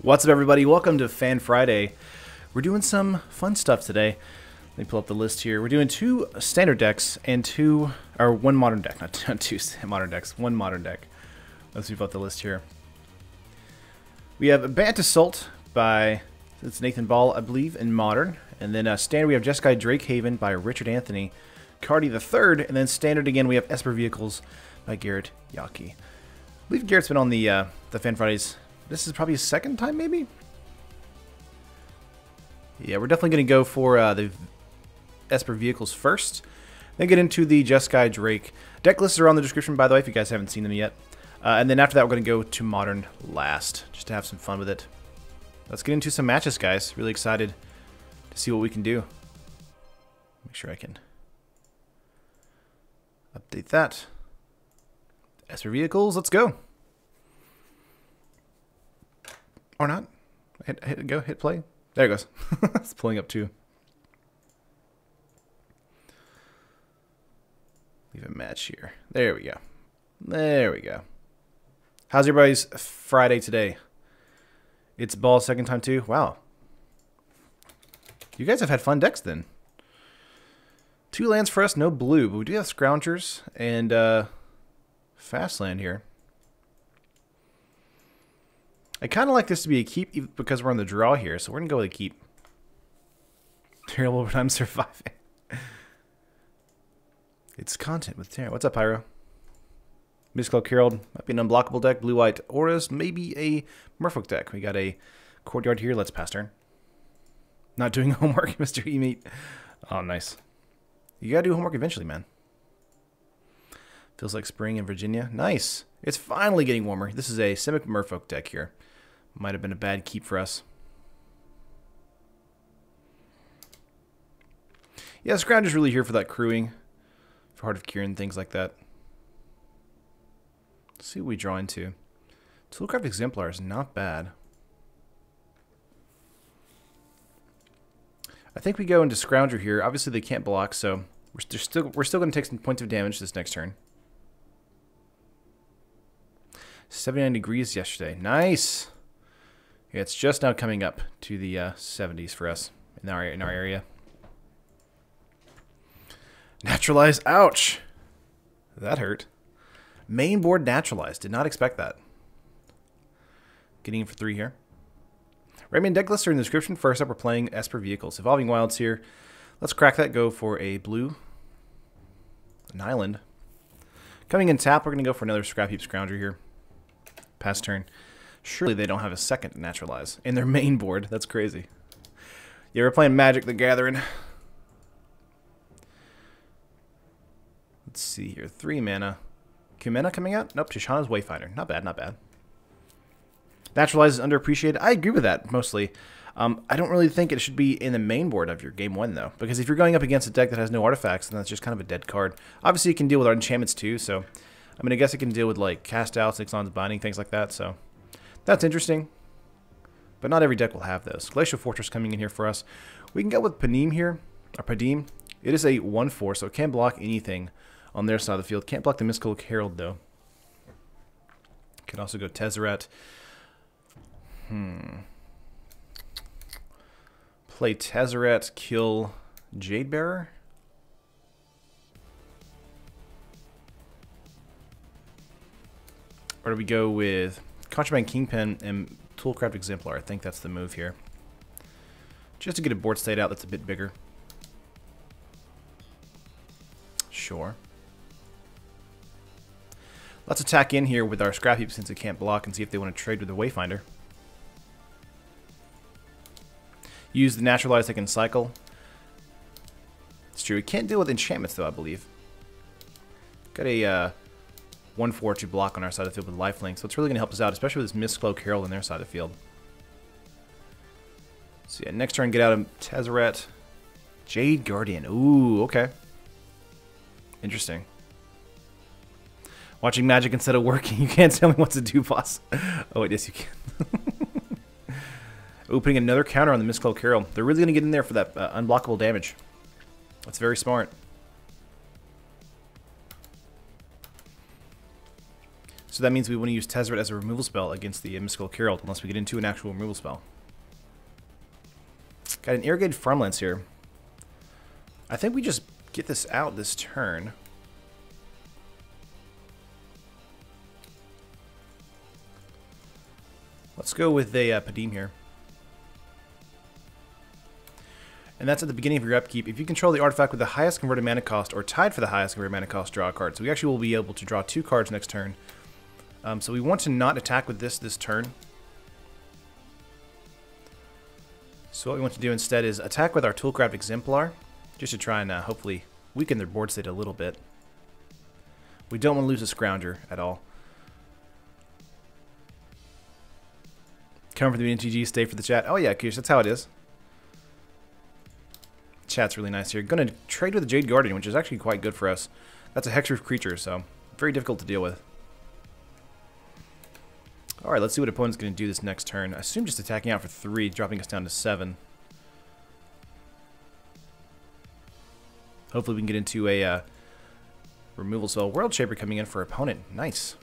What's up, everybody? Welcome to Fan Friday. We're doing some fun stuff today. Let me pull up the list here. We're doing two standard decks and one modern deck. Not two modern decks, one modern deck. Let's see about the list here. We have Bant Assault by it's Nathan Ball, I believe, in modern. And then standard, we have Jeskai Drakehaven by Richard Anthony Cardi III. And then standard again, we have Esper Vehicles by Garrett Yaki. I believe Garrett's been on the Fan Fridays. This is probably his second time, maybe? Yeah, we're definitely going to go for the Esper Vehicles first. Then get into the Jeskai Drake. Deck lists are on the description, by the way, if you guys haven't seen them yet. And then after that, we're going to go to Modern last, just to have some fun with it. Let's get into some matches, guys. Really excited to see what we can do. Make sure I can update that. Esper Vehicles, let's go. Or not. Hit play. There it goes. It's pulling up too. Leave a match here. There we go. There we go. How's everybody's Friday today? It's Ball's second time too. Wow. You guys have had fun decks then. 2 lands for us, no blue, but we do have Scroungers and Fast Land here. I kind of like this to be a keep because we're on the draw here, so we're going to go with a keep. Terrible overtime surviving. It's content with Terra. What's up, Pyro? Mystical Carol might be an unblockable deck. Blue-white auras, maybe a Merfolk deck. We got a Courtyard here. Let's pass turn. Not doing homework, Mr. E-Meat. Oh, nice. You got to do homework eventually, man. Feels like spring in Virginia. Nice. It's finally getting warmer. This is a Simic Merfolk deck here. Might have been a bad keep for us. Yeah, Scrounge is really here for that crewing. For Heart of Kieran, things like that. Let's see what we draw into. Toolcraft Exemplar is not bad. I think we go into Scrounger here. Obviously they can't block, so we're still going to take some points of damage this next turn. 79 degrees yesterday. Nice. Yeah, it's just now coming up to the 70s for us in our area. Naturalize. Ouch. That hurt. Main board naturalized. Did not expect that. Getting in for 3 here. Rayman deck lists are in the description. First up, we're playing Esper Vehicles. Evolving Wilds here. Let's crack that. Go for a blue. An island. Coming in tap, we're going to go for another Scrap Heap Scrounger here. Pass turn. Surely they don't have a second to naturalize in their main board. That's crazy. Yeah, we're playing Magic the Gathering. Let's see here. 3 mana. Kumena coming out? Nope, Tishana's Wayfinder. Not bad, not bad. Naturalize is underappreciated. I agree with that, mostly. I don't really think it should be in the main board of your game 1, though. Because if you're going up against a deck that has no artifacts, then that's just kind of a dead card. Obviously, it can deal with our enchantments, too, so... I mean, I guess it can deal with, like, Cast Outs, Ixalan's Binding, things like that, so... That's interesting. But not every deck will have those. Glacial Fortress coming in here for us. We can go with Panim here, or Padim. It is a 1/4, so it can't block anything on their side of the field. Can't block the Mystical Herald, though. Can also go Tezzeret. Play Tezzeret, kill Jadebearer. Or do we go with Contraband Kingpin and Toolcraft Exemplar? I think that's the move here. Just to get a board state out that's a bit bigger. Sure. Let's attack in here with our Scrap Heap since it can't block and see if they want to trade with the Wayfinder. Use the Naturalize they can cycle. It's true. It can't deal with enchantments though, I believe. Got a 1/4 to block on our side of the field with lifelink, so it's really going to help us out, especially with this Mistcloak Herald on their side of the field. So yeah, next turn, get out of Tezzeret. Jade Guardian. Ooh, okay. Interesting. Watching Magic instead of working. You can't tell me what to do, boss. Oh, wait, yes, you can. Opening another counter on the Mistcloak Herald. They're really going to get in there for that unblockable damage. That's very smart. So that means we want to use Tezzeret as a removal spell against the Mystical Carol, unless we get into an actual removal spell. Got an Irrigated Farmlands here. I think we just get this out this turn. Let's go with a Padim here. And that's at the beginning of your upkeep. If you control the artifact with the highest converted mana cost or tied for the highest converted mana cost, draw a card. So we actually will be able to draw 2 cards next turn. So we want to not attack with this turn. So what we want to do instead is attack with our Toolcraft Exemplar, just to try and hopefully weaken their board state a little bit. We don't want to lose a Scrounger at all. Come for the MTG, stay for the chat. Oh yeah, Kish, that's how it is. Chat's really nice here. Going to trade with the Jade Guardian, which is actually quite good for us. That's a hexproof creature, so very difficult to deal with. Alright, let's see what opponent's going to do this next turn. I assume just attacking out for 3, dropping us down to 7. Hopefully we can get into a removal spell. World Shaper coming in for opponent. Nice.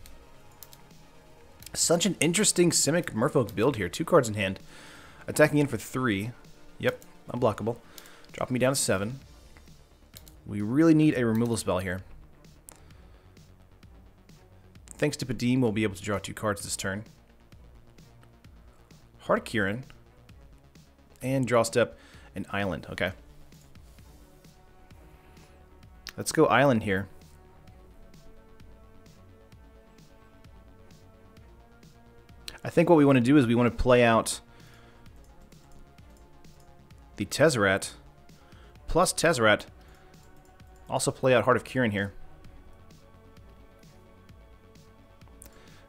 Such an interesting Simic Merfolk build here. 2 cards in hand. Attacking in for 3. Yep, unblockable. Dropping me down to 7. We really need a removal spell here. Thanks to Padim, we'll be able to draw 2 cards this turn. Heart of Kirin. And draw step an island. Okay. Let's go island here. I think what we want to do is we want to play out the Tezzeret plus Tezzeret. Also play out Heart of Kirin here.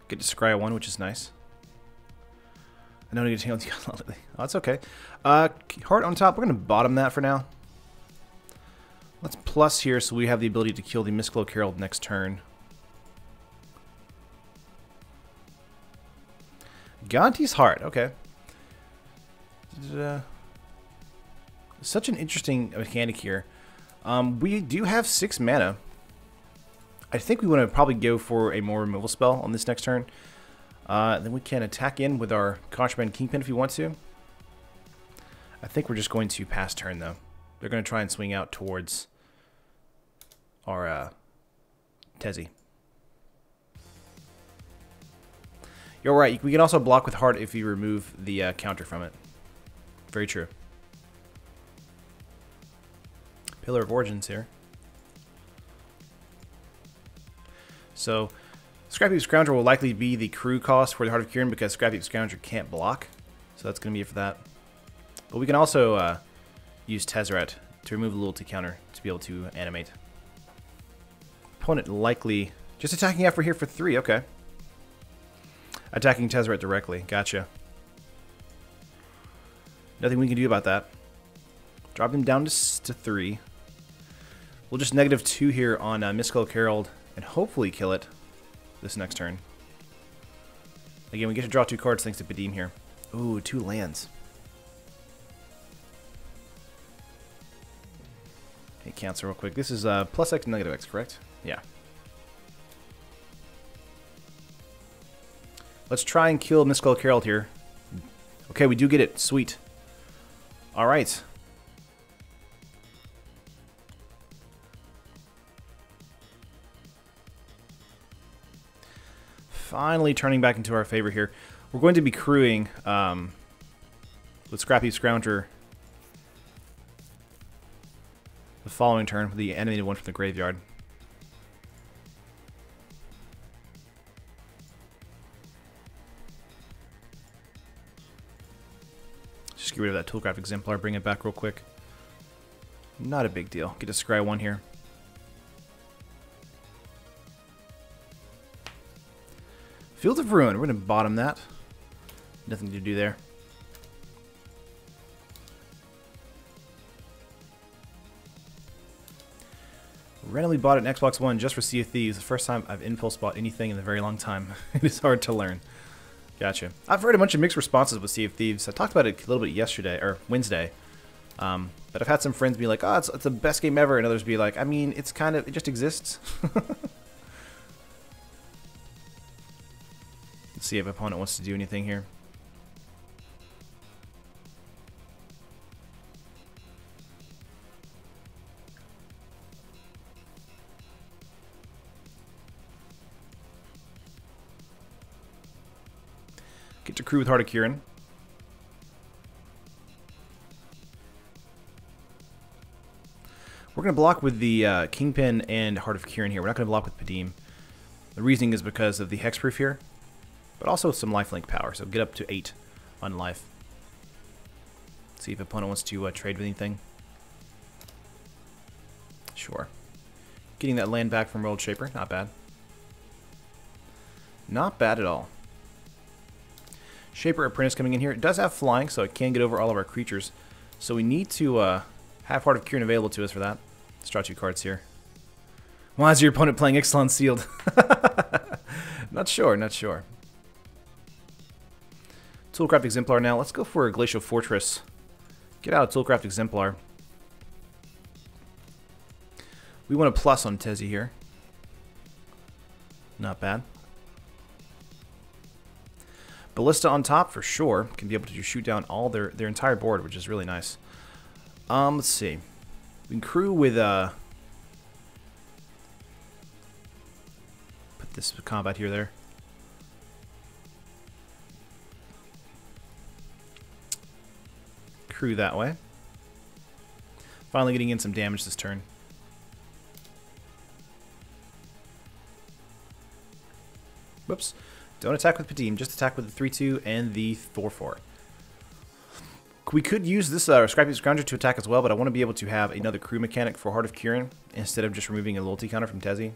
Get to Scry 1, which is nice. I don't need to change. Oh, that's okay. Heart on top. We're going to bottom that for now. Let's plus here so we have the ability to kill the Mystical Carol next turn. Gonti's Heart. Okay. Such an interesting mechanic here. We do have 6 mana. I think we want to probably go for a more removal spell on this next turn. Then we can attack in with our Contraband Kingpin if we want to. I think we're just going to pass turn though. They're going to try and swing out towards our Tezzy. You're right. We can also block with Heart if you remove the counter from it. Very true. Pillar of Origins here. So, Scrappy Scrounger will likely be the crew cost for the Heart of Kirin because Scrappy Scrounger can't block. So that's going to be it for that. But we can also use Tezzeret to remove the loyalty counter to be able to animate. Opponent likely just attacking after here for 3. Okay. Attacking Tezzeret directly. Gotcha. Nothing we can do about that. Drop him down to 3. We'll just -2 here on Mystical Carol and hopefully kill it this next turn. Again, we get to draw 2 cards thanks to Padim here. Ooh, 2 lands. Hey, cancel real quick. This is plus X, -X, correct? Yeah. Let's try and kill Mystical Carol here. Okay, we do get it. Sweet. Alright. Finally turning back into our favor here. We're going to be crewing with Scrappy Scrounger the following turn with the animated one from the graveyard. Just get rid of that Toolcraft Exemplar, bring it back real quick. Not a big deal. Get to Scry 1 here. Field of Ruin. We're going to bottom that. Nothing to do there. Randomly bought an Xbox One just for Sea of Thieves. The first time I've impulse bought anything in a very long time. It is hard to learn. Gotcha. I've heard a bunch of mixed responses with Sea of Thieves. I talked about it a little bit yesterday, or Wednesday. But I've had some friends be like, oh, it's the best game ever. And others be like, I mean, it's kind of, it just exists. Let's see if opponent wants to do anything here. Get to crew with Heart of Kirin. We're going to block with the Kingpin and Heart of Kirin here. We're not going to block with Padim. The reasoning is because of the Hexproof here, but also some lifelink power. So get up to 8 on life. See if opponent wants to trade with anything. Sure. Getting that land back from World Shaper, not bad. Not bad at all. Shaper Apprentice coming in here. It does have flying, so it can get over all of our creatures. So we need to have Heart of Kirin available to us for that. Let's draw 2 cards here. Why is your opponent playing Ixalan Sealed? Not sure, not sure. Toolcraft Exemplar now. Let's go for a Glacial Fortress. Get out of Toolcraft Exemplar. We want a plus on Tezzy here. Not bad. Ballista on top for sure. Can be able to shoot down all their entire board, which is really nice. Let's see. We can crew with put this combat here there. Crew that way. Finally getting in some damage this turn. Whoops. Don't attack with Padim, just attack with the 3-2 and the 4-4. We could use this Scrappy Scrounger to attack as well, but I want to be able to have another crew mechanic for Heart of Kirin instead of just removing a loyalty counter from Tezzy.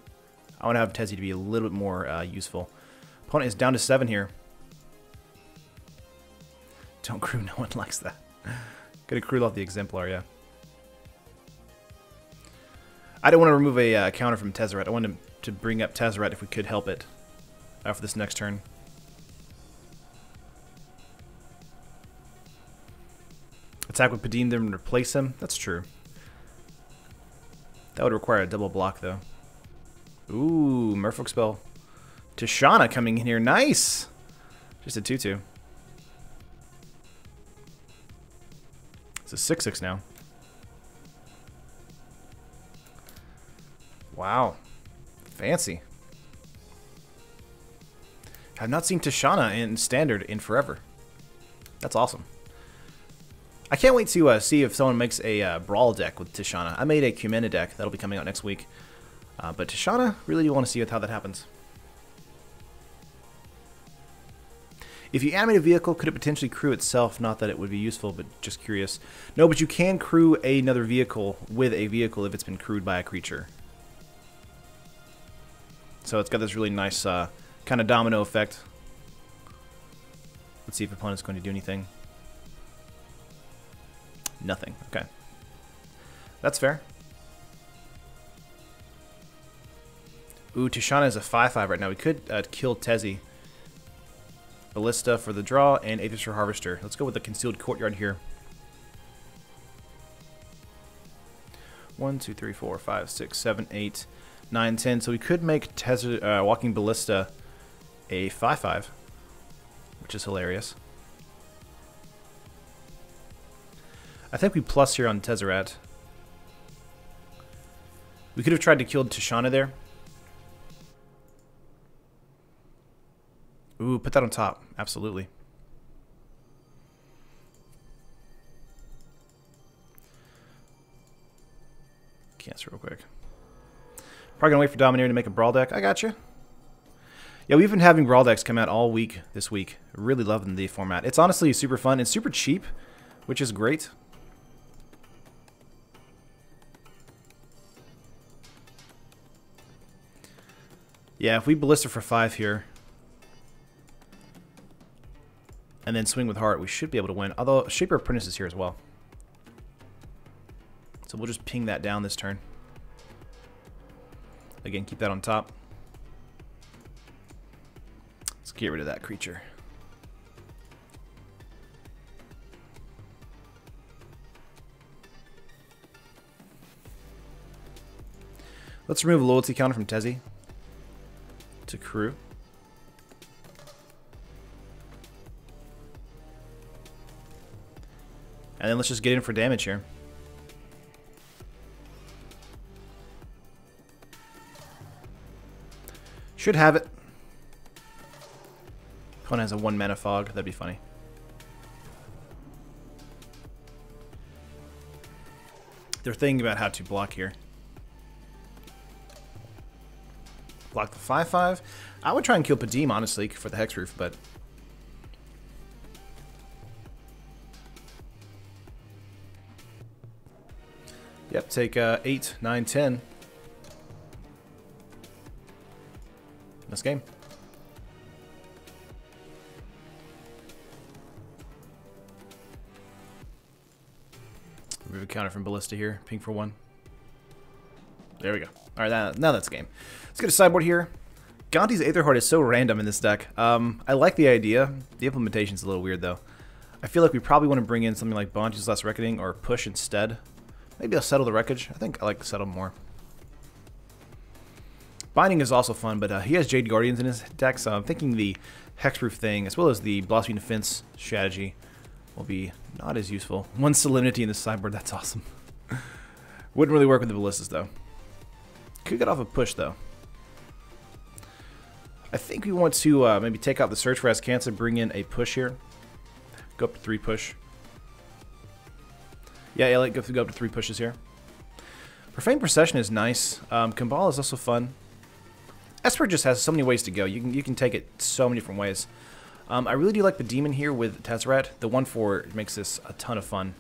I want to have Tezzy to be a little bit more useful. Opponent is down to 7 here. Don't crew, no one likes that. Could have crewed off the Exemplar, yeah. I don't want to remove a counter from Tezzeret. I wanted to bring up Tezzeret if we could help it for this next turn. Attack with Padim, then replace him. That's true. That would require a double block, though. Ooh, Merfolk spell. Tishana coming in here. Nice! Just a 2-2. It's a 6-6 now. Wow. Fancy. I've not seen Tishana in Standard in forever. That's awesome. I can't wait to see if someone makes a Brawl deck with Tishana. I made a Kumena deck. That'll be coming out next week. But Tishana, really do want to see how that happens. If you animate a vehicle, could it potentially crew itself? Not that it would be useful, but just curious. No, but you can crew another vehicle with a vehicle if it's been crewed by a creature. So it's got this really nice kind of domino effect. Let's see if opponent's going to do anything. Nothing. Okay. That's fair. Ooh, Tishana is a 5-5 right now. We could kill Tezzy. Ballista for the draw and Aethys for Harvester. Let's go with the Concealed Courtyard here. 1, 2, 3, 4, 5, 6, 7, 8, 9, 10. So we could make Tezzy, Walking Ballista a 5-5, which is hilarious. I think we plus here on Tezzeret. We could have tried to kill Tishana there. Ooh, put that on top. Absolutely. Cancel real quick. Probably gonna wait for Domineer to make a Brawl deck. I got you. Yeah, we've been having Brawl decks come out all week this week. Really loving the format. It's honestly super fun and super cheap, which is great. Yeah, if we Ballista for 5 here, and then swing with Heart, we should be able to win. Although Shaper Apprentice is here as well. So we'll just ping that down this turn. Again, keep that on top. Let's get rid of that creature. Let's remove a loyalty counter from Tezzy to crew. And then let's just get in for damage here. Should have it. Opponent has a 1 mana fog. That'd be funny. They're thinking about how to block here. Block the 5/5. I would try and kill Padim, honestly, for the Hexproof, but... Yep, take 8, 9, 10. This game. We have a counter from Ballista here. Ping for 1. There we go. Alright, now that's game. Let's get a sideboard here. Gonti's Aetherheart is so random in this deck. I like the idea. The implementation's a little weird, though. I feel like we probably want to bring in something like Bonti's Last Reckoning or Push instead. Maybe I'll Settle the Wreckage. I think I like Settle more. Binding is also fun, but he has Jade Guardians in his deck, so I'm thinking the Hexproof thing, as well as the Blossoming Defense strategy, will be not as useful. 1 Solemnity in the sideboard, that's awesome. Wouldn't really work with the Ballistas, though. Could get off a Push, though. I think we want to maybe take out the Search for Azcanta, bring in a Push here. Go up to 3 push. Yeah, Elliot, go up to 3 pushes here. Profane Procession is nice. Kambal is also fun. Esper just has so many ways to go. You can take it so many different ways. I really do like the Demon here with Tezzeret. The 1/4 makes this a ton of fun.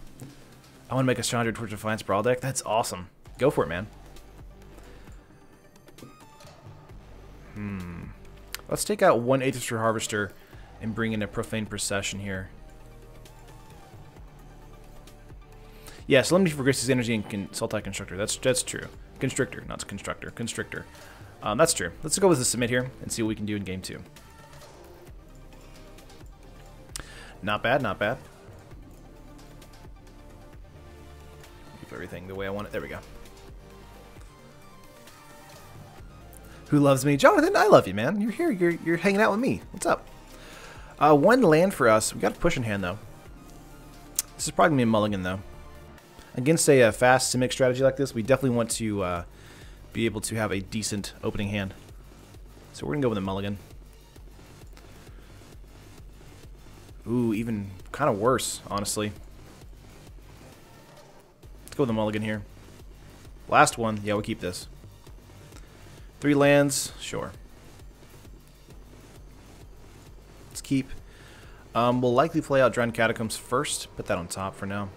I want to make a Chandra Torch of Defiance Brawl deck. That's awesome. Go for it, man. Let's take out 1 Aether Harvester and bring in a Profane Procession here. Yeah, Solemnity for Grace's Energy and Sultai Constructor. That's true. Constrictor, not Constructor. Constrictor. That's true. Let's go with the Submit here and see what we can do in game 2. Not bad, not bad. Keep everything the way I want it. There we go. Who loves me? Jonathan, I love you, man. You're here. You're hanging out with me. What's up? 1 land for us. We got a push in hand, though. This is probably going to be a mulligan, though. Against a fast Simic strategy like this, we definitely want to be able to have a decent opening hand. So we're going to go with a mulligan. Ooh, even kind of worse, honestly. Let's go with a mulligan here. Last one. Yeah, we'll keep this. 3 lands. Sure. Let's keep. We'll likely play out Drowned Catacombs first. Put that on top for now.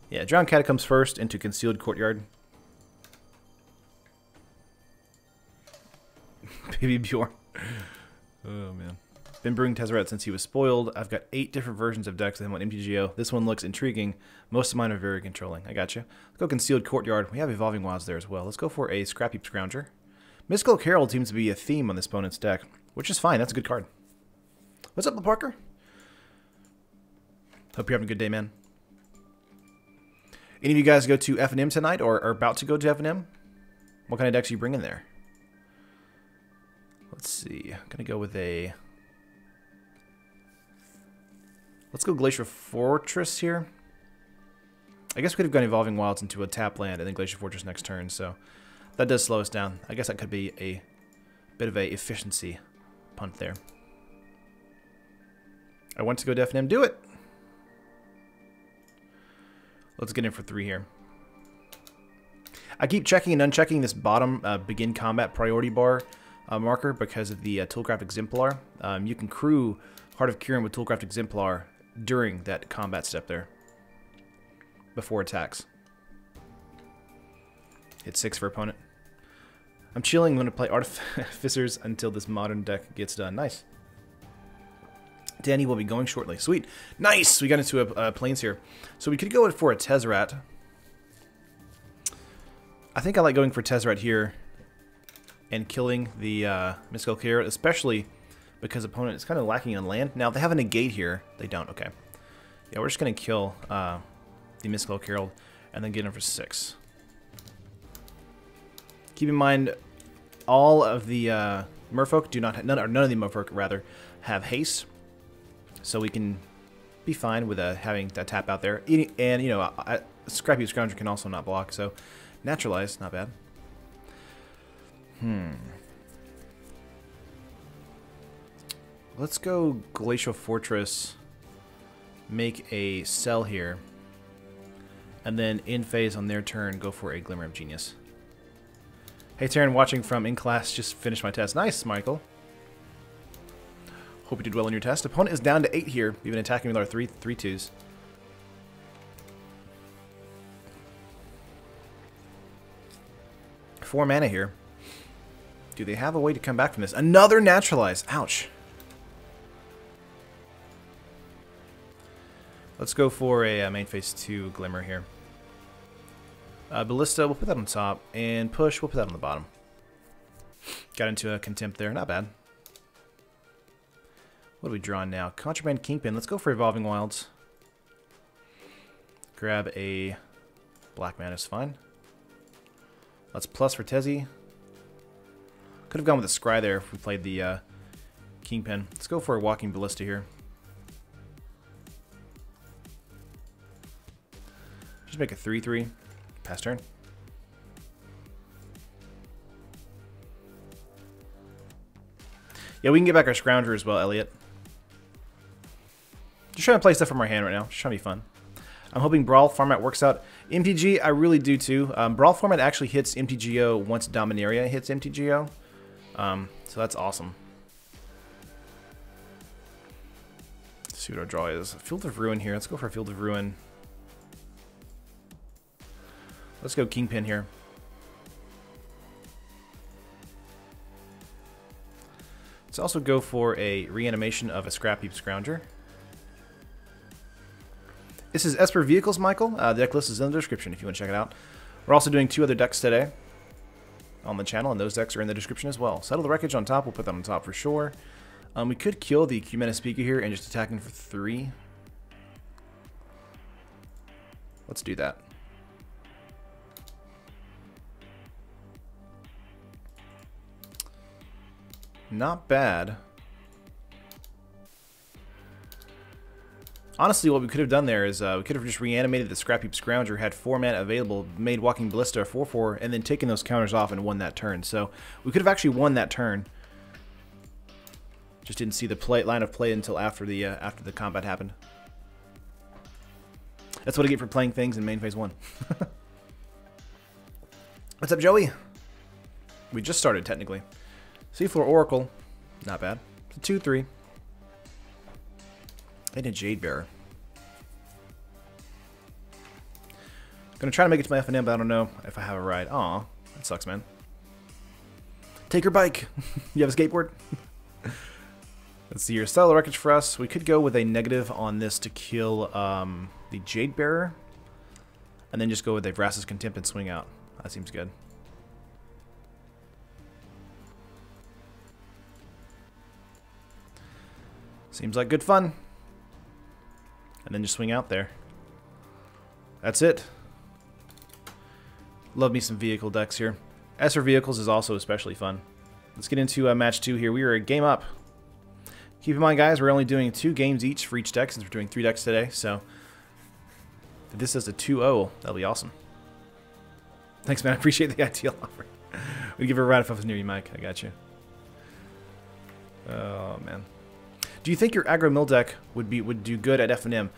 Yeah, Drowned Catacombs first into Concealed Courtyard. Baby Bjorn. Oh, man. Been brewing Tezzeret since he was spoiled. I've got 8 different versions of decks with him on MTGO. This one looks intriguing. Most of mine are very controlling. I got you. Let's go Concealed Courtyard. We have Evolving Wilds there as well. Let's go for a Scrap Heap Scrounger. Mystical Carol seems to be a theme on this opponent's deck, which is fine. That's a good card. What's up, Parker? Hope you're having a good day, man. Any of you guys go to F&M tonight or are about to go to F&M? What kind of decks are you bringing there? Let's see. I'm going to go with a... Let's go Glacier Fortress here. I guess we could have gone Evolving Wilds into a tap land and then Glacier Fortress next turn, so that does slow us down. I guess that could be a bit of a efficiency punt there. I want to go to F&M. Do it! Let's get in for 3 here. I keep checking and unchecking this bottom begin combat priority bar marker because of the Toolcraft Exemplar. You can crew Heart of Kirin with Toolcraft Exemplar during that combat step there. Before attacks. Hit 6 for opponent. I'm chilling. I'm going to play Artificers until this modern deck gets done. Nice. Danny will be going shortly. Sweet. Nice! We got into a plains here. So we could go for a Tezzeret. I think I like going for Tezzeret here and killing the Mystical Carrot, especially because opponent is kind of lacking on land. Now, they have a negate here. They don't. Okay. Yeah, we're just going to kill the Mystical Carrot and then get him for 6. Keep in mind, all of the Merfolk do not, none of the Merfolk rather, have haste, so we can be fine with having that tap out there. And, you know, Scrappy Scrounger can also not block, so Naturalize, not bad. Let's go Glacial Fortress, make a sell here, and then in phase on their turn, go for a Glimmer of Genius. Hey Taryn, watching from in class, just finished my test. Nice, Michael. Hope you did well in your test. Opponent is down to 8 here. We've been attacking with our 3/2s. Four mana here. Do they have a way to come back from this? Another Naturalize. Ouch. Let's go for a main phase 2 Glimmer here. Ballista, we'll put that on top. And Push, we'll put that on the bottom. Got into a Contempt there. Not bad. What do we draw now? Contraband Kingpin. Let's go for Evolving Wilds. Grab a black mana is fine. Let's plus for Tezzy. Could have gone with a Scry there if we played the Kingpin. Let's go for a Walking Ballista here. Just make a 3/3. Pass turn. Yeah, we can get back our Scrounger as well, Elliot. Just trying to play stuff from our hand right now. Just trying to be fun. I'm hoping Brawl format works out. MTG, I really do too. Brawl format actually hits MTGO once Dominaria hits MTGO. So that's awesome. Let's see what our draw is. Field of Ruin here. Let's go for a Field of Ruin. Let's go Kingpin here. Let's also go for a reanimation of a Scrappy Scrounger. This is Esper Vehicles, Michael. The deck list is in the description if you want to check it out. We're also doing 2 other decks today on the channel, and those decks are in the description as well. Settle the Wreckage on top. We'll put that on top for sure. We could kill the Cumena Speaker here and just attack him for 3. Let's do that. Not bad. Honestly, what we could have done there is we could have just reanimated the Scrappy Scrounger, had 4 mana available, made Walking Ballista a 4/4, and then taken those counters off and won that turn. So we could have actually won that turn. Just didn't see the line of play until after the combat happened. That's what I get for playing things in main phase 1. What's up, Joey? We just started technically. Seafloor Oracle, not bad. It's a 2/3. And a Jade Bearer. Gonna try to make it to my FNM, but I don't know if I have a ride. Aw, that sucks, man. Take your bike. You have a skateboard? Let's see here. Stellar Wreckage for us. We could go with a negative on this to kill the Jade Bearer. And then just go with a Vraska's Contempt and swing out. That seems good. Seems like good fun. And then just swing out there. That's it. Love me some vehicle decks here. Esper Vehicles is also especially fun. Let's get into match 2 here. We are a game up. Keep in mind, guys, we're only doing 2 games each for each deck since we're doing 3 decks today. So if this is a 2-0, that'll be awesome. Thanks, man. I appreciate the ITL offer. We'd give it a ride if I was near you, Mike. I got you. Oh, man. Do you think your aggro mill deck would do good at FNM?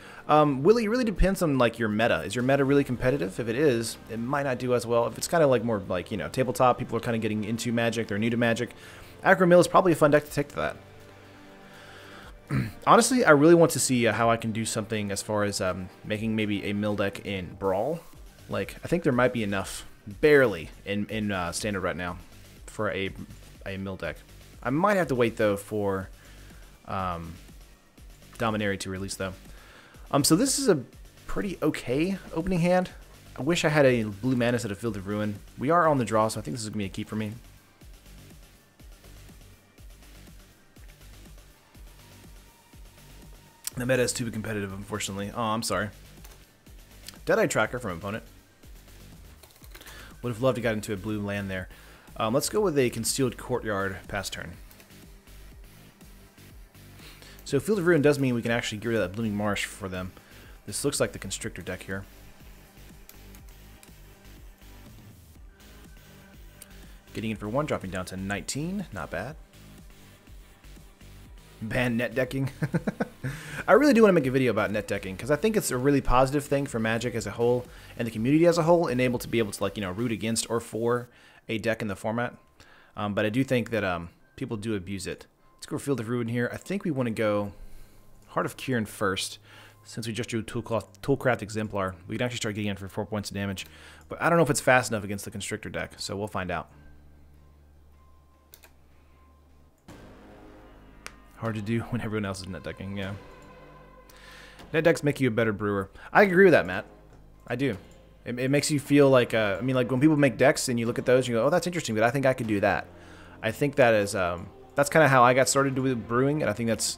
Willie, it really depends on like your meta. Is your meta really competitive? If it is, it might not do as well. If it's kind of like more like, you know, tabletop, people are kind of getting into Magic, they're new to Magic, aggro mill is probably a fun deck to take to that. Honestly, I really want to see how I can do something as far as making maybe a mill deck in Brawl. Like, I think there might be enough, barely, in Standard right now for a mill deck. I might have to wait though for Dominaria to release though. So this is a pretty okay opening hand. I wish I had a blue mana instead of Field of Ruin. We are on the draw, so I think this is gonna be a keep for me. The meta is too competitive, unfortunately. Oh, I'm sorry. Deadeye Tracker from opponent. Would have loved to get into a blue land there. Let's go with a Concealed Courtyard pass turn. So Field of Ruin does mean we can actually get rid of that Blooming Marsh for them. This looks like the Constrictor deck here. Getting in for 1, dropping down to 19. Not bad. Ban net decking. I really do want to make a video about net decking because I think it's a really positive thing for Magic as a whole and the community as a whole, and able to be able to, like, you know, root against or for a deck in the format. But I do think that people do abuse it. Let's go Field of Ruin here. I think we want to go Heart of Kieran first, since we just drew Toolcraft Exemplar. We can actually start getting in for 4 points of damage, but I don't know if it's fast enough against the Constrictor deck, so we'll find out. Hard to do when everyone else is net decking, yeah. Net decks make you a better brewer. I agree with that, Matt. I do. It makes you feel like, I mean, like when people make decks and you look at those, you go, oh, that's interesting, but I think I could do that. I think that is, that's kind of how I got started with brewing, and I think that's,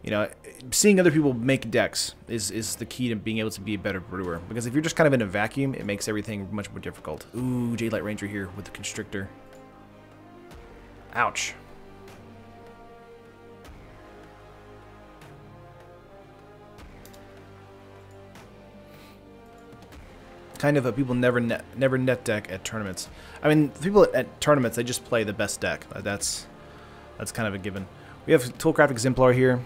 you know, seeing other people make decks is the key to being able to be a better brewer. Because if you're just kind of in a vacuum, it makes everything much more difficult. Ooh, Jadelight Ranger here with the Constrictor. Ouch. Kind of a people never net deck at tournaments. I mean, people at tournaments, they just play the best deck. That's kind of a given. We have Toolcraft Exemplar here.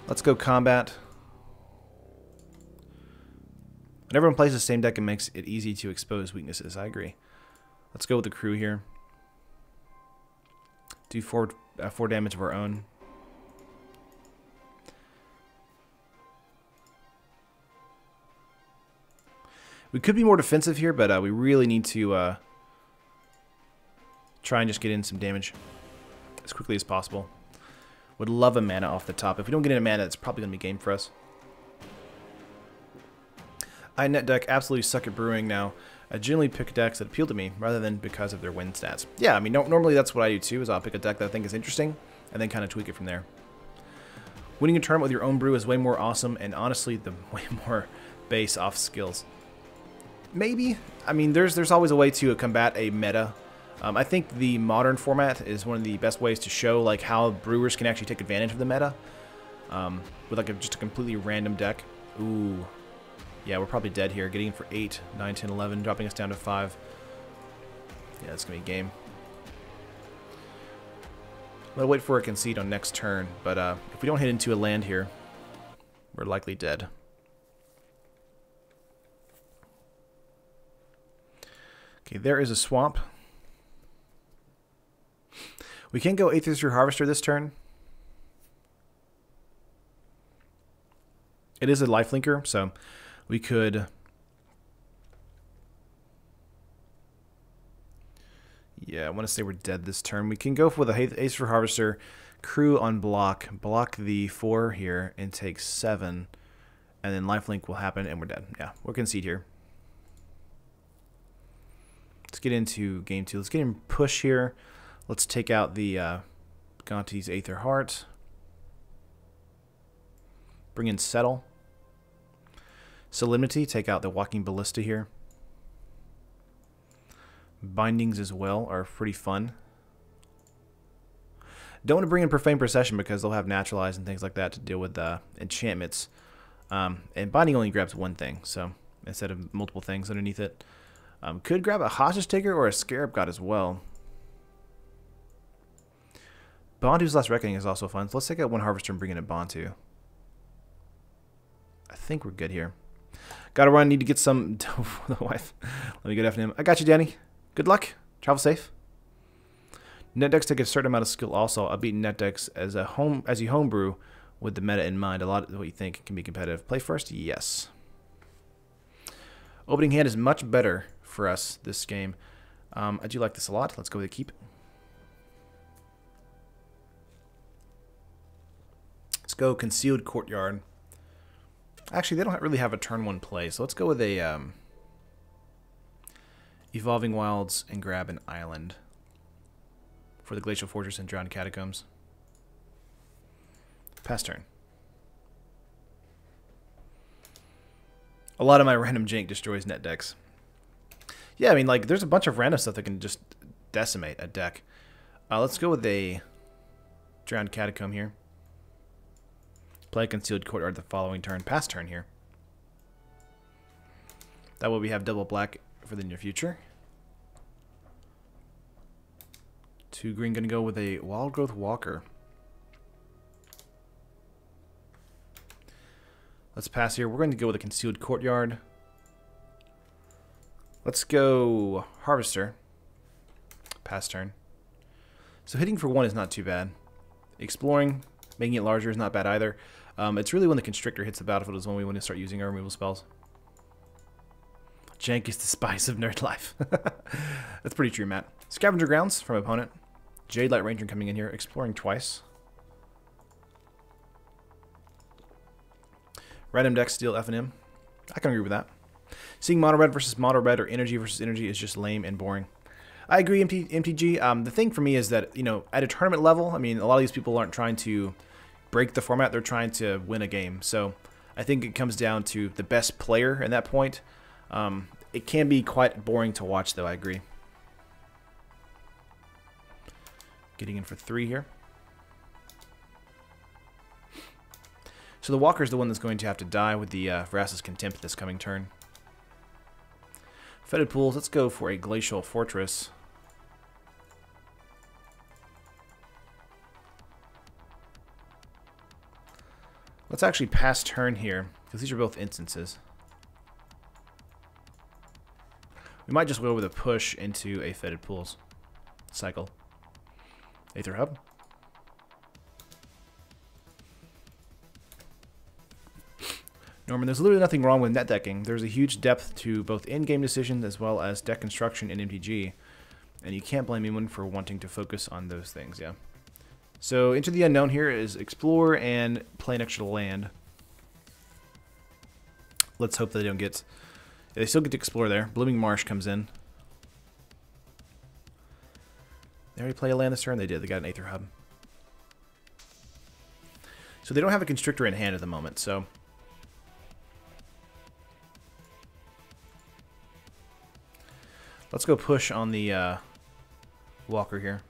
Let's go combat. When everyone plays the same deck, it makes it easy to expose weaknesses. I agree. Let's go with the crew here. Do 4 damage of our own. We could be more defensive here, but we really need to try and just get in some damage as quickly as possible. Would love a mana off the top. If we don't get in a mana, it's probably going to be game for us. I net deck absolutely suck at brewing now. I generally pick decks that appeal to me rather than because of their win stats. Yeah, I mean, normally that's what I do too, is I'll pick a deck that I think is interesting and then kind of tweak it from there. Winning a tournament with your own brew is way more awesome, and honestly, the way more base off skills. Maybe. I mean, there's always a way to combat a meta. I think the modern format is one of the best ways to show like how brewers can actually take advantage of the meta with like just a completely random deck. Ooh. Yeah, we're probably dead here. Getting in for 8, 9, 10, 11, dropping us down to 5. Yeah, it's going to be a game. I'm going to wait for a concede on next turn, but if we don't hit into a land here, we're likely dead. Okay, there is a swamp. We can go Aether Harvester this turn. It is a lifelinker, so we could... Yeah, I want to say we're dead this turn. We can go with a Aether Harvester, crew on block the 4 here, and take 7, and then lifelink will happen, and we're dead. Yeah, we'll concede here. Let's get into game 2. Let's get in push here. Let's take out the Gonti's Aether Heart. Bring in Settle. Solemnity, take out the Walking Ballista here. Bindings as well are pretty fun. Don't want to bring in Profane Procession because they'll have Naturalize and things like that to deal with enchantments. And Binding only grabs one thing, so instead of multiple things underneath it. Could grab a Hostage Taker or a Scarab God as well. Bontu's Last Reckoning is also fun. So let's take out one Harvester and bring in a Bontu. I think we're good here. Gotta run. Need to get some for the wife. Let me go after him. I got you, Danny. Good luck. Travel safe. Net decks take a certain amount of skill also. I'll beat net decks as you homebrew with the meta in mind. A lot of what you think can be competitive. Play first? Yes. Opening hand is much better for us this game. I do like this a lot. Let's go with a keep. Let's go Concealed Courtyard. Actually, they don't really have a turn 1 play, so let's go with a Evolving Wilds and grab an island for the Glacial Fortress and Drowned Catacombs. Pass turn. A lot of my random jank destroys net decks. Yeah, I mean, like, there's a bunch of random stuff that can just decimate a deck. Let's go with a Drowned Catacomb here. Play Concealed Courtyard the following turn. Pass turn here. That way we have double black for the near future. 2 green going to go with a Wild Growth Walker. Let's pass here. We're going to go with a Concealed Courtyard. Let's go Harvester. Pass turn. So hitting for 1 is not too bad. Exploring, making it larger is not bad either. It's really when the Constrictor hits the battlefield is when we want to start using our removal spells. Jank is the spice of nerd life. That's pretty true, Matt. Scavenger Grounds from opponent. Jade Light Ranger coming in here, exploring twice. Random deck steal F&M. I can agree with that. Seeing mono red versus mono red or energy versus energy is just lame and boring. I agree, MTG. The thing for me is that, you know, at a tournament level, I mean, a lot of these people aren't trying to break the format. They're trying to win a game. So I think it comes down to the best player at that point. It can be quite boring to watch, though, I agree. Getting in for 3 here. So the Walker's the one that's going to have to die with the Vrasa's Contempt this coming turn. Fetid Pools, let's go for a Glacial Fortress. Let's actually pass turn here, because these are both instances. We might just go with a push into a Fetid Pools cycle. Aether Hub. Norman, there's literally nothing wrong with net decking. There's a huge depth to both in-game decisions as well as deck construction in MTG. And you can't blame anyone for wanting to focus on those things, yeah. So, Into the Unknown here is explore and play an extra land. Let's hope they don't get... They still get to explore there. Blooming Marsh comes in. They already play a land this turn? They did. They got an Aether Hub. So they don't have a Constrictor in hand at the moment, so... Let's go push on the Walker here.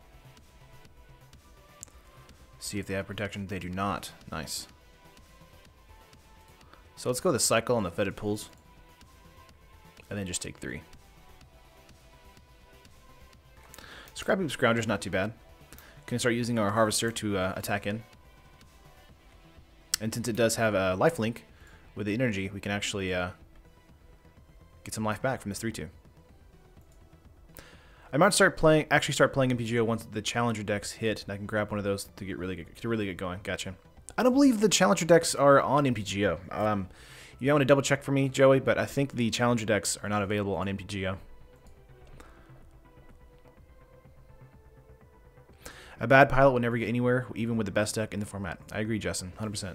See if they have protection. They do not. Nice. So let's go the cycle on the Fetid Pools. And then just take 3. Scrappy Scrounger's not too bad. Can start using our Harvester to attack in. And since it does have a lifelink with the energy, we can actually get some life back from this 3-2. I might start playing MTGO once the Challenger decks hit, and I can grab one of those to really get going. Gotcha. I don't believe the Challenger decks are on MTGO. You want to double check for me, Joey, but I think the Challenger decks are not available on MTGO. A bad pilot will never get anywhere, even with the best deck in the format. I agree, Justin, 100%.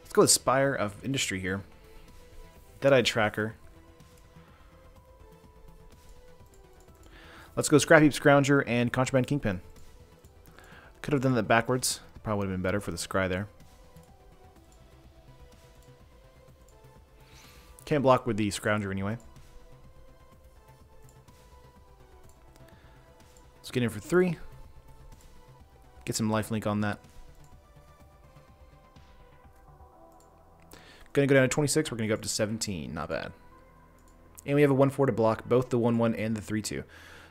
Let's go with Spire of Industry here. Dead-Eyed Tracker. Let's go Scrappy Scrounger and Contraband Kingpin. Could have done that backwards. Probably would have been better for the scry there. Can't block with the Scrounger anyway. Let's get in for 3. Get some lifelink on that. Gonna go down to 26. We're gonna go up to 17. Not bad. And we have a 1/4 to block both the 1/1 and the 3/2.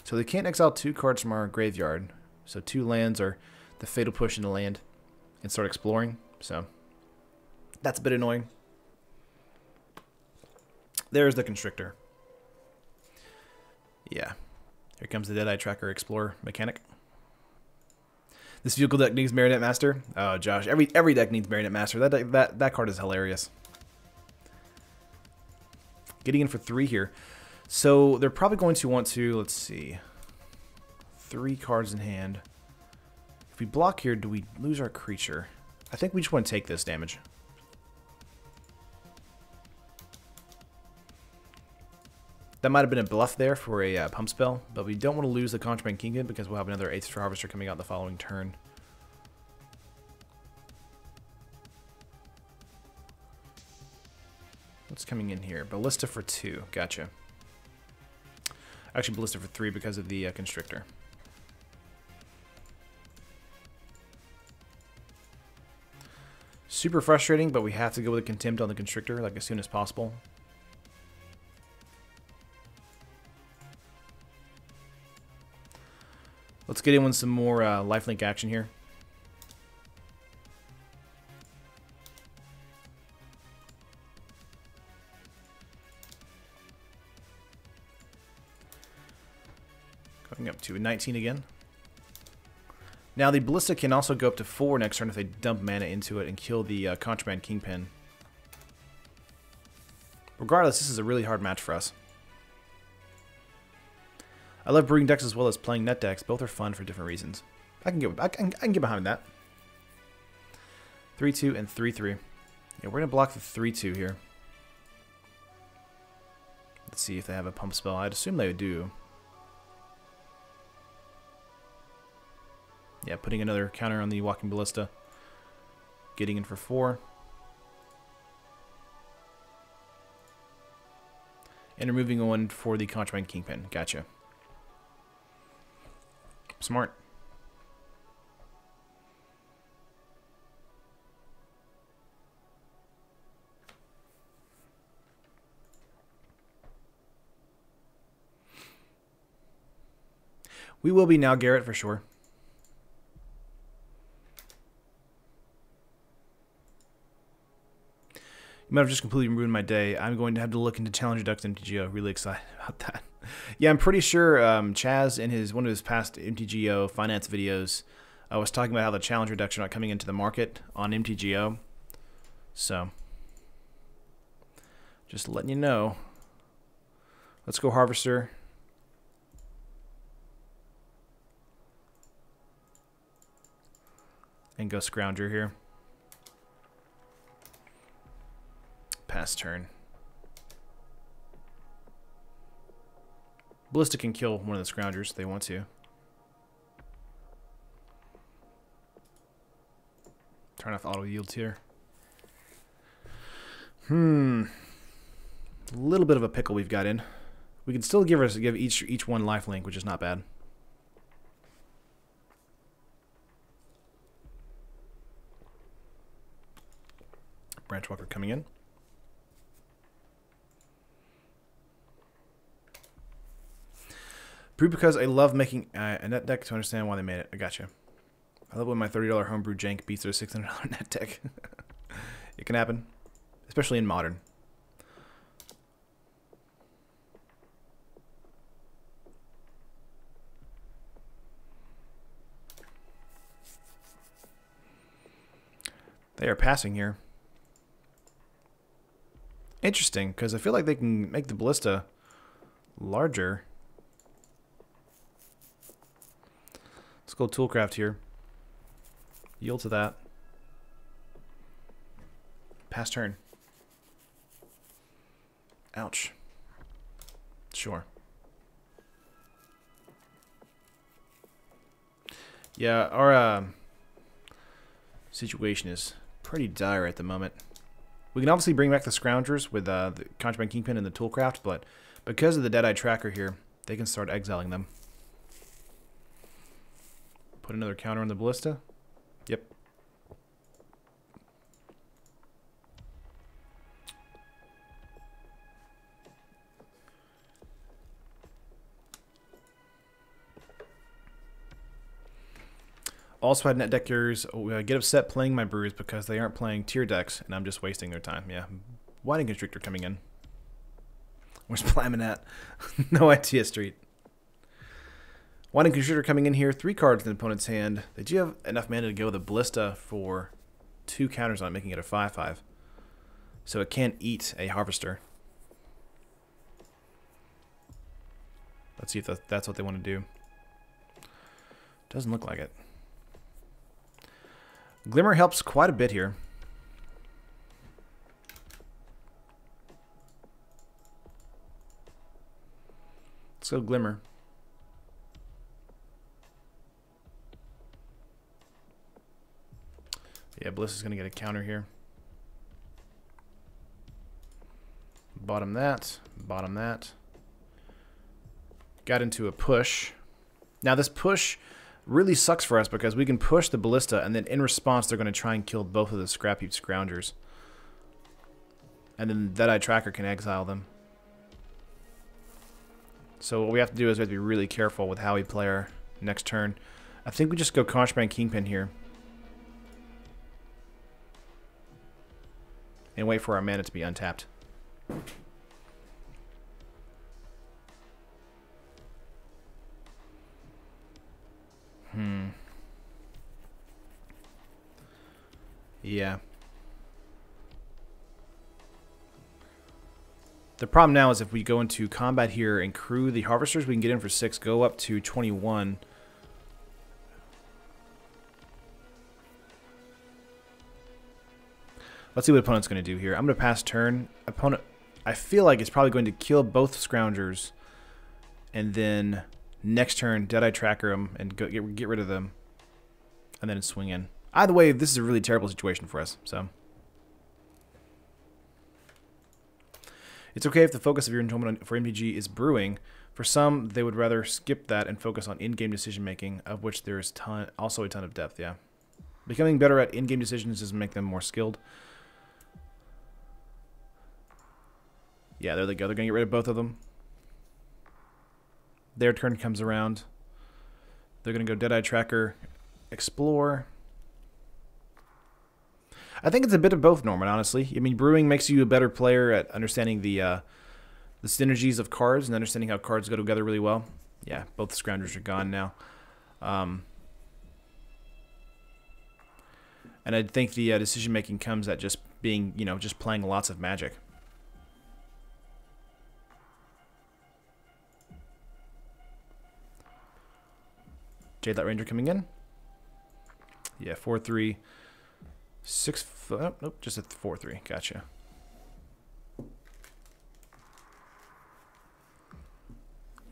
So they can't exile 2 cards from our graveyard. So 2 lands are the Fatal Push into land and start exploring. So that's a bit annoying. There's the Constrictor. Yeah. Here comes the Dead-Eye Tracker Explorer mechanic. This vehicle deck needs Marionette Master. Oh, Josh, every deck needs Marionette Master. That card is hilarious. Getting in for 3 here. So they're probably going to want to, let's see, 3 cards in hand. If we block here, do we lose our creature? I think we just want to take this damage. That might have been a bluff there for a pump spell, but we don't want to lose the Contraband Kingpin because we'll have another Aether Harvester coming out the following turn. What's coming in here? Ballista for 2. Gotcha. Actually, Ballista for 3 because of the Constrictor. Super frustrating, but we have to go with a Contempt on the Constrictor like as soon as possible. Let's get in with some more lifelink action here. Going up to 19 again. Now the Ballista can also go up to 4 next turn if they dump mana into it and kill the Contraband Kingpin. Regardless, this is a really hard match for us. I love brewing decks as well as playing net decks. Both are fun for different reasons. I can get behind that. 3-2 and 3-3. Yeah, we're gonna block the 3-2 here. Let's see if they have a pump spell. I'd assume they do. Yeah, putting another counter on the Walking Ballista. Getting in for 4. And removing one for the Contraband Kingpin. Gotcha. Smart. We will be now, Garrett, for sure. You might have just completely ruined my day. I'm going to have to look into Challenger Ducks MTGO. Really excited about that. Yeah, I'm pretty sure Chaz in one of his past MTGO finance videos was talking about how the Challenger Ducks are not coming into the market on MTGO. So, just letting you know. Let's go Harvester. And go Scrounger here. Pass turn. Ballista can kill one of the Scroungers if they want to. Turn off auto yields here. A little bit of a pickle we've got in. We can still give each one lifelink, which is not bad. Branchwalker coming in. Brew because I love making a net deck to understand why they made it. I gotcha. I love when my $30 homebrew jank beats their $600 net deck. It can happen, especially in Modern. They are passing here. Interesting, because I feel like they can make the Ballista larger. Let's go Toolcraft here. Yield to that. Pass turn. Ouch. Sure. Yeah, our situation is pretty dire at the moment. We can obviously bring back the Scroungers with the Contraband Kingpin and the Toolcraft, but because of the Deadeye Tracker here, they can start exiling them. Put another counter on the Ballista. Yep. Also had net deckers get upset playing my brews because they aren't playing tier decks and I'm just wasting their time. Yeah. Whiting Constrictor coming in. Where's Plamin at? No idea, Street. Whiting Constrictor coming in here. 3 cards in the opponent's hand. They do have enough mana to go with a Ballista for 2 counters on it, making it a 5/5. So it can't eat a Harvester. Let's see if that's what they want to do. Doesn't look like it. Glimmer helps quite a bit here. Let's go Glimmer. Yeah, Bliss is going to get a counter here. Bottom that. Bottom that. Got into a push. Now this push really sucks for us because we can push the Ballista, and then in response, they're going to try and kill both of the Scrap Heap Scroungers. And then Deadeye Tracker can exile them. So what we have to do is we have to be really careful with how we play our next turn. I think we just go Contraband Kingpin here. And wait for our mana to be untapped. Yeah. The problem now is if we go into combat here and crew the Harvesters, we can get in for 6, go up to 21. Let's see what opponent's going to do here. I'm going to pass turn. Opponent, I feel like it's probably going to kill both Scroungers, and then next turn Deadeye Tracker them and go get rid of them, and then swing in. Either way, this is a really terrible situation for us. So it's okay if the focus of your entombment for MTG is brewing. For some, they would rather skip that and focus on in-game decision making, of which there is also a ton of depth. Yeah, becoming better at in-game decisions doesn't make them more skilled. Yeah, there they go. They're going to get rid of both of them. Their turn comes around. They're going to go Deadeye Tracker, Explore. I think it's a bit of both, Norman, honestly. I mean, brewing makes you a better player at understanding the synergies of cards and understanding how cards go together really well. Yeah, both the Scroungers are gone now. And I think the decision-making comes at just being, just playing lots of Magic. Jadelight Ranger coming in. Yeah, 4/3. 6 foot. Oh, nope, just a 4/3. Gotcha.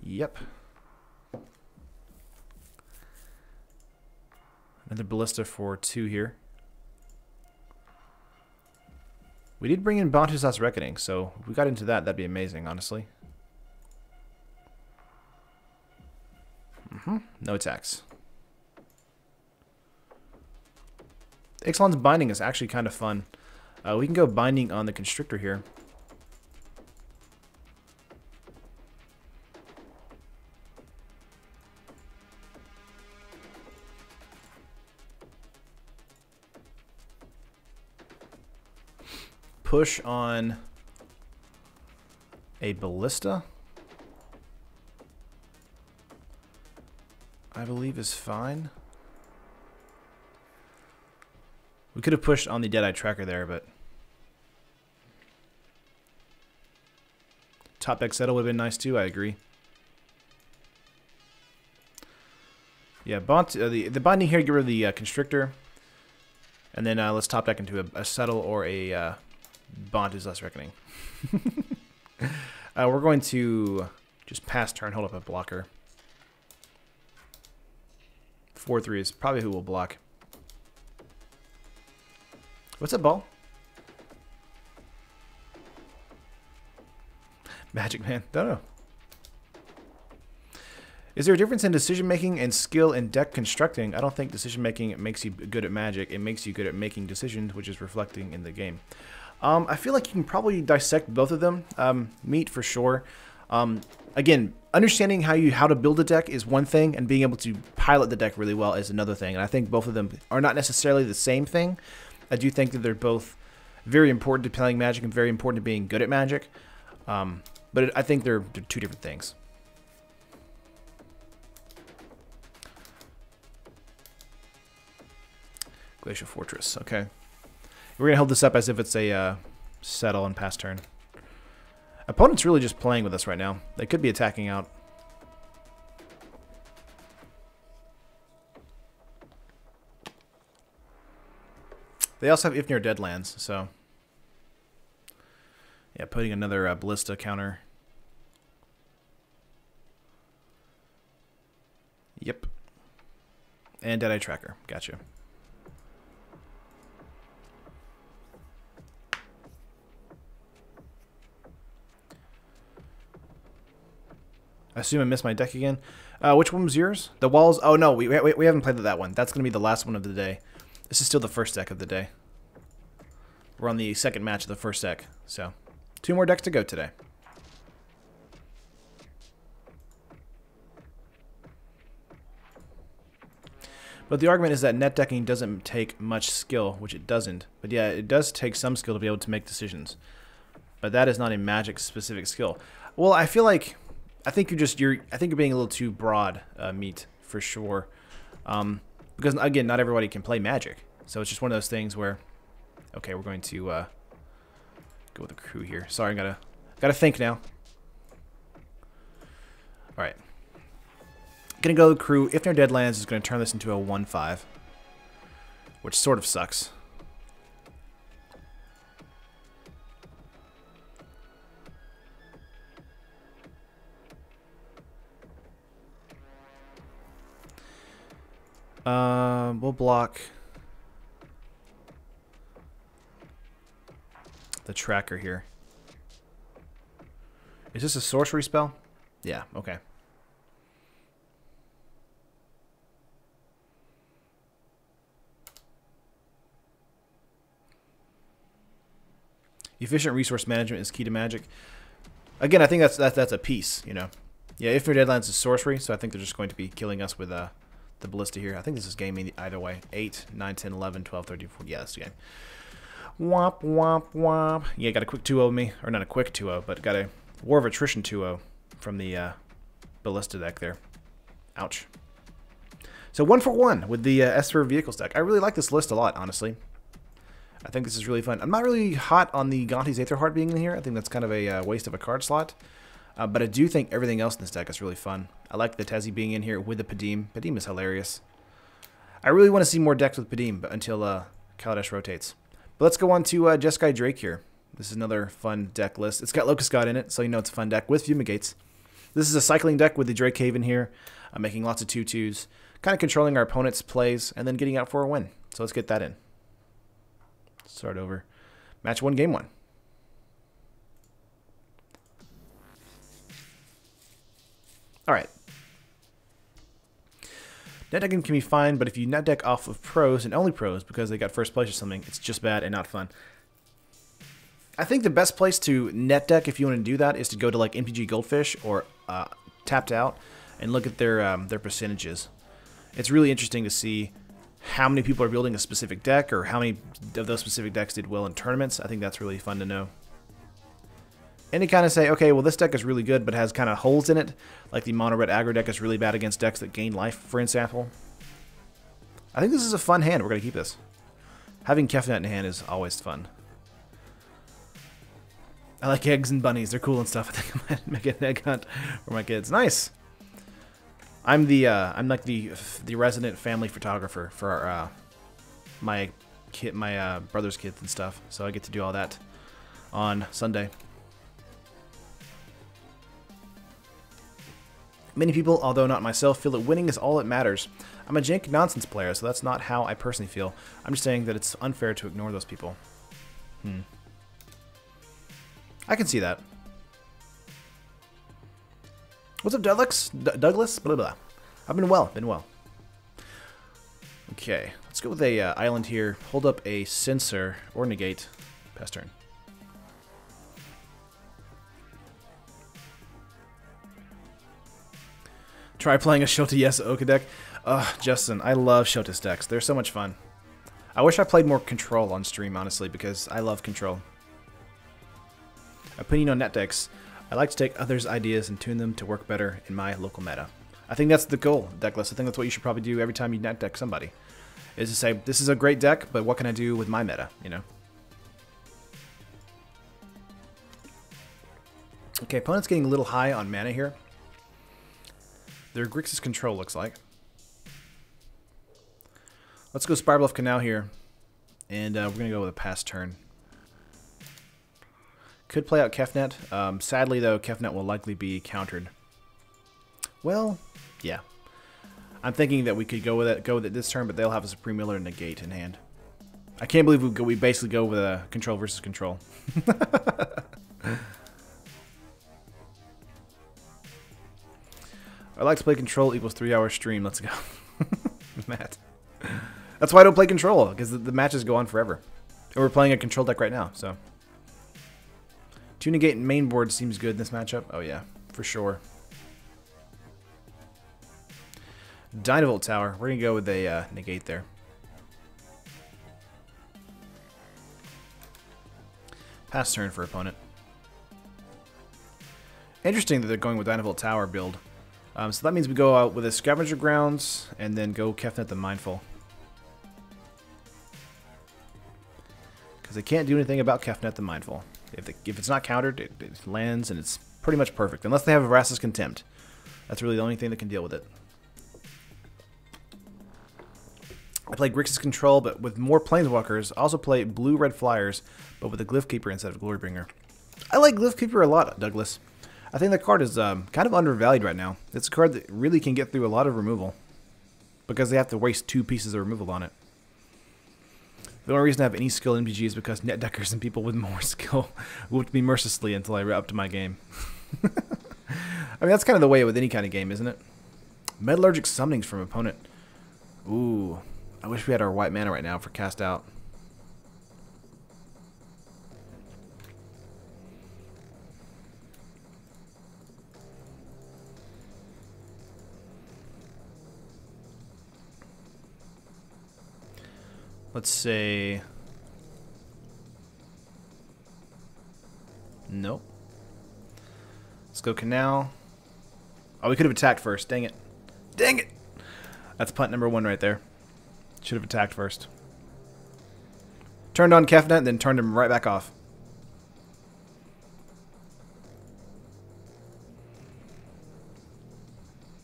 Yep. Another Ballista for 2 here. We did bring in Bontu's Last Reckoning, so if we got into that, that'd be amazing, honestly. No attacks. Ixalan's Binding is actually kind of fun. We can go Binding on the Constrictor here. Push on a Ballista, I believe, is fine. We could have pushed on the Deadeye Tracker there, but top deck settle would have been nice too, I agree. Yeah, the Binding here, get rid of the Constrictor. And then let's top deck into a settle or a Bontu's Last Reckoning. We're going to just pass turn, hold up a blocker. 4/3 is probably who will block. What's up, Ball? Magic Man. Don't know. Is there a difference in decision making and skill in deck constructing? I don't think decision making makes you good at Magic. It makes you good at making decisions, which is reflecting in the game. I feel like you can probably dissect both of them. Meat for sure. Again, understanding how to build a deck is one thing, and being able to pilot the deck really well is another thing. And I think both of them are not necessarily the same thing. I do think that they're both very important to playing Magic and very important to being good at Magic. But I think they're two different things. Glacial Fortress. Okay. We're going to hold this up as if it's a settle and pass turn. Opponent's really just playing with us right now. They could be attacking out. They also have Ifnir Deadlands, so yeah, putting another Ballista counter. Yep. And Deadeye Tracker. Gotcha. I assume I missed my deck again. Which one was yours? The walls? Oh, no, we haven't played that one. That's going to be the last one of the day. This is still the first deck of the day. We're on the second match of the first deck. So, 2 more decks to go today. But the argument is that net decking doesn't take much skill, which it doesn't. But yeah, it does take some skill to be able to make decisions. But that is not a Magic-specific skill. Well, I feel like... I think you're being a little too broad, Meat, for sure. Because, again, not everybody can play Magic. So it's just one of those things where... Okay, we're going to go with the crew here. Sorry, I gotta think now. Alright. Gonna go crew. If no Deadlands is gonna turn this into a 1/5, which sort of sucks. We'll block the tracker here. Is this a sorcery spell? Yeah. Okay. Efficient resource management is key to Magic. Again, I think that's a piece, you know. Yeah, if your Deadlands is sorcery, so I think they're just going to be killing us with the Ballista here. I think this is gaming either way. 8, 9, 10, 11, 12, 13, 14. Yeah, that's the game. Womp, womp, womp. Yeah, got a quick 2-0 me. Or not a quick 2-0, but got a War of Attrition 2-0 from the Ballista deck there. Ouch. So 1 for 1 with the Esper Vehicles deck. I really like this list a lot, honestly. I think this is really fun. I'm not really hot on the Gonti's Aetherheart being in here. I think that's kind of a waste of a card slot. But I do think everything else in this deck is really fun. I like the Tezzy being in here with the Padim. Padim is hilarious. I really want to see more decks with Padim but until Kaladesh rotates. But let's go on to Jeskai Drake here. This is another fun deck list. It's got Locust God in it, so you know it's a fun deck with Fumigates. This is a cycling deck with the Drake Cave in here. Making lots of 2/2s. Kind of controlling our opponent's plays and then getting out for a win. So let's get that in. Start over. Match 1, game 1. Alright. Net decking can be fine, but if you net deck off of pros and only pros because they got first place or something, it's just bad and not fun. I think the best place to net deck if you want to do that is to go to like MTG Goldfish or Tapped Out and look at their percentages. It's really interesting to see how many people are building a specific deck or how many of those specific decks did well in tournaments. I think that's really fun to know. And to kind of say, okay, well, this deck is really good, but has kind of holes in it. Like the mono-red aggro deck is really bad against decks that gain life, for example. I think this is a fun hand. We're going to keep this. Having Kefnet in hand is always fun. I like eggs and bunnies. They're cool and stuff. I think I might make an egg hunt for my kids. Nice. I'm like the resident family photographer for our, my brother's kids and stuff. So I get to do all that on Sunday. Many people, although not myself, feel that winning is all that matters. I'm a jank nonsense player, so that's not how I personally feel. I'm just saying that it's unfair to ignore those people. I can see that. What's up, Douglas? Douglas? Blah, blah. I've been well. Okay, let's go with a island here. Hold up a Censor or Negate. Pass turn. Try playing a Shota Yes Oka deck. Justin, I love Shota's decks. They're so much fun. I wish I played more Control on stream, honestly, because I love Control. Opinion on net decks. I like to take others' ideas and tune them to work better in my local meta. I think that's the goal, deck list. I think that's what you should probably do every time you net deck somebody. Is to say, this is a great deck, but what can I do with my meta, you know? Okay, opponent's getting a little high on mana here. Their Grixis Control looks like. Let's go Spirebluff Canal here. And we're going to go with a pass turn. Could play out Kefnet. Sadly, though, Kefnet will likely be countered. Well, yeah. I'm thinking that we could go with it this turn, but they'll have a Supreme Miller and Negate in hand. I can't believe we basically go with a Control versus Control. I like to play Control equals 3-hour stream. Let's go. Matt. That's why I don't play Control, because the matches go on forever. And we're playing a Control deck right now, so. 2 negate and main board seems good in this matchup. Oh yeah, for sure. Dynavolt Tower. We're going to go with a negate there. Pass turn for opponent. Interesting that they're going with Dynavolt Tower build. So that means we go out with a Scavenger Grounds and then go Kefnet the Mindful. Because they can't do anything about Kefnet the Mindful. If it's not countered, it lands and it's pretty much perfect. Unless they have Vraska's Contempt. That's really the only thing that can deal with it. I play Grixis Control, but with more Planeswalkers. I also play Blue-Red Flyers, but with a Glyph Keeper instead of Glorybringer. I like Glyph Keeper a lot, Douglas. I think the card is kind of undervalued right now. It's a card that really can get through a lot of removal. Because they have to waste 2 pieces of removal on it. The only reason I have any skill in MTG is because net deckers and people with more skill whooped me mercilessly until I upped my game. I mean, that's kind of the way with any kind of game, isn't it? Metallurgic Summonings from opponent. Ooh. I wish we had our white mana right now for cast out. Let's say... Nope. Let's go Canal. Oh, we could have attacked first. Dang it. Dang it! That's punt number 1 right there. Should have attacked first. Turned on Kefnet, then turned him right back off.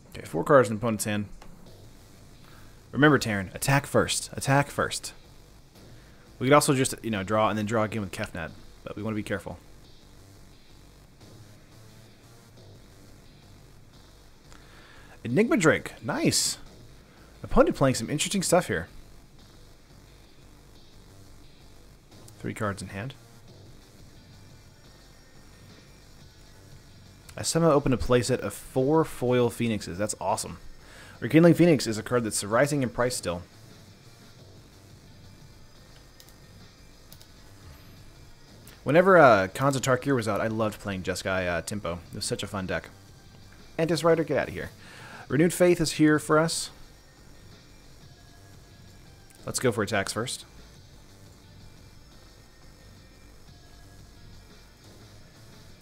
Okay, 4 cards in the opponent's hand. Remember, Terran, attack first. Attack first. We could also just, you know, draw and then draw again with Kefnet, but we want to be careful. Enigma Drake, nice. Opponent playing some interesting stuff here. 3 cards in hand. I somehow opened a playset of 4 foil Phoenixes. That's awesome. Rekindling Phoenix is a card that's rising in price still. Whenever Khans of Tarkir was out, I loved playing Jeskai Tempo. It was such a fun deck. Antis Rider, get out of here. Renewed Faith is here for us. Let's go for attacks first.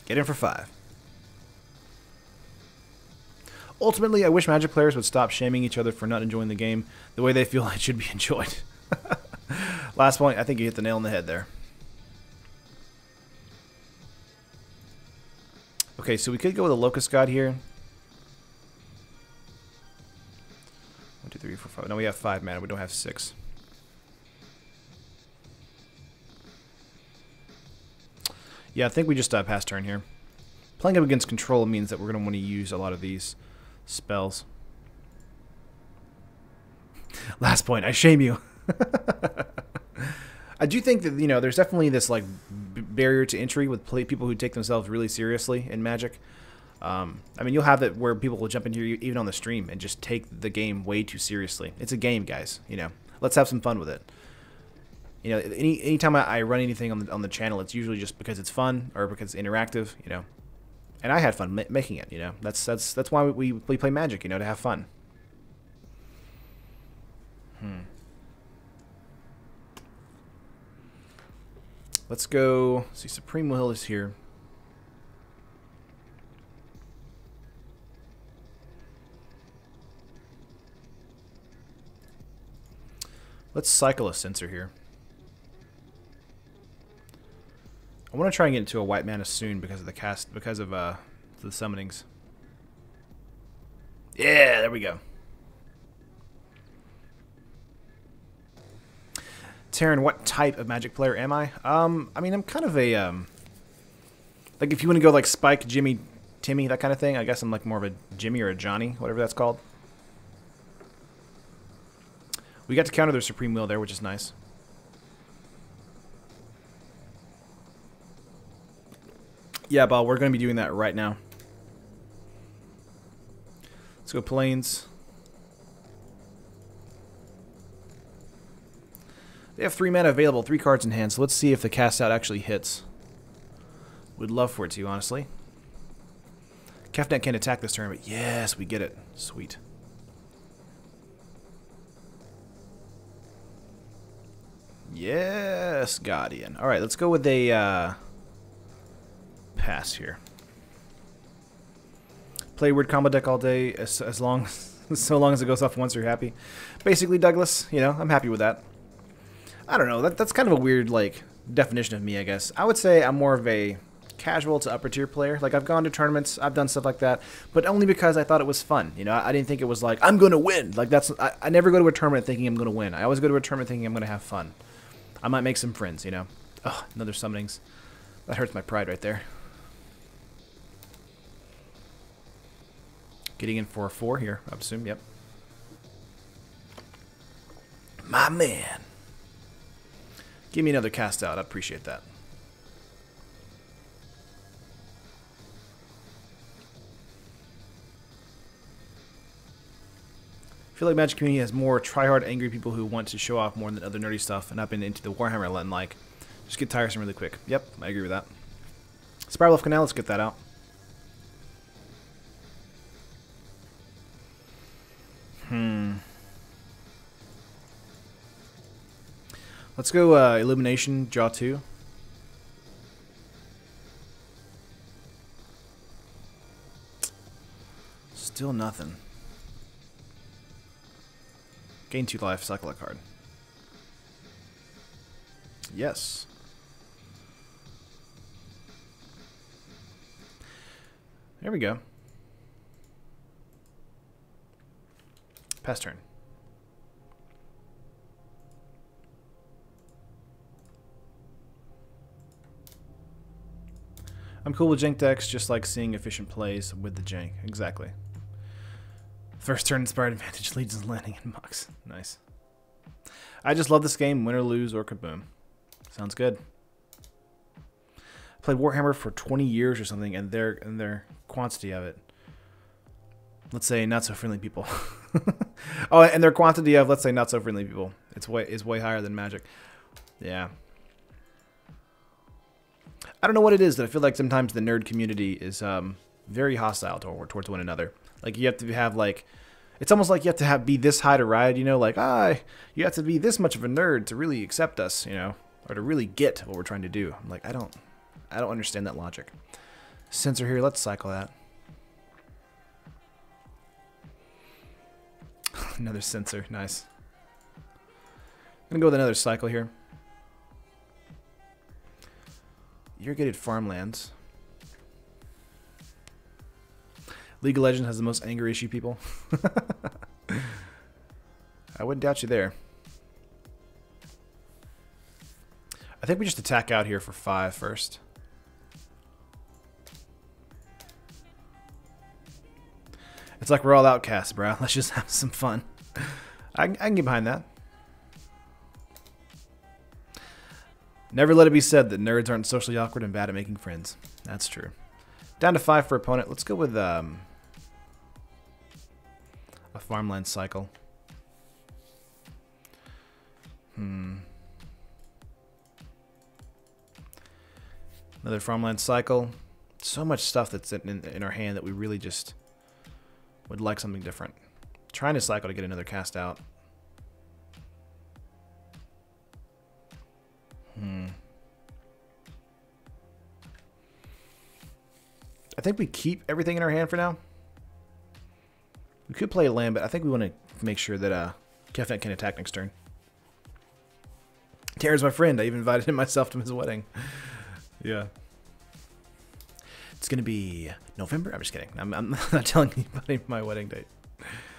Get in for 5. Ultimately, I wish Magic players would stop shaming each other for not enjoying the game the way they feel it should be enjoyed. Last point, I think you hit the nail on the head there. Okay, so we could go with a Locust God here. 1, 2, 3, 4, 5. No, we have 5 mana. We don't have 6. Yeah, I think we just pass turn here. Playing up against Control means that we're going to want to use a lot of these spells. Last point, I shame you. I do think that, you know, there's definitely this like barrier to entry with people who take themselves really seriously in Magic. I mean, you'll have that where people will jump in here even on the stream and just take the game way too seriously. It's a game, guys. You know, let's have some fun with it. You know, anytime I run anything on the channel, it's usually just because it's fun or because it's interactive. You know, and I had fun making it. You know, that's why we play Magic. You know, to have fun. Let's go. Let's see, Supreme Will is here. Let's cycle a Censor here. I want to try and get into a white mana soon because of the the summonings. Yeah, there we go. Terran, what type of Magic player am I? I mean, I'm kind of a like if you want to go like Spike, Jimmy, Timmy, that kind of thing. I guess I'm like more of a Jimmy or a Johnny, whatever that's called. We got to counter their Supreme Will there, which is nice. Yeah, Bob, we're going to be doing that right now. Let's go Plains. They have 3 mana available, 3 cards in hand, so let's see if the cast out actually hits. Would love for it to, honestly. Kefnet can't attack this turn, but yes, we get it. Sweet. Yes, Guardian. Alright, let's go with a pass here. Play weird combo deck all day as long so long as it goes off once you're happy. Basically, Douglas, you know, I'm happy with that. I don't know, that's kind of a weird, like, definition of me, I guess. I would say I'm more of a casual to upper tier player. Like, I've gone to tournaments, I've done stuff like that, but only because I thought it was fun. You know, I didn't think it was like, I'm going to win. Like, I never go to a tournament thinking I'm going to win. I always go to a tournament thinking I'm going to have fun. I might make some friends, you know. Oh, another summonings. That hurts my pride right there. Getting in for a 4 here, I assume, yep. My man. Give me another cast out. I appreciate that. I feel like Magic community has more try-hard, angry people who want to show off more than other nerdy stuff, and I've been into the Warhammer and like, just get tiresome really quick. Yep, I agree with that. Spiral of Canal, let's get that out. Let's go Illumination, draw 2. Still nothing. Gain 2 life, cycle a card. Yes. There we go. Pass turn. I'm cool with jank decks, just like seeing efficient plays with the jank. Exactly. First turn inspired advantage leads to landing in mucks. Nice. I just love this game, win or lose or kaboom. Sounds good. Played Warhammer for 20 years or something, and their quantity of it. Let's say not so friendly people. Oh, and their quantity of, let's say, not so friendly people. Is way higher than Magic. Yeah. I don't know what it is that I feel like sometimes the nerd community is very hostile towards one another. Like, you have to have, like, it's almost like you have to be this high to ride, you know, like, you have to be this much of a nerd to really accept us, you know, or to really get what we're trying to do. I'm like, I don't understand that logic. Censor here, let's cycle that. Another censor, nice. I'm gonna go with another cycle here. Irrigated farmlands. League of Legends has the most anger issue people. I wouldn't doubt you there. I think we just attack out here for 5 first. It's like we're all outcasts, bro. Let's just have some fun. I can get behind that. Never let it be said that nerds aren't socially awkward and bad at making friends. That's true. Down to 5 for opponent. Let's go with a farmland cycle. Another farmland cycle. So much stuff that's in our hand that we really just would like something different. Trying to cycle to get another cast out. I think we keep everything in our hand for now. We could play a land, but I think we want to make sure that Kefnet can attack next turn. Tara's my friend. I even invited him myself to his wedding. Yeah. It's going to be November? I'm just kidding. I'm not telling anybody my wedding date.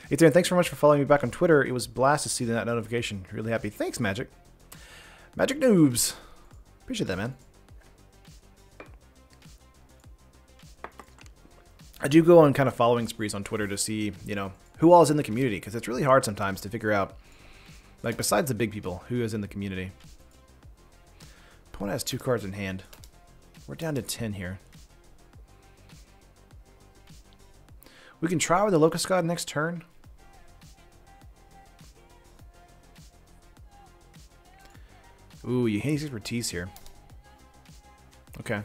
Hey, Taryn, thanks very much for following me back on Twitter. It was a blast to see that notification. Really happy. Thanks, Magic. Magic Noobs. Appreciate that, man. I do go on kind of following sprees on Twitter to see, you know, who all is in the community, because it's really hard sometimes to figure out, like, besides the big people, who is in the community. Opponent has 2 cards in hand. We're down to 10 here. We can try with the Locust God next turn. Ooh, you hate expertise here. Okay.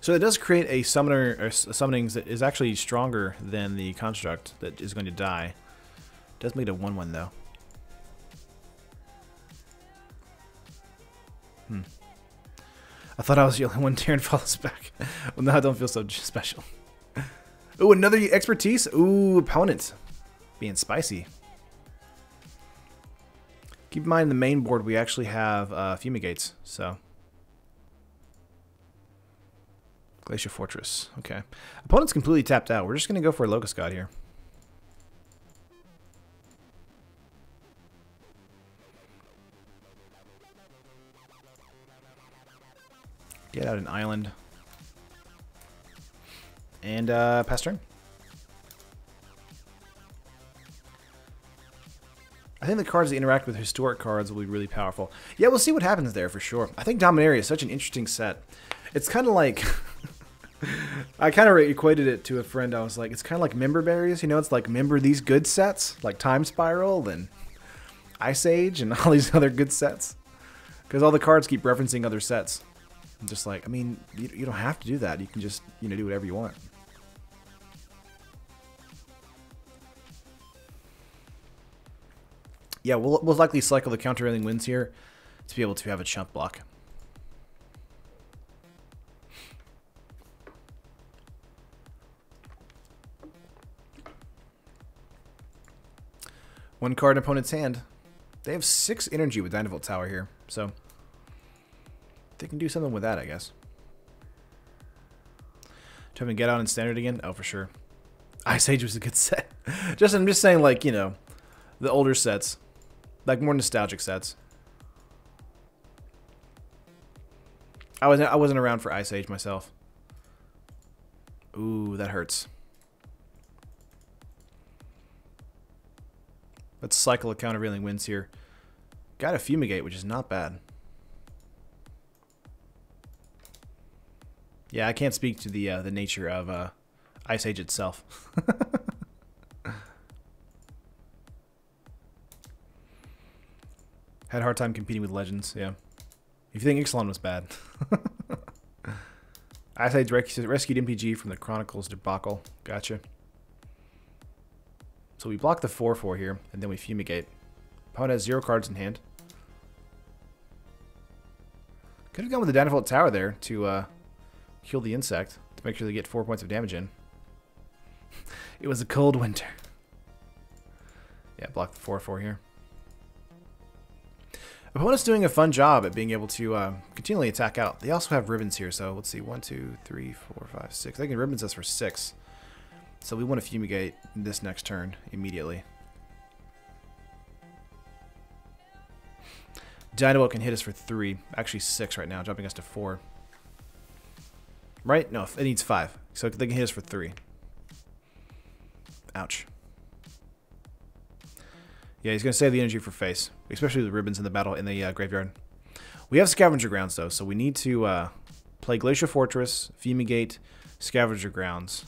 So it does create a summoner or summonings that is actually stronger than the construct that is going to die. It does make it a 1/1 though. I thought I was the only one tearing follows back. Well, now I don't feel so special. Ooh, another expertise. Ooh, opponent being spicy. Keep in mind, the main board we actually have fumigates, so. Glacier Fortress. Okay. Opponent's completely tapped out. We're just going to go for a Locust God here. Get out an island. And pass turn. I think the cards that interact with historic cards will be really powerful. Yeah, we'll see what happens there for sure. I think Dominaria is such an interesting set. It's kind of like... I kind of equated it to a friend. I was like, it's kind of like member berries. You know, it's like member these good sets, like Time Spiral and Ice Age and all these other good sets. Because all the cards keep referencing other sets. I'm just like, I mean, you don't have to do that. You can just, you know, do whatever you want. Yeah, we'll likely cycle the countervailing winds here to be able to have a chump block. One card in opponent's hand. They have 6 energy with Dynavolt Tower here, so they can do something with that, I guess. To have him get out in standard again? Oh, for sure. Ice Age was a good set. I'm just saying, like, you know, the older sets, like more nostalgic sets. I wasn't around for Ice Age myself. Ooh, that hurts. Let's cycle a countervailing winds here. Got a fumigate, which is not bad. Yeah, I can't speak to the nature of Ice Age itself. Had a hard time competing with Legends, yeah. If you think Ixalan was bad. Ice Age rescued MTG from the Chronicles debacle. Gotcha. So we block the 4/4 here, and then we fumigate. Opponent has 0 cards in hand. Could have gone with the Dynavolt Tower there to kill the insect, to make sure they get 4 points of damage in. It was a cold winter. Yeah, block the 4/4 here. Opponent's doing a fun job at being able to continually attack out. They also have ribbons here, so let's see. 1, 2, 3, 4, 5, 6. They can ribbons us for 6. So we want to fumigate this next turn immediately. Dynavolt can hit us for 3. Actually 6 right now, jumping us to 4. Right? No, it needs 5. So they can hit us for 3. Ouch. Yeah, he's going to save the energy for face, especially the ribbons in the battle in the graveyard. We have Scavenger Grounds, though, so we need to play Glacier Fortress, Fumigate, Scavenger Grounds.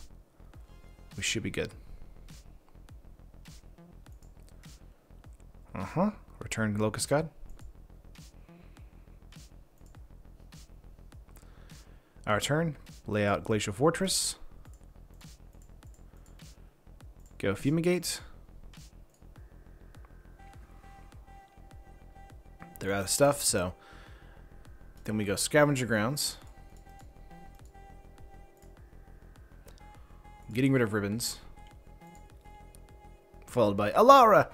We should be good. Return Locust God. Our turn. Lay out Glacial Fortress. Go Fumigate. They're out of stuff, so then we go Scavenger Grounds. Getting rid of ribbons. Followed by Alara!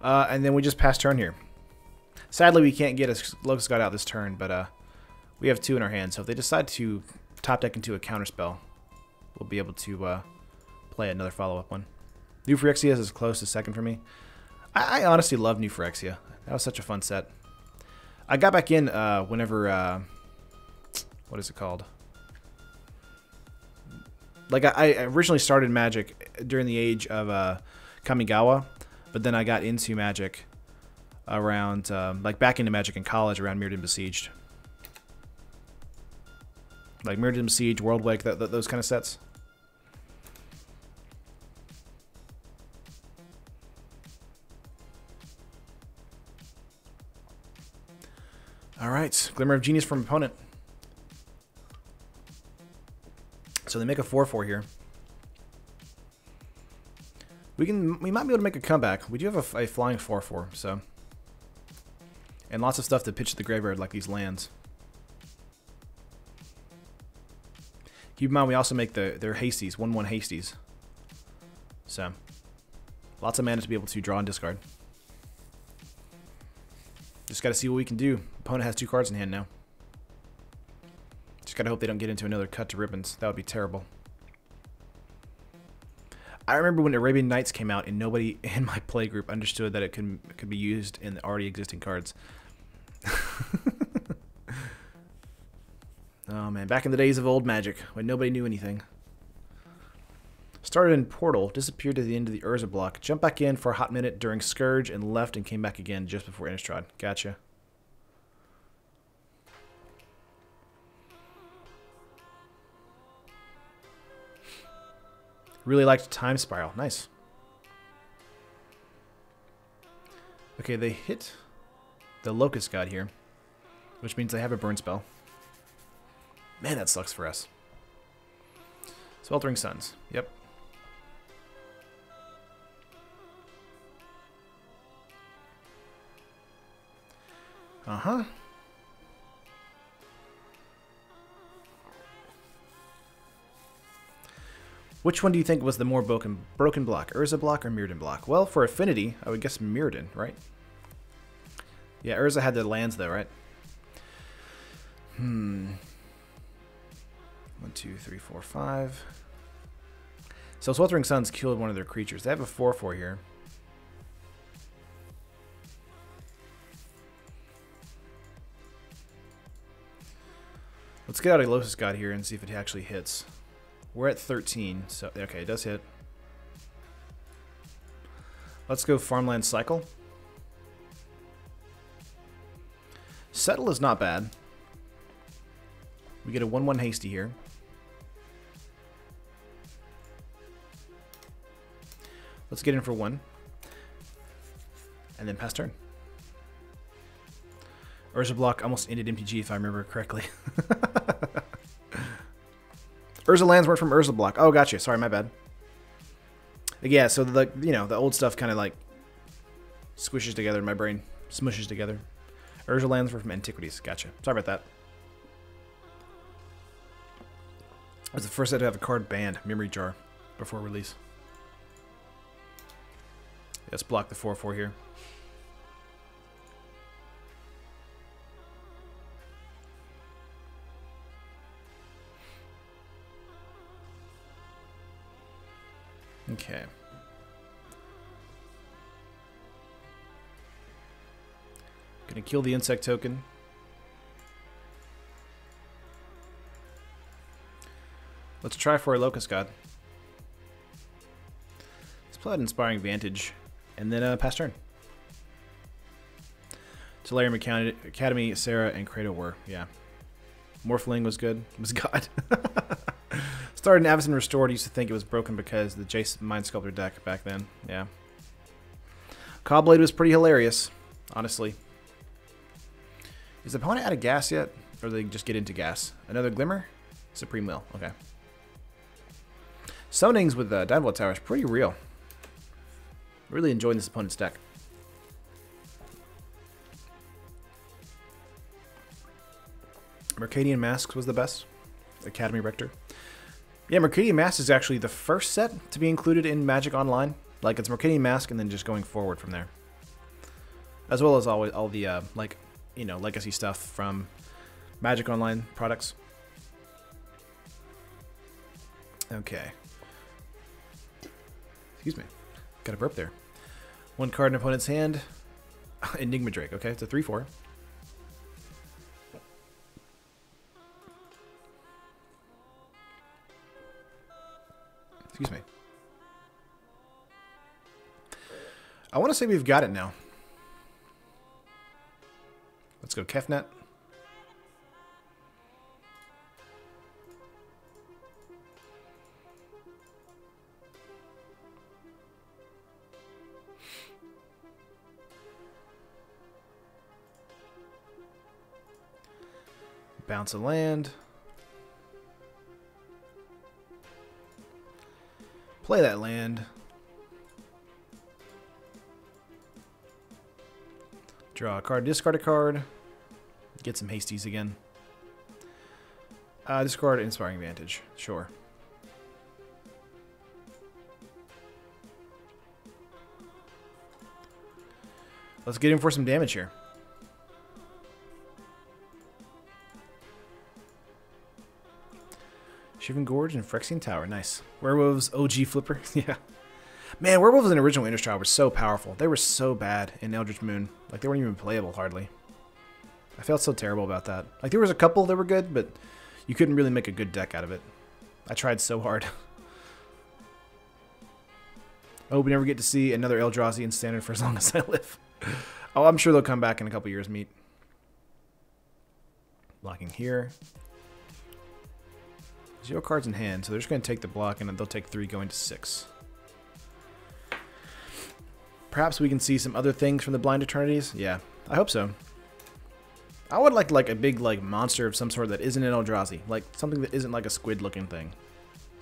And then we just pass turn here. Sadly, we can't get a Locust God out this turn, but we have 2 in our hand. So if they decide to top deck into a counterspell, we'll be able to play another follow-up one. New Phyrexia is close to second for me. I honestly love New Phyrexia. That was such a fun set. I got back in whenever... what is it called? Like, I originally started Magic during the age of Kamigawa, but then I got into Magic around, like back into Magic in college around Mirrodin Besieged. Like Mirrodin Siege, Worldwake, those kind of sets. Alright, Glimmer of Genius from opponent. So they make a 4/4 here. We might be able to make a comeback. We do have a flying 4/4, so. And lots of stuff to pitch to the graveyard, like these lands. Keep in mind, we also make their hasties, 1/1 hasties. So, lots of mana to be able to draw and discard. Just got to see what we can do. Opponent has 2 cards in hand now. Just got to hope they don't get into another cut to ribbons. That would be terrible. I remember when Arabian Nights came out and nobody in my play group understood that it could be used in the already existing cards. Oh man, back in the days of old Magic when nobody knew anything. Started in Portal, disappeared at the end of the Urza block, jumped back in for a hot minute during Scourge and left and came back again just before Innistrad. Gotcha. Really liked Time Spiral. Nice. Okay, they hit the Locust God here, which means they have a burn spell. Man, that sucks for us. Sweltering Suns. Yep. Uh-huh. Which one do you think was the more broken block? Urza block or Mirrodin block? Well, for affinity, I would guess Mirrodin, right? Yeah, Urza had the lands though, right? 1, 2, 3, 4, 5. So Sweltering Suns killed one of their creatures. They have a 4/4 here. Let's get out a Lotus God here and see if it actually hits. We're at 13, so okay, it does hit. Let's go Farmland Cycle. Settle is not bad. We get a 1/1 hasty here. Let's get in for 1. And then pass turn. Urza block almost ended MTG if I remember correctly. Urza lands weren't from Urza block. Oh, gotcha. Sorry, my bad. Yeah, so the old stuff kind of like squishes together in my brain, smushes together. Urza lands were from Antiquities. Gotcha. Sorry about that. It was the first set to have a card banned, Memory Jar, before release. Let's block the 4/4 here. Okay. Gonna kill the insect token. Let's try for a Locust God. Let's play out Inspiring Vantage and then pass turn. Tolarium Academy, Sarah, and Kratos were, yeah. Morphling was good. It was God. Started in Avacyn Restored. Used to think it was broken because the Jace Mind Sculptor deck back then. Yeah. Cobblade was pretty hilarious, honestly. Is the opponent out of gas yet? Or do they just get into gas? Another Glimmer? Supreme Will. Okay. Summonings with Downvolt Tower is pretty real. Really enjoying this opponent's deck. Mercadian Masks was the best. Academy Rector. Yeah, Mercadian Mask is actually the first set to be included in Magic Online. Like, it's Mercadian Mask and then just going forward from there. As well as always all the, legacy stuff from Magic Online products. Okay. Excuse me. Got a burp there. 1 card in opponent's hand. Enigma Drake. Okay, it's a 3/4. Excuse me. I want to say we've got it now. Let's go Kefnet. Bounce a land. Play that land. Draw a card, discard a card. Get some hasties again. Discard Inspiring Advantage. Sure. Let's get in for some damage here. Shivering Gorge and Phyrexian Tower. Nice. Werewolves, OG Flipper. Yeah. Man, Werewolves in original Innistrad were so powerful. They were so bad in Eldritch Moon. Like, they weren't even playable, hardly. I felt so terrible about that. Like, there was a couple that were good, but you couldn't really make a good deck out of it. I tried so hard. I hope we never get to see another Eldrazi in Standard for as long as I live. Oh, I'm sure they'll come back in a couple years, meet. Blocking here. 0 cards in hand, so they're just going to take the block, and then they'll take 3 going to 6. Perhaps we can see some other things from the Blind Eternities? Yeah, I hope so. I would like a big monster of some sort that isn't an Eldrazi. Like, something that isn't like a squid-looking thing.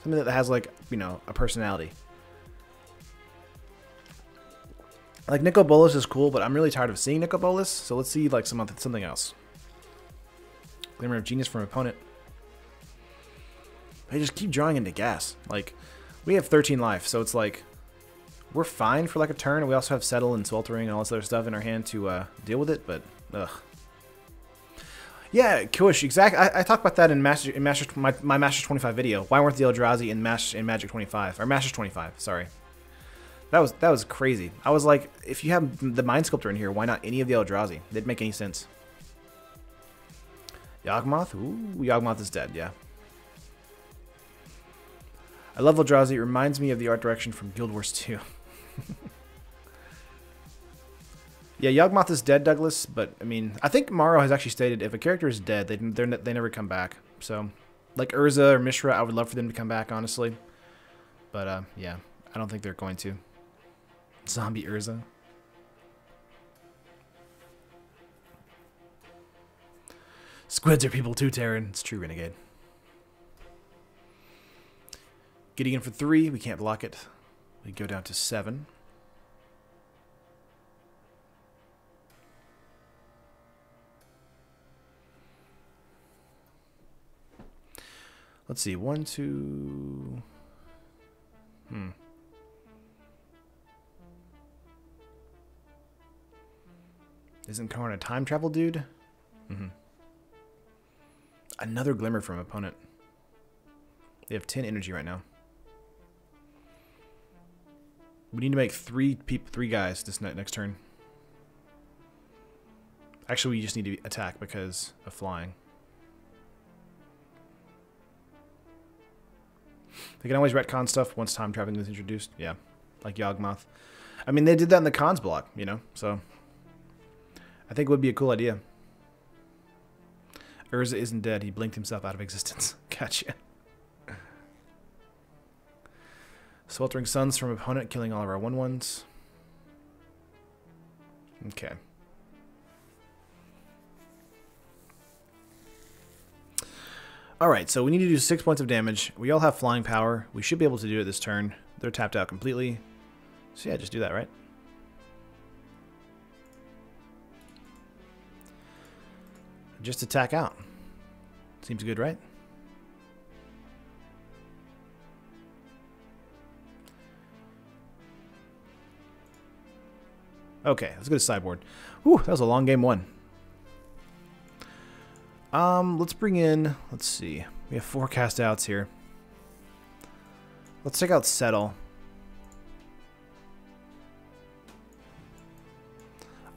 Something that has, like, you know, a personality. Like, Nicol Bolas is cool, but I'm really tired of seeing Nicol Bolas, so let's see, like, something else. Glimmer of Genius from opponent. They just keep drawing into gas. Like, we have 13 life, so it's like, we're fine for like a turn, and we also have Settle and Sweltering and all this other stuff in our hand to deal with it, but, ugh. Yeah, Kush, exactly. I talked about that in my Masters 25 video. Why weren't the Eldrazi in Magic 25? Or Masters 25, sorry. That was crazy. I was like, if you have the Mind Sculptor in here, why not any of the Eldrazi? It didn't make any sense. Yawgmoth? Ooh, Yawgmoth is dead, yeah. I love Eldrazi. It reminds me of the art direction from Guild Wars 2. Yeah, Yawgmoth is dead, Douglas, but, I mean, I think Morrow has actually stated if a character is dead, they never come back. So, like Urza or Mishra, I would love for them to come back, honestly. But, yeah, I don't think they're going to. Zombie Urza. Squids are people too, Terran. It's true, Renegade. Getting in for 3, we can't block it. We go down to 7. Let's see, 1, 2... Isn't Karn a time travel dude? Another Glimmer from opponent. They have 10 energy right now. We need to make 3 guys this next turn. Actually, we just need to attack because of flying. They can always retcon stuff once time traveling is introduced. Yeah, like Yawgmoth. I mean, they did that in the cons block, you know, so I think it would be a cool idea. Urza isn't dead. He blinked himself out of existence. Gotcha. Sweltering Suns from opponent, killing all of our 1/1s. Okay. Alright, so we need to do 6 points of damage. We all have flying power. We should be able to do it this turn. They're tapped out completely. So yeah, just do that, right? Just attack out. Seems good, right? Okay, let's go to sideboard. Whew, that was a long game 1. Let's bring in, let's see. We have 4 cast outs here. Let's check out Settle.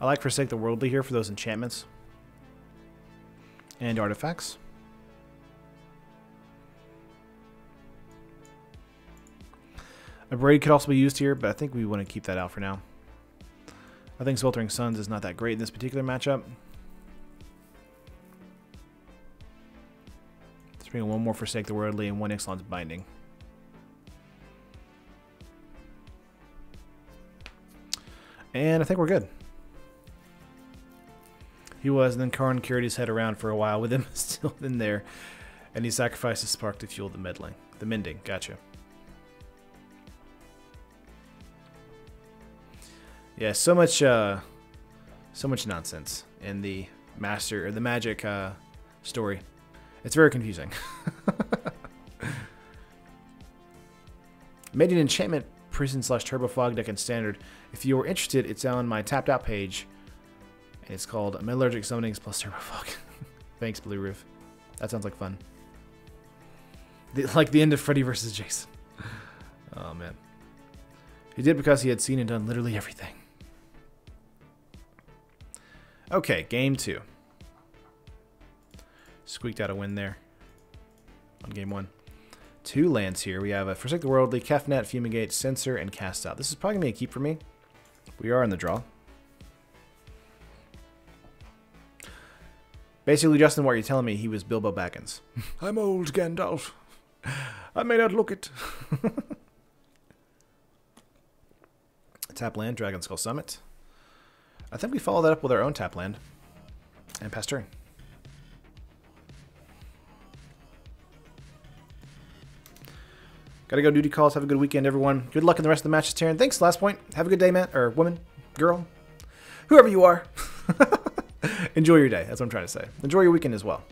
I like Forsake the Worldly here for those enchantments. And artifacts. A Braid could also be used here, but I think we want to keep that out for now. I think Sweltering Suns is not that great in this particular matchup. Let's bring in 1 more Forsake the Worldly and 1 Ixalan's Binding. And I think we're good. He was, and then Karn carried his head around for a while with him still in there, and he sacrificed his spark to fuel the meddling. The mending, gotcha. Yeah, so much nonsense in the master or the magic story. It's very confusing. Made an enchantment prison / turbo fog deck in standard. If you were interested, it's on my tapped out page. And it's called Metallurgic Summonings plus Turbo Fog. Thanks, Blue Roof. That sounds like fun. Like the end of Freddy vs. Jason. Oh, man. He did because he had seen and done literally everything. Okay, game 2. Squeaked out a win there on game 1. 2 lands here. We have a Forsake the Worldly, Kefnet, Fumigate, Censor, and Cast Out. This is probably going to be a keep for me. We are in the draw. Basically, Justin, what you're telling me, he was Bilbo Baggins. I'm old, Gandalf. I may not look it. Tap land, Dragon Skull Summit. I think we follow that up with our own tap land. And pass turn. Gotta go duty calls. Have a good weekend, everyone. Good luck in the rest of the matches, Taryn. Thanks, last point. Have a good day, man. Or woman, girl, whoever you are. Enjoy your day. That's what I'm trying to say. Enjoy your weekend as well.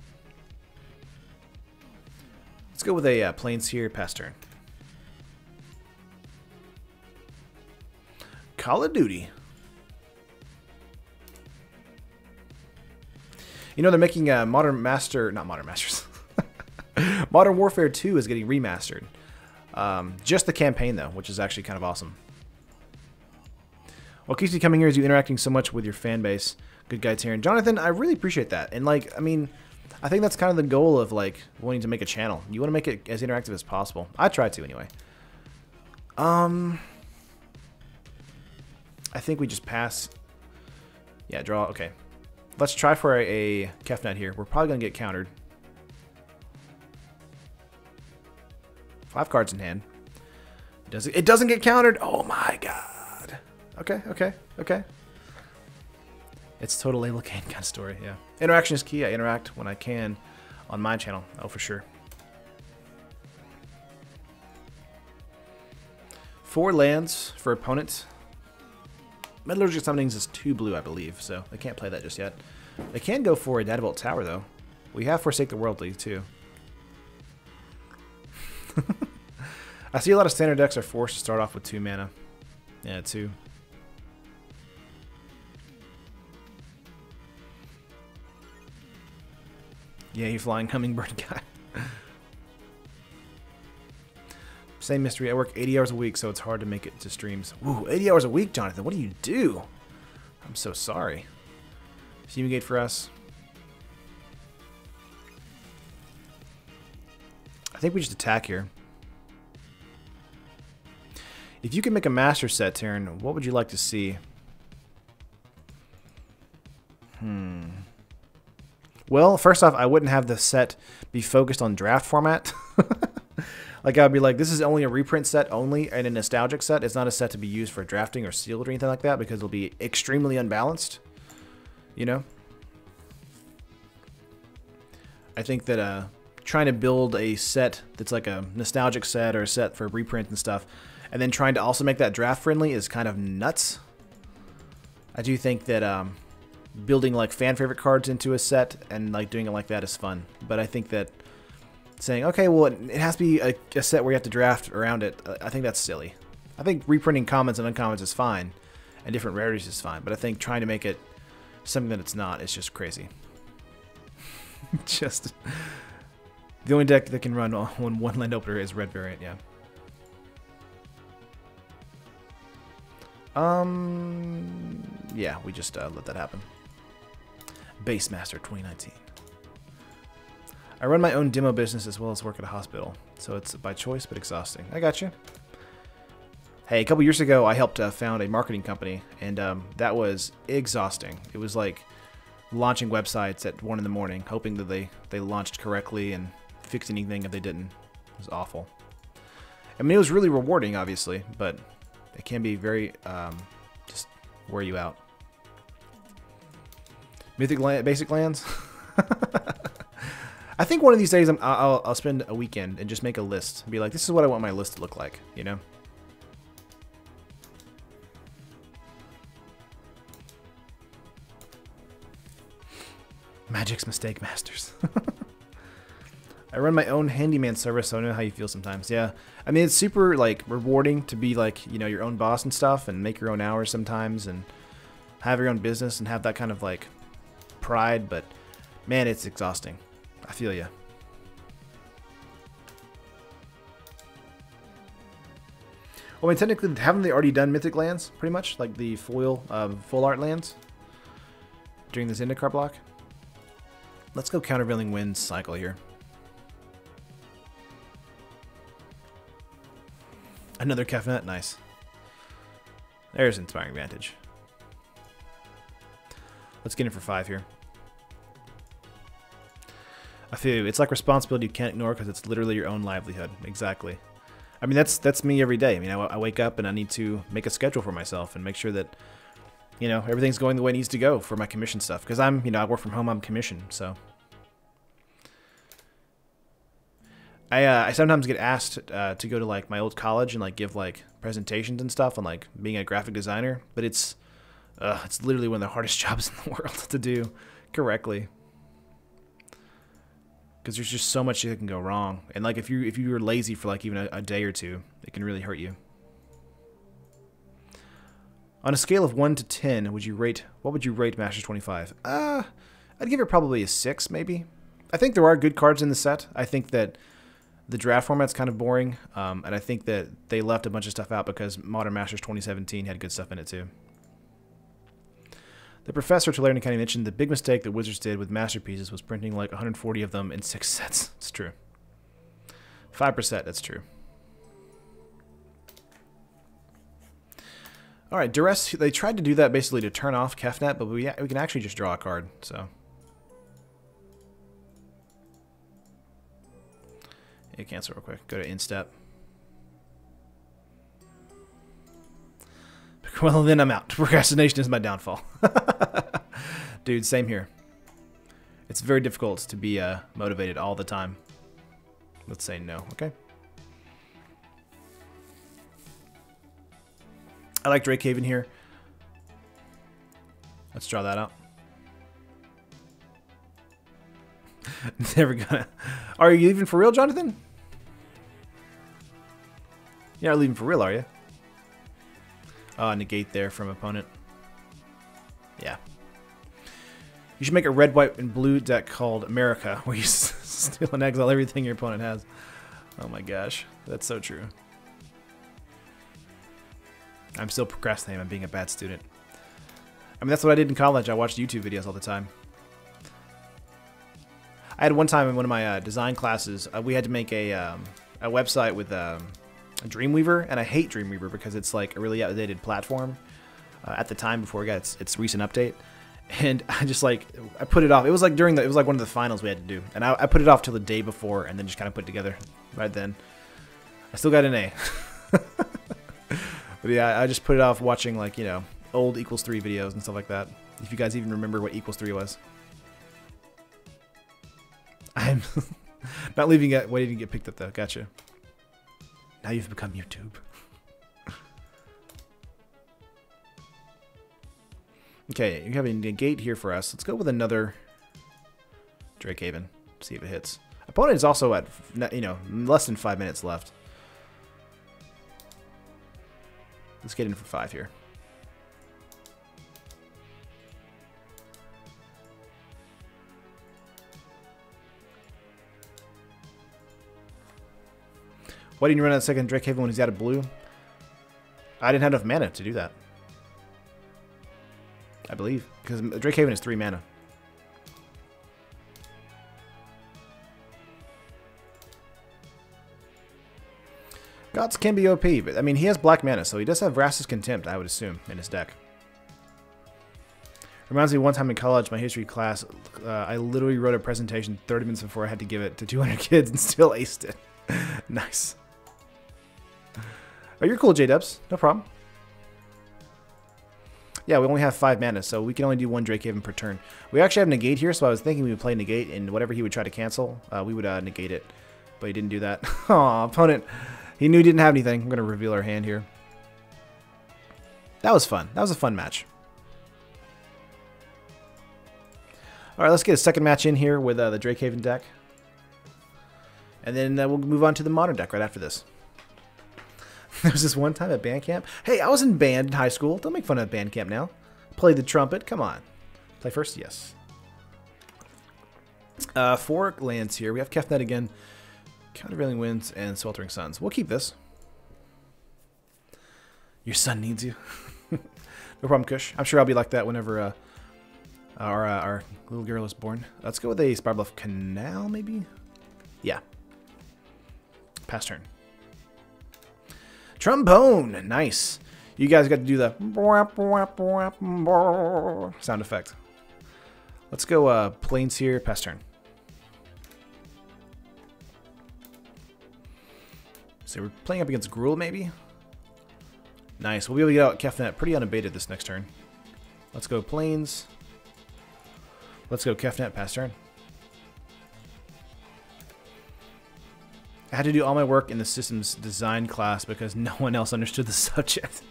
Let's go with a Plains here, pass turn. Call of Duty. You know, they're making Modern Warfare 2 is getting remastered. Just the campaign, though, which is actually kind of awesome. What keeps me coming here is you interacting so much with your fan base. Good guy, Taryn. Jonathan, I really appreciate that. And, like, I mean, I think that's kind of the goal of, like, wanting to make a channel. You want to make it as interactive as possible. I try to, anyway. I think we just pass. Yeah, draw. Okay. Let's try for a Kefnet here. We're probably going to get countered. 5 cards in hand. It doesn't get countered. Oh my god. Okay. It's totally Layla Kane kind of story, yeah. Interaction is key. I interact when I can on my channel. Oh, for sure. 4 lands for opponents. Metallurgic Summonings is 2 blue, I believe, so they can't play that just yet. They can go for a Dadbolt Tower, though. We have Forsake the Worldly, too. I see a lot of standard decks are forced to start off with 2 mana. Yeah, 2. Yeah, you flying hummingbird guy. Same mystery. I work 80 hours a week, so it's hard to make it to streams. Ooh, 80 hours a week, Jonathan. What do you do? I'm so sorry. Fumigate for us. I think we just attack here. If you could make a master set, Taryn, what would you like to see? Well, first off, I wouldn't have the set be focused on draft format. Like, I'd be like, this is only a reprint set only and a nostalgic set. It's not a set to be used for drafting or sealed or anything like that because it'll be extremely unbalanced. You know? I think that trying to build a set that's like a nostalgic set or a set for reprint and stuff, and then trying to also make that draft friendly is kind of nuts. I do think that building like fan favorite cards into a set and like doing it like that is fun. But I think that saying, okay, well, it has to be a set where you have to draft around it, I think that's silly. I think reprinting commons and uncommons is fine, and different rarities is fine. But I think trying to make it something that it's not is just crazy. Just the only deck that can run on 1 land opener is red variant, yeah. Yeah, we just let that happen. Base Master 2019. I run my own demo business as well as work at a hospital, so it's by choice but exhausting. I got you. Hey, a couple years ago, I helped found a marketing company, and that was exhausting. It was like launching websites at 1 in the morning, hoping that they launched correctly and fixed anything if they didn't. It was awful. I mean, it was really rewarding, obviously, but it can be very just wear you out. basic lands. I think one of these days I'll spend a weekend and just make a list. Be like, this is what I want my list to look like, you know? Magic's Mistake Masters. I run my own handyman service, so I know how you feel sometimes. Yeah, I mean, it's super, like, rewarding to be, like, you know, your own boss and stuff and make your own hours sometimes and have your own business and have that kind of, like, pride, but, man, it's exhausting. I feel ya. Well, I mean, technically, haven't they already done Mythic lands, pretty much? Like the full art lands during this Zendikar block? Let's go Countervailing Winds cycle here. Another Kefnet, nice. There's Inspiring Vantage. Let's get in for 5 here. I feel you. It's like responsibility you can't ignore because it's literally your own livelihood. Exactly. I mean, that's me every day. I mean, I wake up and I need to make a schedule for myself and make sure that, you know, everything's going the way it needs to go for my commission stuff. Because I'm, you know, I work from home, I'm commissioned, so. I sometimes get asked to go to, like, my old college and, like, give, like, presentations and stuff on, like, being a graphic designer. But it's literally one of the hardest jobs in the world to do correctly. Because there's just so much that can go wrong. And, like, if you're lazy for, like, even a day or two, it can really hurt you. On a scale of 1 to 10, what would you rate Masters 25? I'd give it probably a 6, maybe. I think there are good cards in the set. I think that the draft format's kind of boring, and I think that they left a bunch of stuff out because Modern Masters 2017 had good stuff in it too. The professor to Laramie County mentioned the big mistake that Wizards did with masterpieces was printing like 140 of them in 6 sets. It's true. 5%, that's true. Alright, Duress, they tried to do that basically to turn off Kefnet, but we can actually just draw a card, so. Yeah, cancel real quick. Go to Instep. Well, then I'm out. Procrastination is my downfall. Dude, same here. It's very difficult to be motivated all the time. Let's say no, okay? I like Drakehaven here. Let's draw that out. Never gonna. Are you leaving for real, Jonathan? You're not leaving for real, are you? Negate there from opponent. Yeah. You should make a red, white, and blue deck called America, where you steal and exile everything your opponent has. Oh my gosh, that's so true. I'm still procrastinating on being a bad student. I mean, that's what I did in college. I watched YouTube videos all the time. I had one time in one of my design classes, we had to make a website with Dreamweaver, and I hate Dreamweaver because it's like a really outdated platform at the time before it got its recent update. And I just I put it off. It was like one of the finals we had to do, and I put it off till the day before, and then just kind of put it together right then. I still got an A. But yeah, I just put it off watching, like, you know, old equals 3 videos and stuff like that. If you guys even remember what equals 3 was. I'm not leaving it, waiting to get picked up though. Gotcha. Now you've become YouTube. Okay, you have a negate here for us. Let's go with another Drakehaven. See if it hits. Opponent is also at, you know, less than 5 minutes left. Let's get in for 5 here. Why didn't you run out of second Drakehaven when he's out of blue? I didn't have enough mana to do that. I believe. Because Drakehaven is 3 mana. Gods can be OP, but I mean, he has black mana, so he does have Vraska's Contempt, I would assume, in his deck. Reminds me of one time in college, my history class, I literally wrote a presentation 30 minutes before I had to give it to 200 kids and still aced it. Nice. Oh, you're cool, J-Dubs. No problem. Yeah, we only have 5 mana, so we can only do 1 Drakehaven per turn. We actually have Negate here, so I was thinking we would play Negate, and whatever he would try to cancel, we would negate it. But he didn't do that. Aw, opponent. He knew he didn't have anything. I'm going to reveal our hand here. That was fun. That was a fun match. All right, let's get a second match in here with the Drakehaven deck. And then we'll move on to the Modern deck right after this. There was this one time at band camp. Hey, I was in band in high school. Don't make fun of band camp now. Play the trumpet. Come on. Play first? Yes. 4 lands here. We have Kefnet again. Countervailing Winds and Sweltering Suns. We'll keep this. Your son needs you. No problem, Kush. I'm sure I'll be like that whenever our little girl is born. Let's go with a Sparbluff Canal, maybe? Yeah. Pass turn. Trombone! Nice. You guys got to do the sound effect. Let's go Plains here. Pass turn. So we're playing up against Gruul, maybe? Nice. We'll be able to get out Kefnet pretty unabated this next turn. Let's go Plains. Let's go Kefnet. Pass turn. I had to do all my work in the systems design class because no one else understood the subject.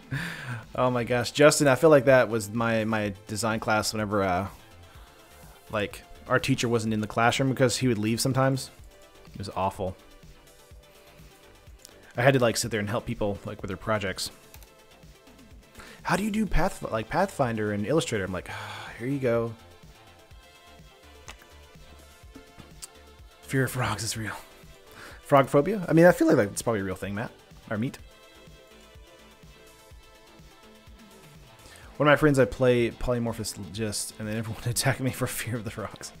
Oh my gosh. Justin, I feel like that was my design class whenever like our teacher wasn't in the classroom because he would leave sometimes. It was awful. I had to like sit there and help people like with their projects. How do you do Pathfinder and Illustrator? I'm like, here you go. Fear of frogs is real. Frog phobia? I mean, I feel like it's probably a real thing, Matt. Or Meat. One of my friends, I play Polymorphous Gist, and then everyone attacked me for fear of the frogs.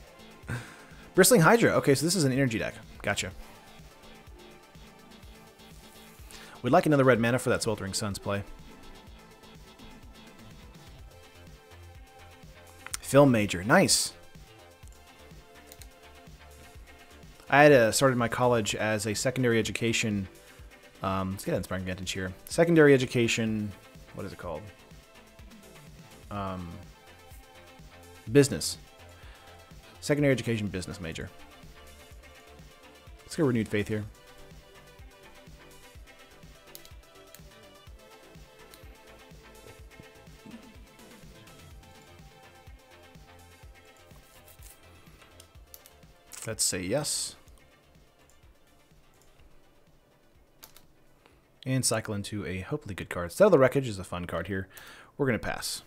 Bristling Hydra. Okay, so this is an energy deck. Gotcha. We'd like another red mana for that Sweltering Suns play. Film Major. Nice. I had started my college as a secondary education. Let's get Inspiring Vantage here. Secondary education. What is it called? Business. Secondary education business major. Let's go Renewed Faith here. Let's say yes. And cycle into a hopefully good card. Settle the Wreckage is a fun card here. We're going to pass.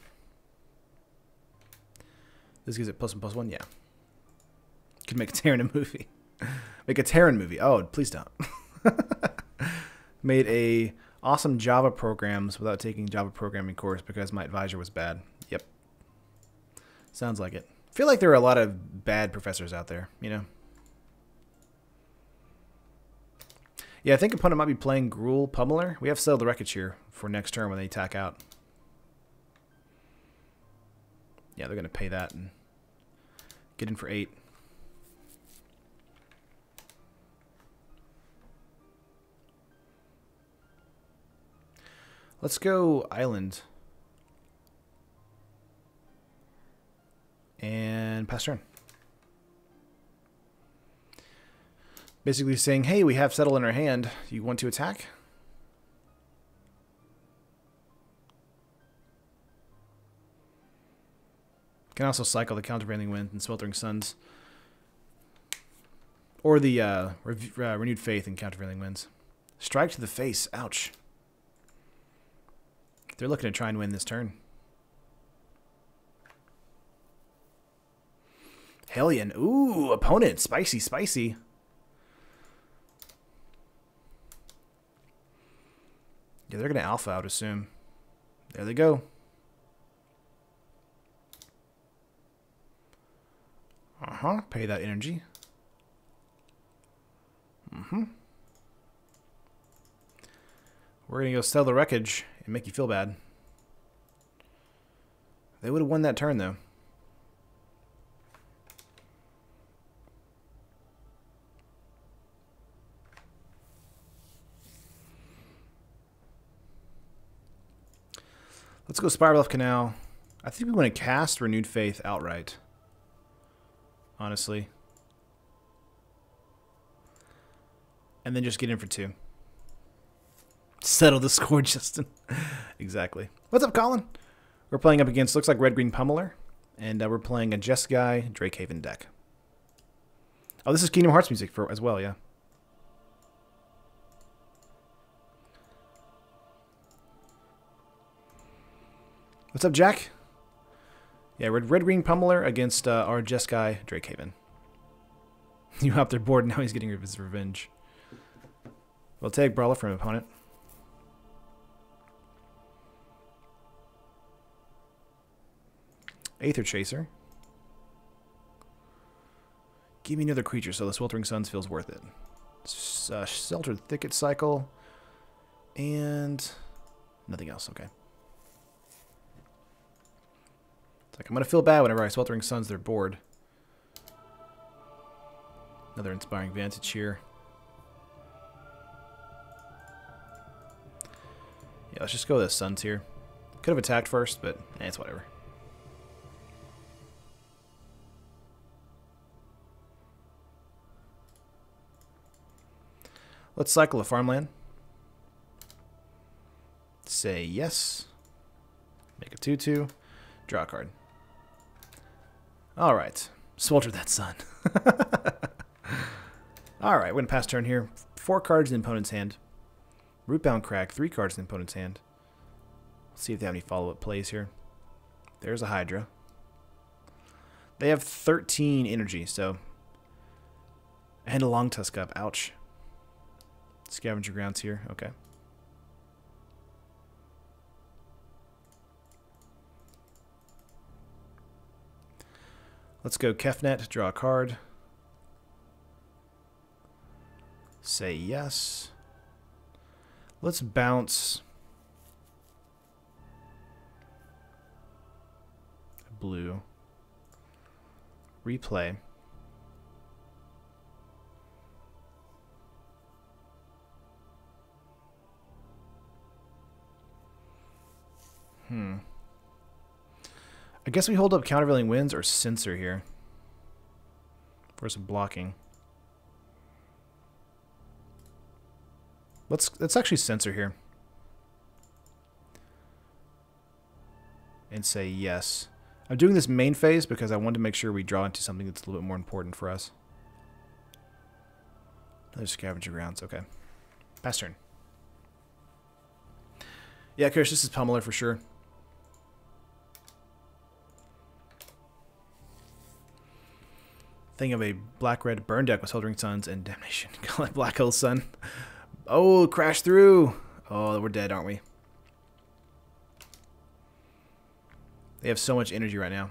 This gives it +1/+1? Yeah. Could make a Terran movie. Make a Terran movie. Oh, please don't. Made a awesome Java programs without taking Java programming course because my advisor was bad. Yep. Sounds like it. I feel like there are a lot of bad professors out there, you know? Yeah, I think opponent might be playing Gruul Pummeler. We have Settle the Wreckage here for next turn when they attack out. Yeah, they're going to pay that and get in for 8. Let's go Island. And pass turn. Basically saying, hey, we have Settle in our hand. You want to attack? Can also cycle the Countervailing Wind and Sweltering Suns. Or the Renewed Faith and Countervailing Winds. Strike to the face. Ouch. They're looking to try and win this turn. Hellion. Ooh, opponent. Spicy, spicy. Yeah, they're going to alpha, I would assume. There they go. Pay that energy. We're going to go Settle the Wreckage and make you feel bad. They would have won that turn, though. Let's go Spiralbluff Canal. I think we want to cast Renewed Faith outright. Honestly. And then just get in for 2. Settle the score, Justin. Exactly. What's up, Colin? We're playing up against, looks like Red-Green Pummeler. And we're playing a Jeskai Drakehaven deck. Oh, this is Kingdom Hearts music for as well, yeah. What's up, Jack? Yeah, Red-Green Pummeler against our Jeskai Drakehaven. You hopped their board, now he's getting his revenge. We'll take Brawler from an opponent. Aether Chaser. Give me another creature so the Sweltering Suns feels worth it. Sheltered Thicket Cycle. And nothing else, okay. It's like I'm going to feel bad whenever I Sweltering Suns their board. Another Inspiring Vantage here. Yeah, let's just go with the Suns here. Could have attacked first, but it's whatever. Let's cycle a farmland. Say yes. Make a 2/2. Draw a card. Alright. Swelter that sun. Alright, we're going to pass turn here. 4 cards in the opponent's hand. Rootbound Crag, 3 cards in the opponent's hand. Let's see if they have any follow-up plays here. There's a Hydra. They have 13 energy, so... And a Long Tusk up. Ouch. Scavenger Grounds here. Okay. Let's go Kefnet, draw a card. Say yes. Let's bounce blue. Replay. I guess we hold up Countervailing Winds or Censor here for some blocking. Let's actually Censor here and say yes. I'm doing this main phase because I wanted to make sure we draw into something that's a little bit more important for us. Another Scavenger Grounds. Okay, pass turn. Yeah, Kirsch, this is Pummeler for sure. Think of a black-red burn deck with Sweltering Suns and Damnation. Call it Black Hole Sun. Oh, crash through. Oh, we're dead, aren't we? They have so much energy right now.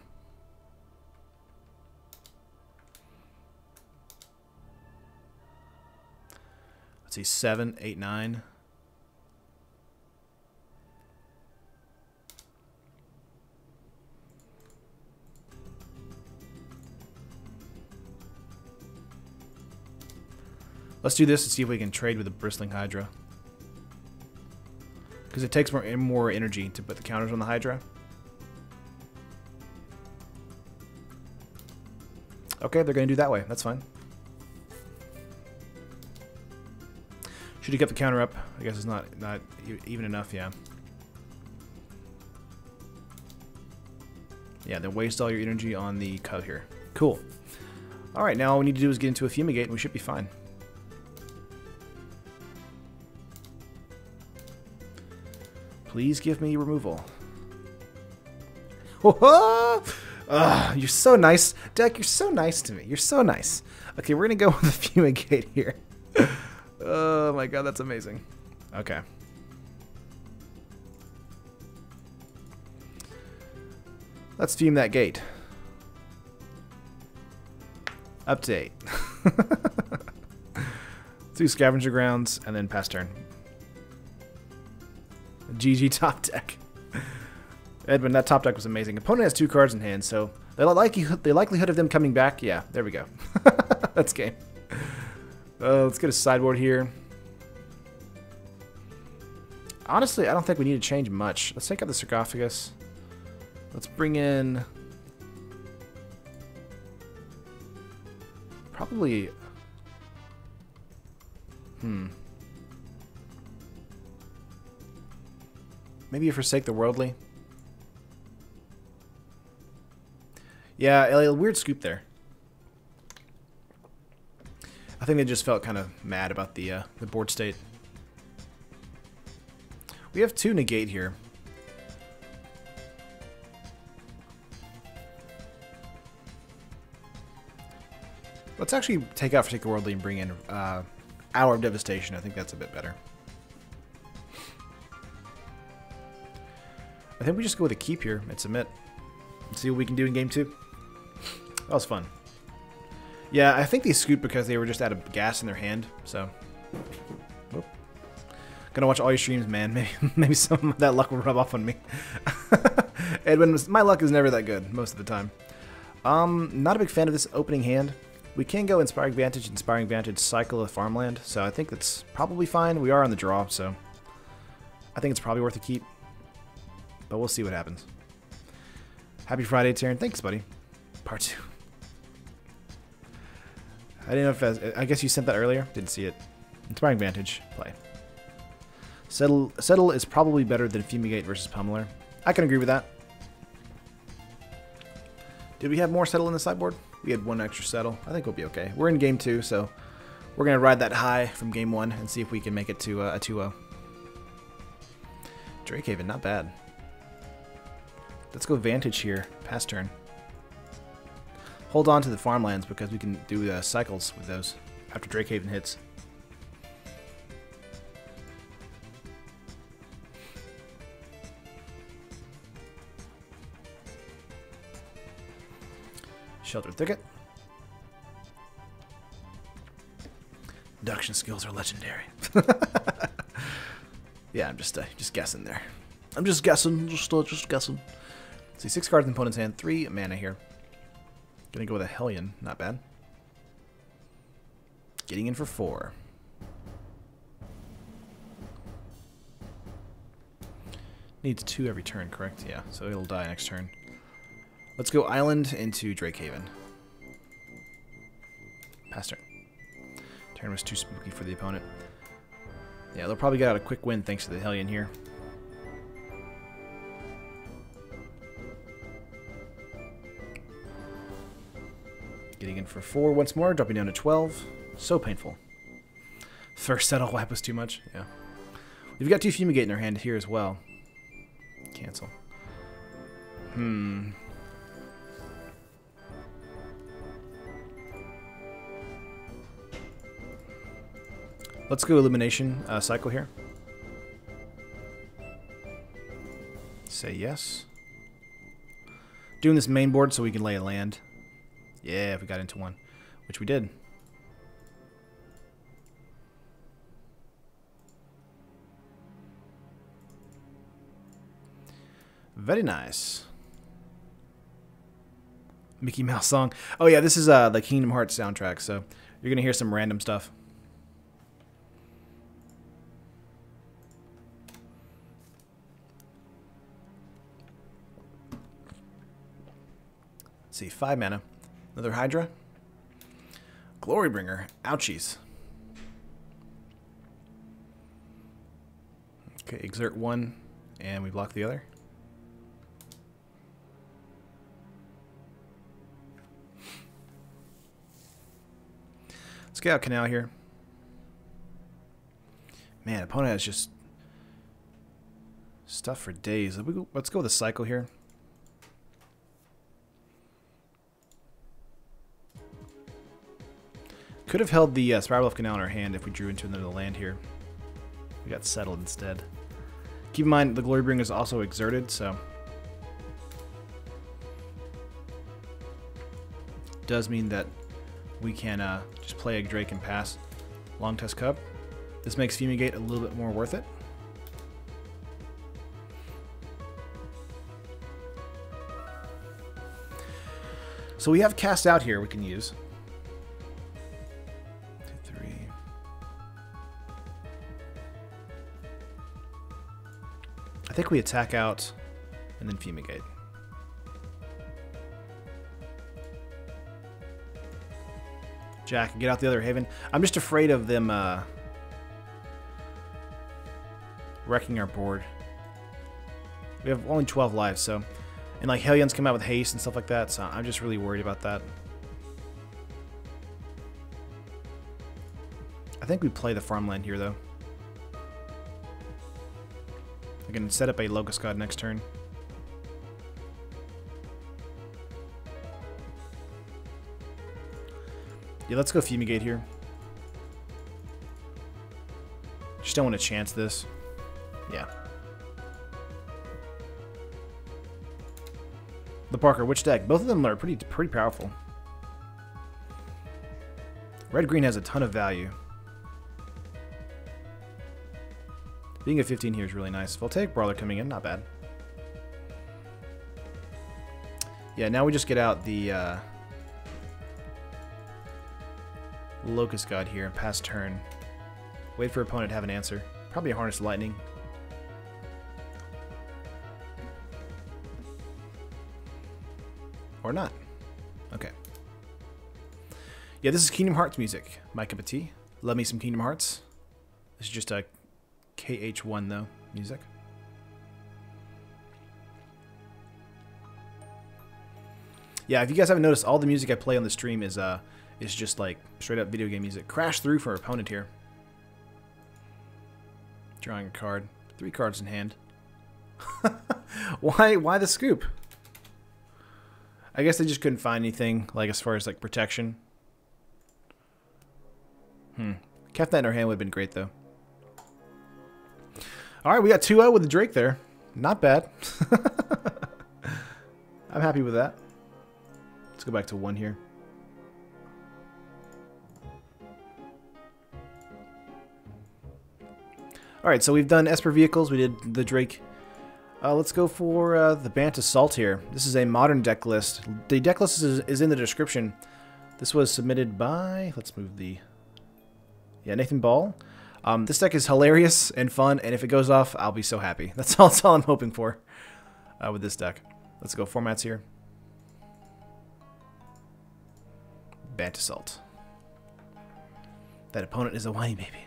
Let's see, 7, 8, 9. Let's do this and see if we can trade with the Bristling Hydra. Because it takes more energy to put the counters on the Hydra. Okay, they're going to do that way. That's fine. Should have kept the counter up. I guess it's not even enough, yeah. Yeah, then waste all your energy on the Cub here. Cool. Alright, now all we need to do is get into a Fumigate and we should be fine. Please give me removal. You're so nice. Deck, you're so nice to me. You're so nice. Okay, we're going to go with the Fumigate here. Oh my god, that's amazing. Okay. Let's fume that gate. Update. 2 Scavenger Grounds, and then pass turn. GG top deck. Edwin, that top deck was amazing. Opponent has 2 cards in hand, so the likelihood of them coming back, yeah, there we go. That's game. Let's get a sideboard here. Honestly, I don't think we need to change much. Let's take out the Sarcophagus. Let's bring in... Probably... Maybe you forsake the worldly. Yeah, a weird scoop there. I think they just felt kind of mad about the board state. We have 2 negate here. Let's actually take out Forsake the Worldly and bring in Hour of Devastation. I think that's a bit better. I think we just go with a keep here and submit. And see what we can do in game 2. That was fun. Yeah, I think they scooped because they were just out of gas in their hand, so... Whoop. Gonna watch all your streams, man. Maybe some of that luck will rub off on me. Edwin, my luck is never that good, most of the time. Not a big fan of this opening hand. We can go Inspiring Vantage, cycle of farmland, so I think that's probably fine. We are on the draw, so I think it's probably worth a keep. But we'll see what happens. Happy Friday, Taryn. Thanks, buddy. Part 2. I didn't know if I guess you sent that earlier. Didn't see it. Inspiring Vantage. Play. Settle is probably better than Fumigate versus Pummeler. I can agree with that. Did we have more Settle in the sideboard? We had 1 extra Settle. I think we'll be okay. We're in game 2, so we're going to ride that high from game 1 and see if we can make it to a 2-0. Drakehaven, not bad. Let's go Vantage here. Pass turn. Hold on to the farmlands because we can do cycles with those after Drakehaven hits. Shelter Thicket. Deduction skills are legendary. Yeah, I'm just guessing there. I'm just guessing, just guessing. See, 6 cards in opponent's hand, 3 mana here. Gonna go with a Hellion, not bad. Getting in for 4. Needs 2 every turn, correct? Yeah, so it'll die next turn. Let's go Island into Drakehaven. Pass turn. Turn was too spooky for the opponent. Yeah, they'll probably get out a quick win thanks to the Hellion here. Getting in for 4 once more, dropping down to 12. So painful. First Settle wipe was too much. Yeah. We've got 2 Fumigate in our hand here as well. Cancel. Let's go Illumination cycle here. Say yes. Doing this main board so we can lay a land. Yeah, if we got into 1, which we did. Very nice. Mickey Mouse song. Oh yeah, this is the Kingdom Hearts soundtrack, so you're gonna hear some random stuff. Let's see, 5 mana. Another Hydra. Glorybringer. Ouchies. Okay, exert 1, and we block the other. Let's get out Canal here. Man, opponent has just stuff for days. Let's go with a cycle here. Could have held the Spiral of Canal in our hand if we drew into another land here. We got settled instead. Keep in mind, the Glorybringer is also exerted, so... does mean that we can just play a Drake and pass Long Tusk Cub. This makes Fumigate a little bit more worth it. So we have Cast Out here we can use. I think we attack out and then Fumigate. Jack, get out the other haven. I'm just afraid of them wrecking our board. We have only 12 lives, so... And like Hellions come out with haste and stuff like that, so I'm just really worried about that. I think we play the farmland here, though. I can set up a Locust God next turn. Yeah, let's go Fumigate here. Just don't want to chance this. Yeah. The Parker, which deck? Both of them are pretty powerful. Red-green has a ton of value. Being a 15 here is really nice. Voltaic Brawler coming in, not bad. Yeah, now we just get out the Locust God here and pass turn. Wait for opponent to have an answer. Probably a Harness Lightning. Or not. Okay. Yeah, this is Kingdom Hearts music. My cup of tea. Love me some Kingdom Hearts. This is just a KH1 though music. Yeah, if you guys haven't noticed, all the music I play on the stream is just like straight up video game music. Crash through for our opponent here. Drawing a card. 3 cards in hand. Why the scoop? I guess they just couldn't find anything like as far as like protection. Kept that in our hand would have been great though. Alright, we got 2-0 with the Drake there. Not bad. I'm happy with that. Let's go back to 1 here. Alright, so we've done Esper Vehicles. We did the Drake. Let's go for the Bant Assault here. This is a modern deck list. The deck list is in the description. This was submitted by... Let's move the... Yeah, Nathan Ball. This deck is hilarious and fun, and if it goes off, I'll be so happy. That's all I'm hoping for with this deck. Let's go formats here. Bant Assault. That opponent is a whiny baby.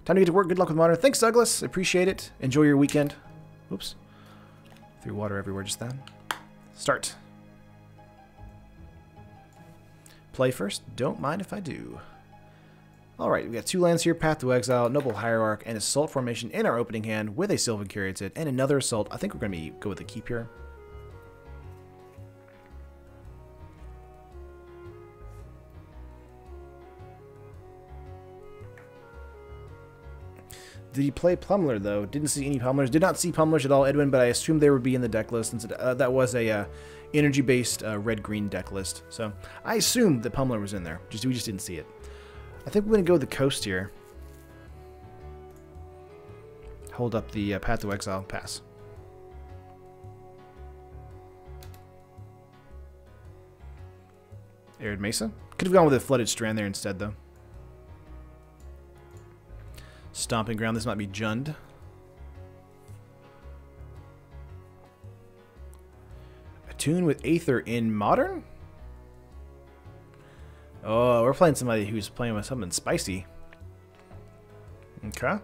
Time to get to work. Good luck with Modern. Thanks, Douglas. Appreciate it. Enjoy your weekend. Oops. Threw water everywhere just then. Start. Play first. Don't mind if I do. Alright, we got 2 lands here, Path to Exile, Noble Hierarch, and Assault Formation in our opening hand with a Sylvan Caryatid and another Assault. I think we're going to go with a Keep here. Did he play Pummeler, though? Didn't see any Pummelers. Did not see Pummelers at all, Edwin, but I assumed they would be in the deck list. Since that was a energy-based red-green deck list. So I assumed that Pummeler was in there. We just didn't see it. I think we're going to go with the Coast here. Hold up the Path to Exile. Pass. Arid Mesa. Could have gone with a Flooded Strand there instead, though. Stomping Ground. This might be Jund. Attune with Aether in Modern? Oh, we're playing somebody who's playing with something spicy. Okay.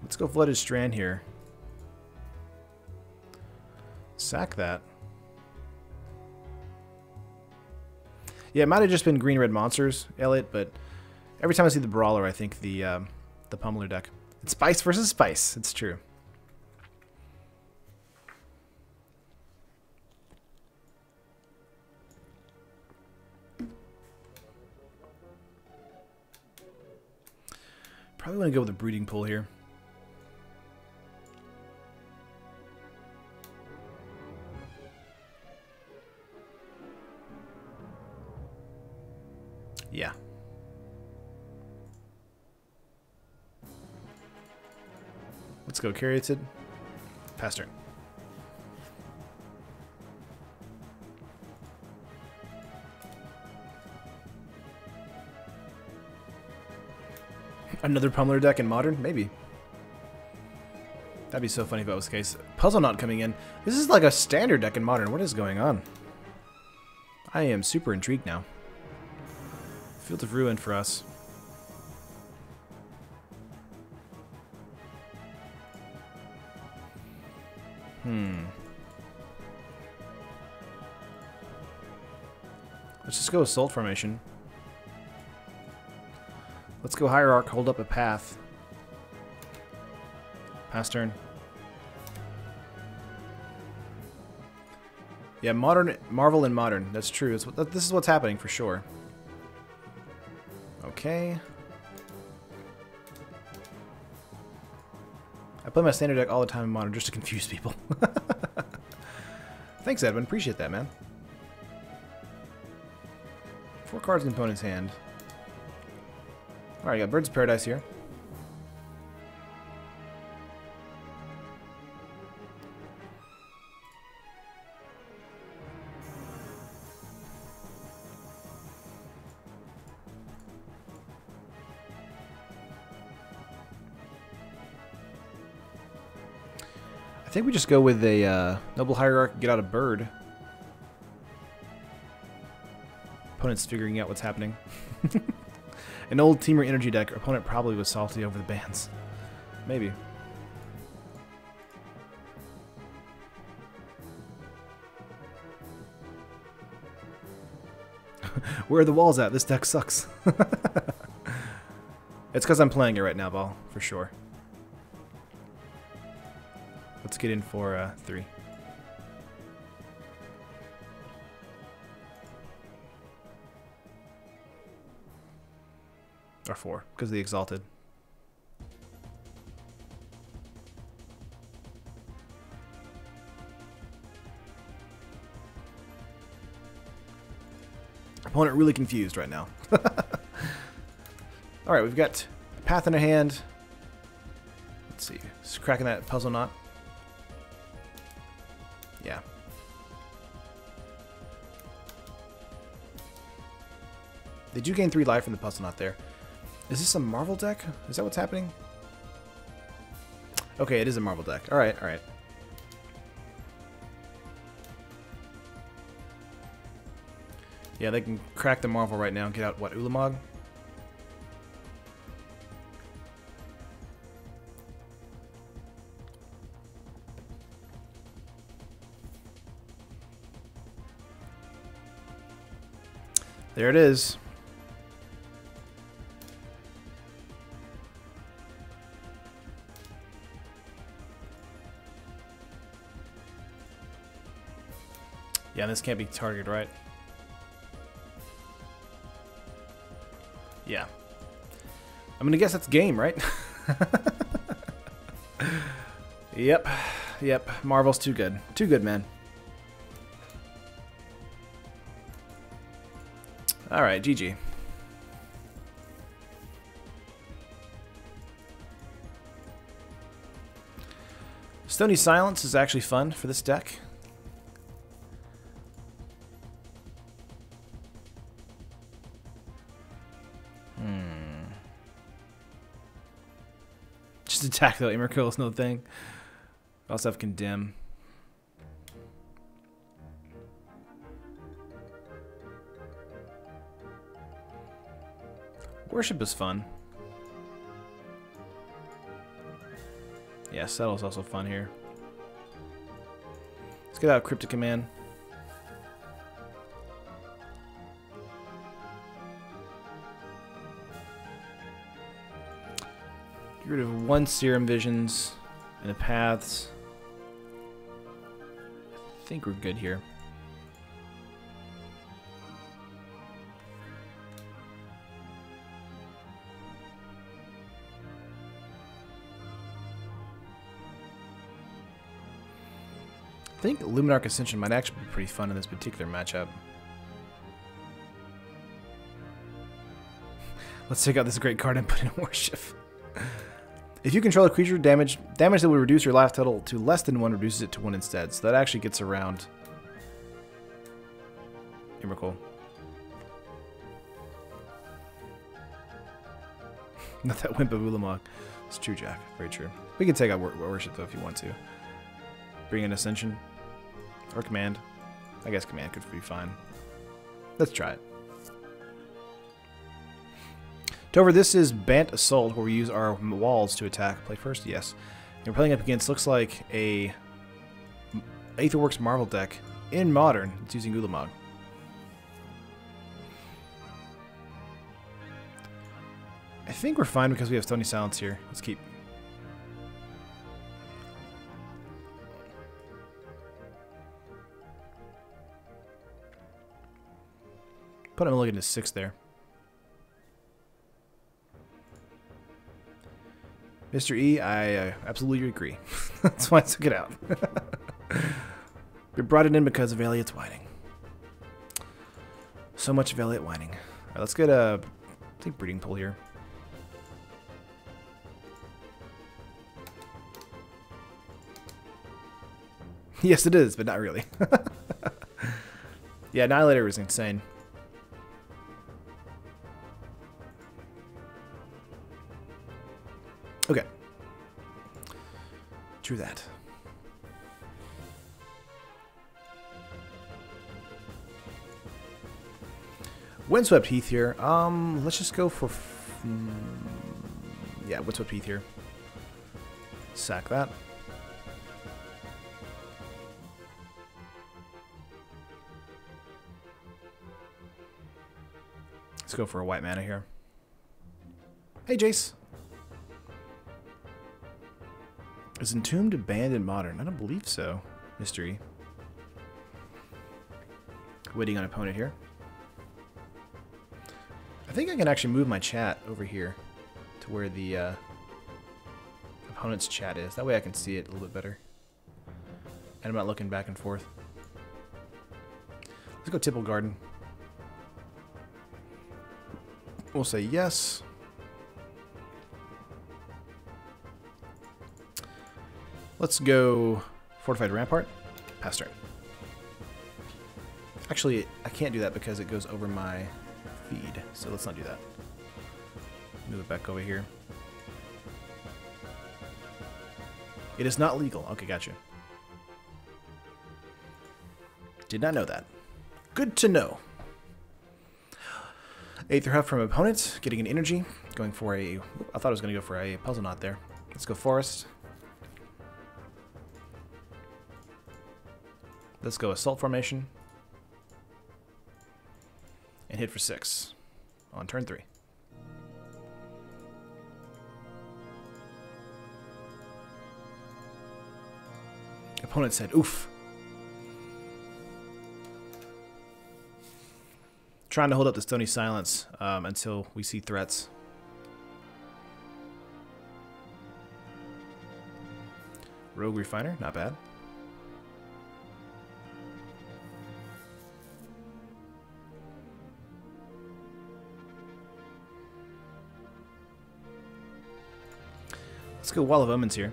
Let's go Flooded Strand here. Sack that. Yeah, it might have just been green-red monsters, Elliot, but every time I see the Brawler, I think the Pummeler deck. It's Spice versus Spice. It's true. Probably want to go with a Breeding Pool here. Yeah. Let's go Caryatid. Pass turn. Another Pummeler deck in Modern? Maybe. That'd be so funny if that was the case. Puzzle Knot coming in. This is like a standard deck in Modern. What is going on? I am super intrigued now. Field of Ruin for us. Let's just go Assault Formation. Let's go Hierarch, hold up a path. Pass turn. Yeah, modern, Marvel and Modern. That's true. This is what's happening for sure. Okay. I play my standard deck all the time in Modern just to confuse people. Thanks, Edwin. Appreciate that, man. 4 cards in the opponent's hand. Alright, got Birds of Paradise here. I think we just go with a Noble Hierarch, get out a bird. Opponent's figuring out what's happening. An old Teamer Energy deck. Opponent probably was salty over the bans. Maybe. Where are the walls at? This deck sucks. It's because I'm playing it right now, Ball, for sure. Let's get in for 3. Or 4, because of the Exalted. Opponent really confused right now. Alright, we've got a path in our hand. Let's see. Just cracking that puzzle knot. Yeah. They do gain 3 life from the puzzle knot there. Is this a Marvel deck? Is that what's happening? Okay, it is a Marvel deck. Alright, alright. Yeah, they can crack the Marvel right now and get out, what, Ulamog? There it is. Yeah, this can't be targeted, right? Yeah. I'm gonna guess that's game, right? Yep. Yep. Marvel's too good. Too good, man. Alright, GG. Stony Silence is actually fun for this deck. Just attack though, Emrakul is no thing. I also have Condemn. Worship is fun. Yeah, Settle is also fun here. Let's get out Cryptic Command. Get rid of 1 Serum Visions and the Paths. I think we're good here. I think Luminarch Ascension might actually be pretty fun in this particular matchup. Let's take out this great card and put in Worship. If you control a creature, damage that would reduce your life total to less than 1 reduces it to 1 instead. So that actually gets around Emrakul. Not that Wimp of Ulamog. It's true, Jack. Very true. We can take out Worship, though, if you want to. Bring in Ascension. Or Command. I guess Command could be fine. Let's try it. Tover, this is Bant Assault, where we use our walls to attack. Play first? Yes. And we're playing up against, looks like, a Aetherworks Marvel deck in Modern. It's using Ulamog. I think we're fine because we have Stony Silence here. Let's keep. Put him looking to 6 there. Mr. E, I absolutely agree. That's why I took it out. We brought it in because of Elliot's whining. So much of Elliot whining. Alright, let's get a, I think, breeding pool here. Yes, it is, but not really. Yeah, Annihilator is insane. Okay. True that. Windswept Heath here. Let's just go for... yeah, Windswept Heath here. Sack that. Let's go for a white mana here. Hey, Jace. Is Entombed banned in Modern? I don't believe so. Mystery. Waiting on opponent here. I think I can actually move my chat over here to where the opponent's chat is. That way I can see it a little bit better. And I'm not looking back and forth. Let's go Tipple Garden. We'll say yes. Let's go Fortified Rampart. Pass turn. Actually, I can't do that because it goes over my feed, so let's not do that. Move it back over here. It is not legal. Okay, gotcha. Did not know that. Good to know. Aether Huff from opponent, getting an energy, going for a... I thought I was going to go for a Puzzle Knot there. Let's go Forest. Let's go Assault Formation. And hit for 6 on turn 3. Opponent said, oof. Trying to hold up the Stony Silence until we see threats. Rogue Refiner, not bad. Let's go Wall of Omens here.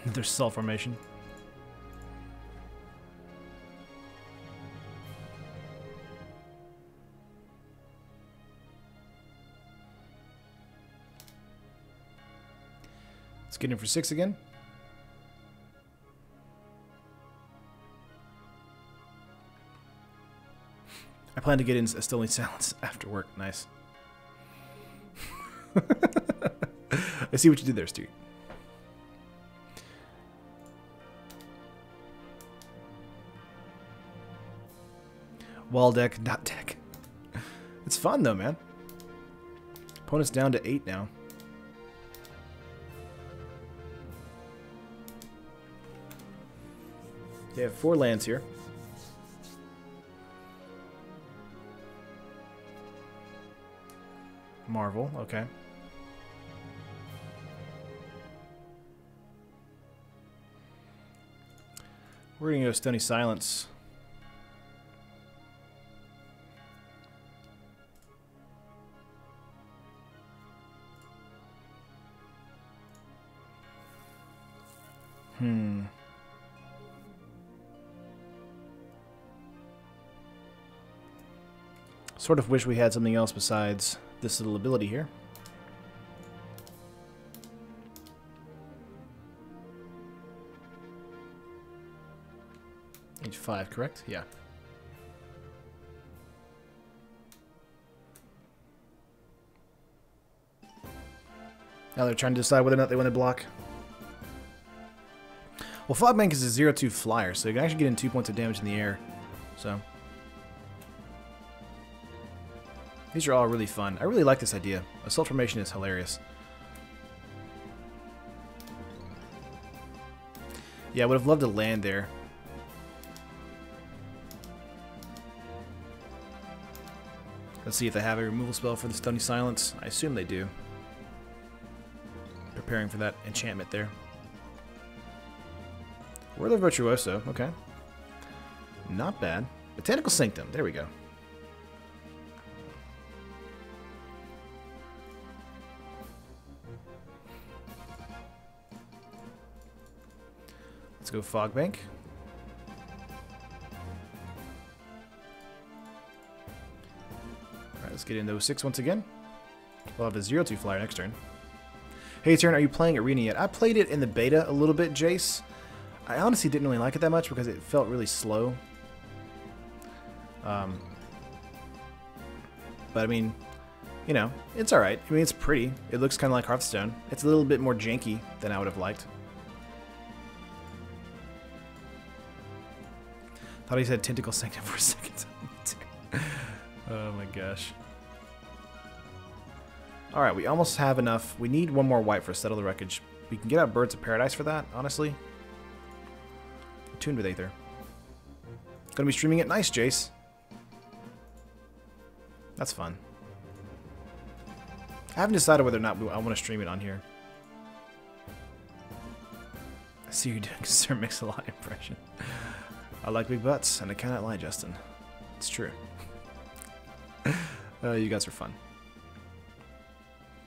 There's Cell Formation. Let's get in for 6 again. I plan to get in a Stony Silence after work. Nice. I see what you did there, Stu. Wall deck, dot deck. It's fun though, man. Opponent's down to 8 now. They have 4 lands here. Marvel, okay. We're gonna go Stony Silence. Sort of wish we had something else besides this little ability here. 5, correct? Yeah. Now they're trying to decide whether or not they want to block. Well, Fogbank is a 0-2 flyer, so you can actually get in 2 points of damage in the air. So these are all really fun. I really like this idea. Assault formation is hilarious. Yeah, I would have loved to land there. Let's see if they have a removal spell for the Stony Silence. I assume they do. Preparing for that enchantment there. Whirler Virtuoso, okay. Not bad. Botanical Sanctum, there we go. Let's go Fogbank. Alright, let's get into 06 once again. We'll have a 0-2 flyer next turn. Hey, Turn, are you playing Arena yet? I played it in the beta a little bit, Jace. I honestly didn't really like it that much because it felt really slow. But I mean, you know, it's alright. I mean, it's pretty. It looks kind of like Hearthstone. It's a little bit more janky than I would have liked. Thought he said Tentacle Sanctum for a second. Oh my gosh. Alright, we almost have enough. We need one more white for Settle the Wreckage. We can get out Birds of Paradise for that, honestly. Tuned with Aether. Gonna be streaming it. Nice, Jace. That's fun. I haven't decided whether or not I want to stream it on here. I see you doing Sir Mix-a-Lot impression. I like big butts, and I cannot lie, Justin. It's true. You guys are fun.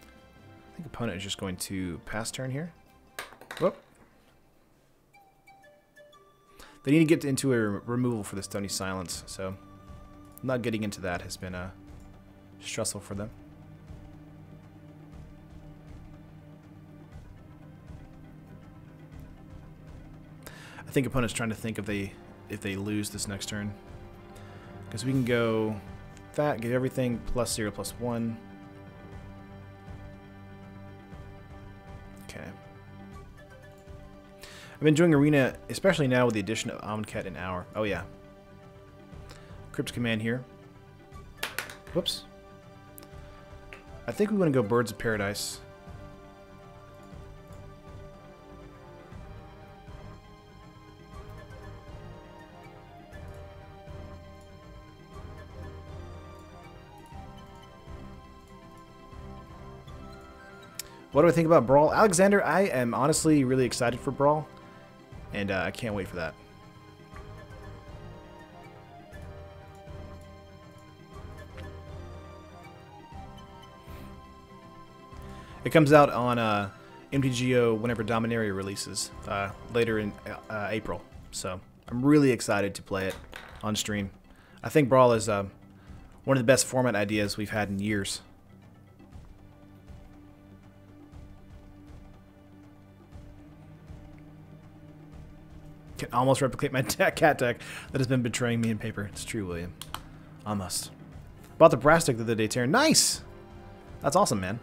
I think opponent is just going to pass turn here. Whoop. They need to get into a removal for the Stony Silence, so not getting into that has been stressful for them. I think opponent's trying to think if they lose this next turn, because we can go that, get everything +0 +1. Okay. I've been doing Arena, especially now with the addition of Amonkhet and Hour. Oh yeah. Crypt Command here. Whoops. I think we want to go Birds of Paradise. What do I think about Brawl? Alexander, I am honestly really excited for Brawl, and I can't wait for that. It comes out on MTGO whenever Dominaria releases, later in April, so I'm really excited to play it on stream. I think Brawl is one of the best format ideas we've had in years. Can almost replicate my cat deck that has been betraying me in paper. It's true, William. Almost. Bought the brass deck the other day, Taryn. Nice! That's awesome, man.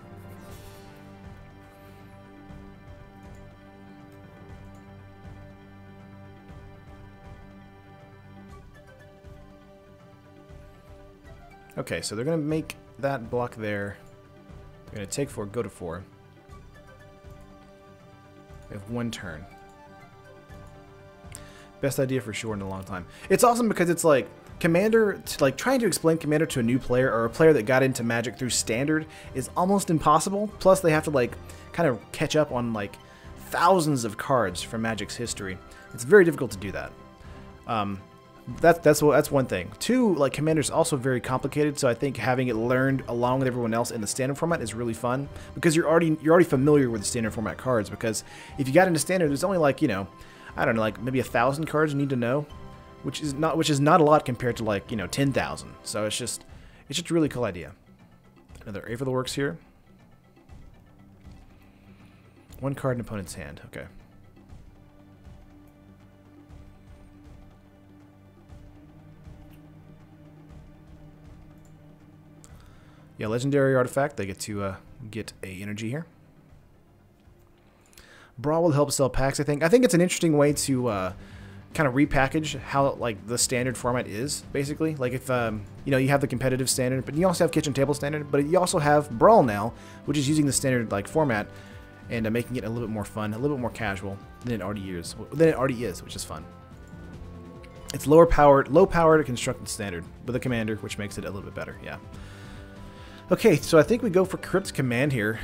Okay, so they're going to make that block there. They're going to take 4, go to 4. We have 1 turn. Best idea for sure in a long time. It's awesome because it's like Commander, like trying to explain Commander to a new player or a player that got into Magic through Standard is almost impossible. Plus they have to like kind of catch up on like thousands of cards from Magic's history. It's very difficult to do that. That's one thing. 2, like Commander's also very complicated, so I think having it learned along with everyone else in the Standard format is really fun because you're already familiar with the Standard format cards. Because if you got into Standard, there's only like, you know, I don't know, like maybe 1,000 cards you need to know, which is not a lot compared to like, you know, 10,000. So it's just a really cool idea. Another Aether Works here. 1 card in opponent's hand. Okay. Yeah, legendary artifact. They get to get a energy here. Brawl will help sell packs, I think. I think it's an interesting way to kind of repackage how like the standard format is, basically. Like if you know, you have the competitive standard, but you also have kitchen table standard, but you also have Brawl now, which is using the standard like format and making it a little bit more fun, a little bit more casual than it already is, which is fun. It's low power to constructed standard with a commander, which makes it a little bit better. Yeah. Okay, so I think we go for Crypt Command here,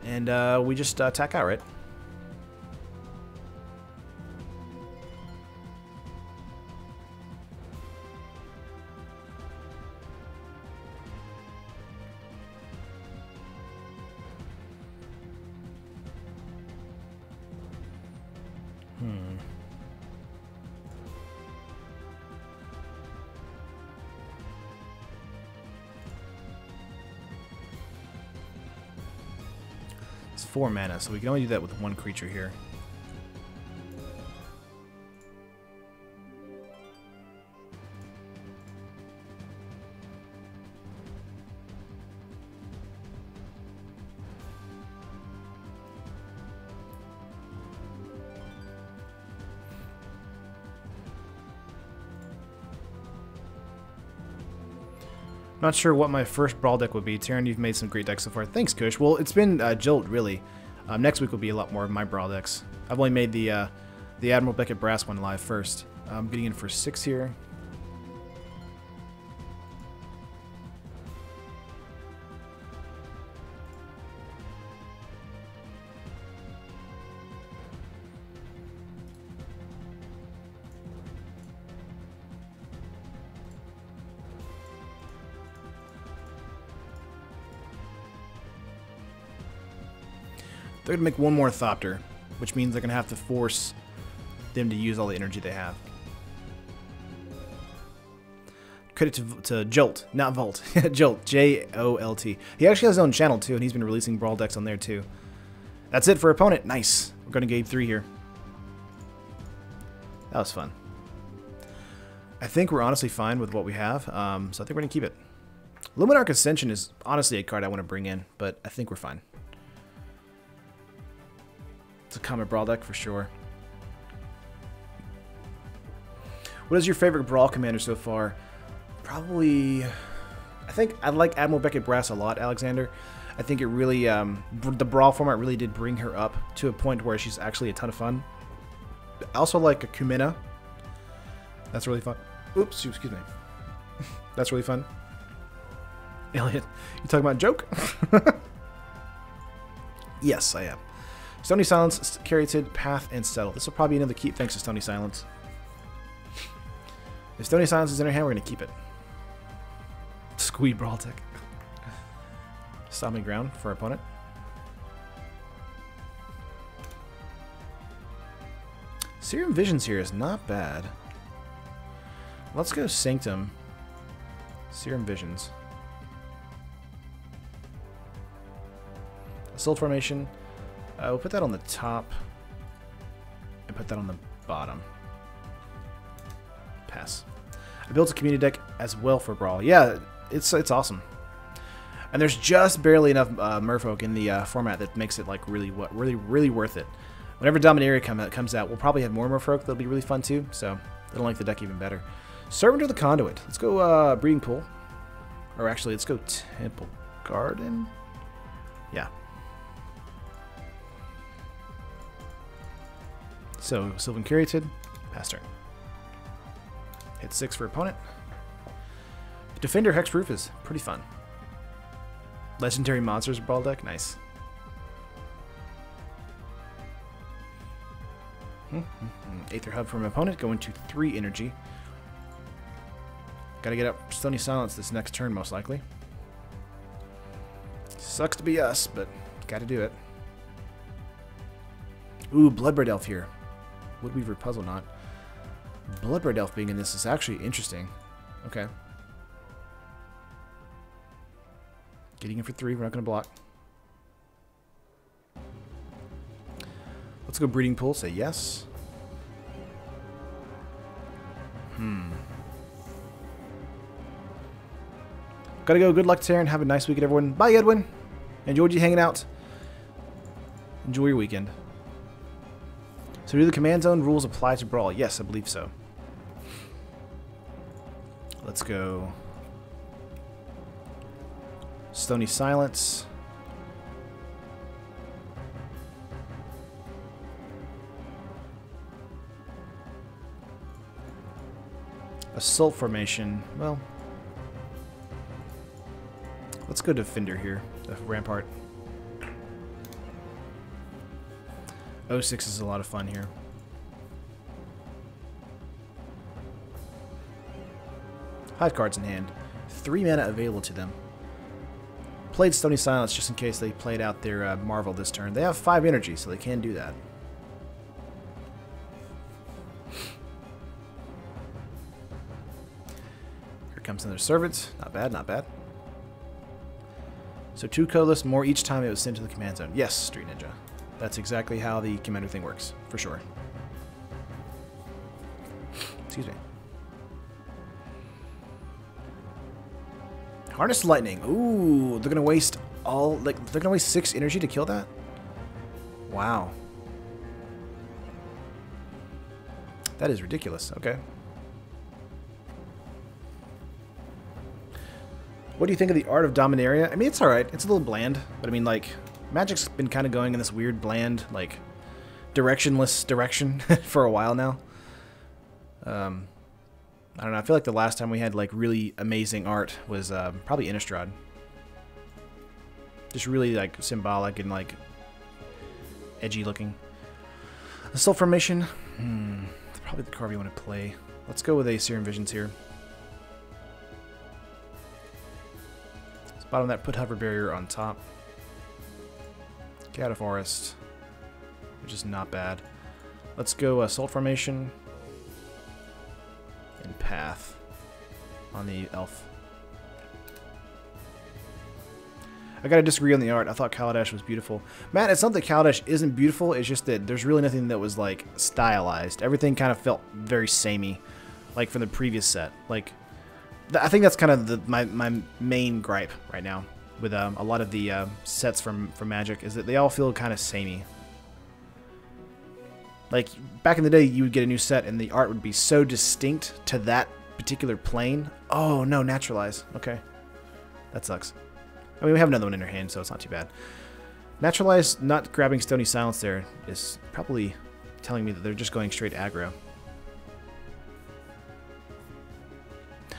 and we just attack out, right? It's 4 mana, so we can only do that with one creature here. Not sure what my first Brawl deck would be. Taryn, you've made some great decks so far. Thanks, Kush. Well, it's been Jolt, really. Next week will be a lot more of my Brawl decks. I've only made the Admiral Beckett Brass one live first. I'm getting in for 6 here. They're going to make one more Thopter, which means they're going to have to force them to use all the energy they have. Credit to Jolt, not Volt. Jolt, J-O-L-T. He actually has his own channel, too, and he's been releasing Brawl decks on there, too. That's it for opponent. Nice. We're going to game 3 here. That was fun. I think we're honestly fine with what we have, so I think we're going to keep it. Luminarch Ascension is honestly a card I want to bring in, but I think we're fine. It's a common Brawl deck for sure. What is your favorite Brawl commander so far? Probably, I think I like Admiral Beckett Brass a lot, Alexander. I think it really, the Brawl format really did bring her up to a point where she's actually a ton of fun. I also like a Kumina. That's really fun. Oops, excuse me. That's really fun. Elliot, you talking about a joke? Yes, I am. Stony Silence, Caryatid, Path, and Settle. This will probably be another keep thanks to Stony Silence. If Stony Silence is in our hand, we're going to keep it. Squee Brawl deck. Stomping Ground for our opponent. Serum Visions here is not bad. Let's go Sanctum. Serum Visions. Assault Formation. We'll put that on the top and put that on the bottom. Pass. I built a community deck as well for Brawl. Yeah, it's awesome. And there's just barely enough Merfolk in the format that makes it like really worth it. Whenever Dominaria comes out, we'll probably have more Merfolk that'll be really fun too. So it'll make the deck even better. Servant of the Conduit. Let's go Breeding Pool. Or actually, let's go Temple Garden. Yeah. So, Sylvan Caryatid, pass turn. Hit 6 for opponent. Defender Hexproof is pretty fun. Legendary Monsters Brawl deck, nice. Aether Hub from opponent, going to 3 energy. Gotta get up Stony Silence this next turn, most likely. Sucks to be us, but gotta do it. Ooh, Bloodbraid Elf here. Woodweaver Puzzle Knot. Bloodbraid Elf being in this is actually interesting. Okay. Getting in for 3. We're not going to block. Let's go Breeding Pool. Say yes. Got Gotta go. Good luck, Taryn. Have a nice weekend, everyone. Bye, Edwin. Enjoyed you hanging out. Enjoy your weekend. So do the command zone rules apply to Brawl? Yes, I believe so. Let's go. Stony Silence. Assault Formation. Well, let's go Defender here. The Rampart. 06 is a lot of fun here. Hide cards in hand. 3 mana available to them. Played Stony Silence just in case they played out their Marvel this turn. They have 5 energy, so they can do that. Here comes another Servant. Not bad, not bad. So 2 colorless, more each time it was sent to the command zone. Yes, Street Ninja. That's exactly how the commander thing works, for sure. Excuse me. Harness Lightning. Ooh, they're gonna waste all, like, they're gonna waste 6 energy to kill that? Wow. That is ridiculous. Okay. What do you think of the Art of Dominaria? I mean, it's alright. It's a little bland, but I mean, like, Magic's been kind of going in this weird, bland, like, directionless direction for a while now. I don't know. I feel like the last time we had, like, really amazing art was probably Innistrad. Just really, like, symbolic and, like, edgy looking. Assault Formation. Probably the card we want to play. Let's go with a Serum Visions here. Let's bottom that, put Hover Barrier on top. Get out of Forest, which is not bad. Let's go Assault Formation and Path on the Elf. I gotta disagree on the art. I thought Kaladesh was beautiful. Matt, it's not that Kaladesh isn't beautiful, it's just that there's really nothing that was, like, stylized. Everything kind of felt very samey, like from the previous set. Like, I think that's kind of my main gripe right now with a lot of the sets from Magic, is that they all feel kind of samey. Like, back in the day, you would get a new set and the art would be so distinct to that particular plane. Oh, no, Naturalize. Okay. That sucks. I mean, we have another one in our hand, so it's not too bad. Naturalize not grabbing Stony Silence there is probably telling me that they're just going straight aggro.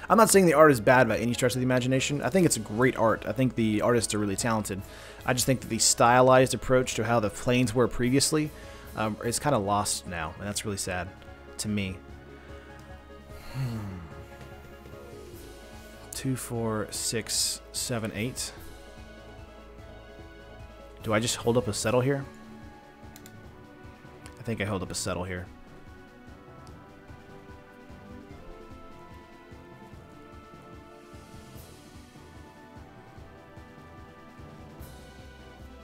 I'm not saying the art is bad by any stretch of the imagination. I think it's a great art. I think the artists are really talented. I just think that the stylized approach to how the planes were previously is kind of lost now, and that's really sad to me. 2, 4, 6, 7, 8. Do I just hold up a Settle here? I think I hold up a Settle here.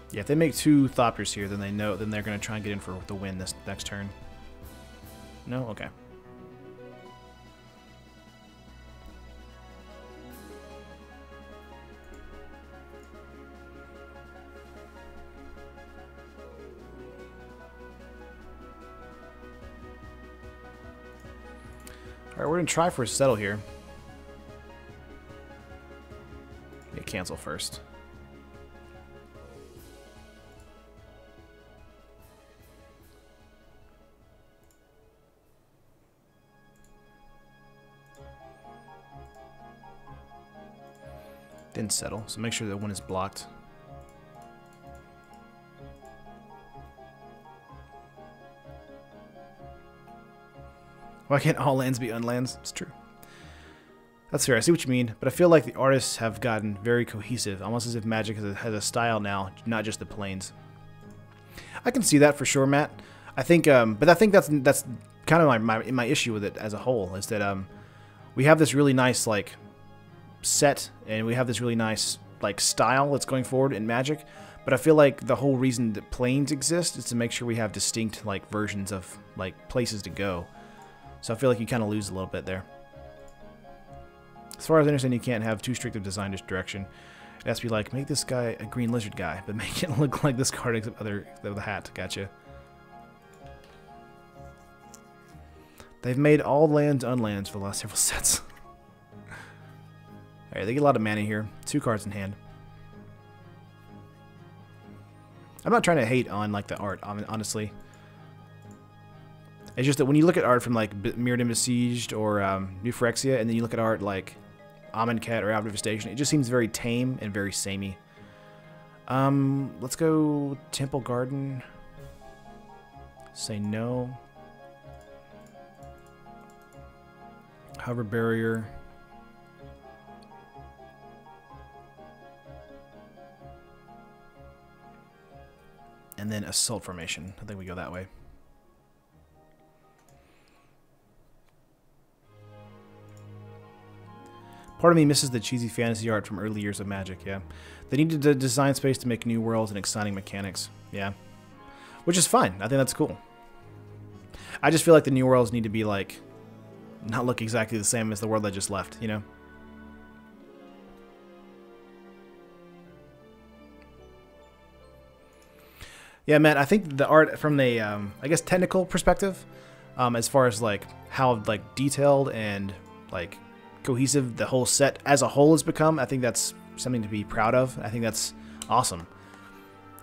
Yeah, if they make 2 Thopters here, then they know, then they're going to try and get in for the win this next turn. No? Okay. Alright, we're going to try for a Settle here. Yeah, cancel first. Didn't settle, so make sure that one is blocked. Why can't all lands be unlands? It's true. That's fair, I see what you mean, but I feel like the artists have gotten very cohesive, almost as if Magic has a style now, not just the planes. I can see that for sure, Matt. I think, but I think that's kind of my issue with it as a whole, is that we have this really nice, like, set, and we have this really nice, like, style that's going forward in Magic, but I feel like the whole reason that planes exist is to make sure we have distinct, like, versions of, like, places to go. So I feel like you kind of lose a little bit there. As far as I understand, you can't have too strict of design direction. It has to be like, make this guy a green lizard guy, but make it look like this card except the hat. Gotcha. They've made all lands unlands for the last several sets. Alright, they get a lot of mana here. 2 cards in hand. I'm not trying to hate on like the art, honestly. It's just that when you look at art from like Mirrodin Besieged or New Phyrexia, and then you look at art like Amonkhet or Out of Devastation, it just seems very tame and very samey. Let's go Temple Garden. Say no. Hover Barrier. And then Assault Formation. I think we go that way. Part of me misses the cheesy fantasy art from early years of Magic, yeah. They needed to design space to make new worlds and exciting mechanics, yeah. Which is fine. I think that's cool. I just feel like the new worlds need to be, like, not look exactly the same as the world I just left, you know? Yeah, Matt, I think the art from the, I guess, technical perspective, as far as, like, how, like, detailed and, like, cohesive the whole set as a whole has become, I think that's something to be proud of. I think that's awesome.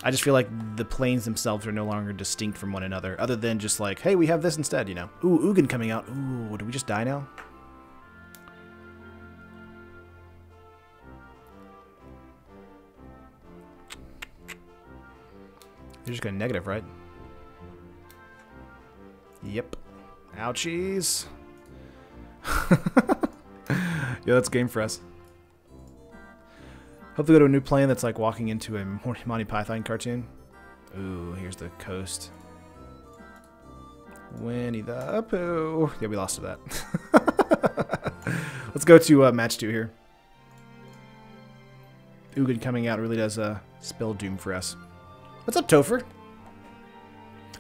I just feel like the planes themselves are no longer distinct from one another, other than just like, hey, we have this instead, you know. Ooh, Ugin coming out. Ooh, did we just die now? They're just going negative, right? Yep. Ouchies. Yeah, that's a game for us. Hope we go to a new plane that's like walking into a Monty Python cartoon. Ooh, here's the coast. Winnie the Pooh. Yeah, we lost to that. Let's go to match 2 here. Ugin coming out really does spell doom for us. What's up, Topher?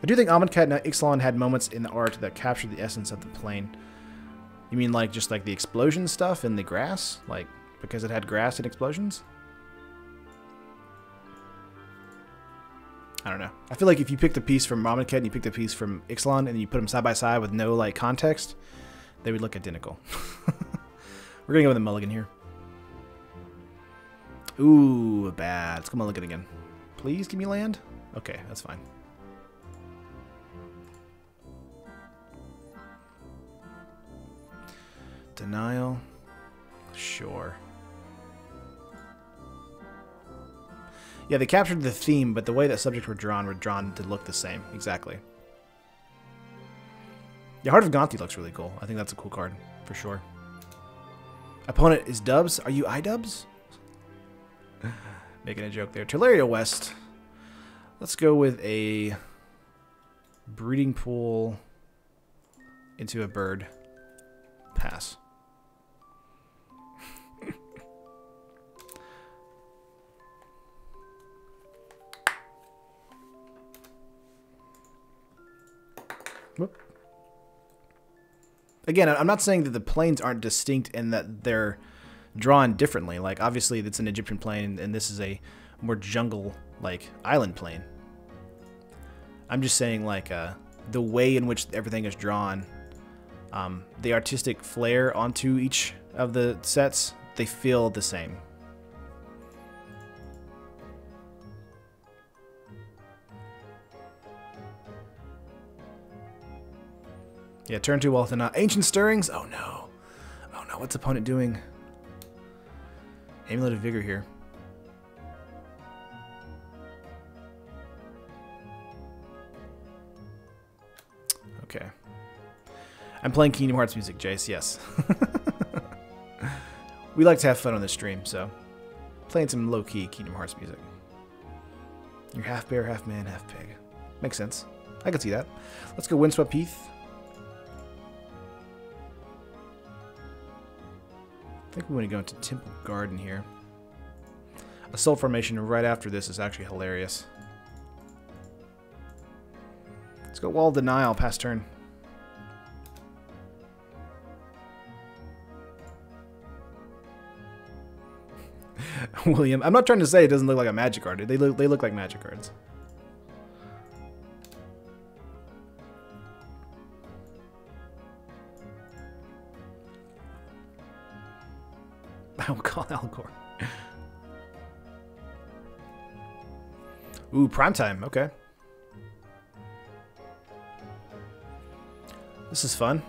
I do think Amonkhet and Ixalan had moments in the art that captured the essence of the plane. You mean like just like the explosion stuff in the grass? Like because it had grass and explosions? I don't know. I feel like if you picked a piece from Amonkhet and you picked a piece from Ixalan and you put them side by side with no like context, they would look identical. We're gonna go with a mulligan here. Ooh, bad. Let's go mulligan again. Please give me land? Okay, that's fine. Denial. Sure. Yeah, they captured the theme, but the way that subjects were drawn to look the same. Exactly. Yeah, Heart of Gonti looks really cool. I think that's a cool card, for sure. Opponent is Dubs. Are you iDubbbz? Making a joke there. Terraria West. Let's go with a breeding pool into a bird. Pass. Whoop. Again, I'm not saying that the planes aren't distinct and that they're drawn differently. Like, obviously, it's an Egyptian plane, and this is a more jungle-like island plane. I'm just saying, like, the way in which everything is drawn, the artistic flair onto each of the sets, they feel the same. Yeah, turn 2 wealth and not Ancient Stirrings. Oh no. Oh no, what's opponent doing? Amulet of Vigor here. Okay. I'm playing Kingdom Hearts music, Jace, yes. We like to have fun on this stream, so playing some low-key Kingdom Hearts music. You're half bear, half man, half pig. Makes sense. I can see that. Let's go Windswept Heath. I think we want to go into Temple Garden here. Assault Formation right after this is actually hilarious. Let's go Wall of Denial, pass turn. William, I'm not trying to say it doesn't look like a Magic card. They look like Magic cards. I will call Alcor. Ooh, primetime. Okay. This is fun.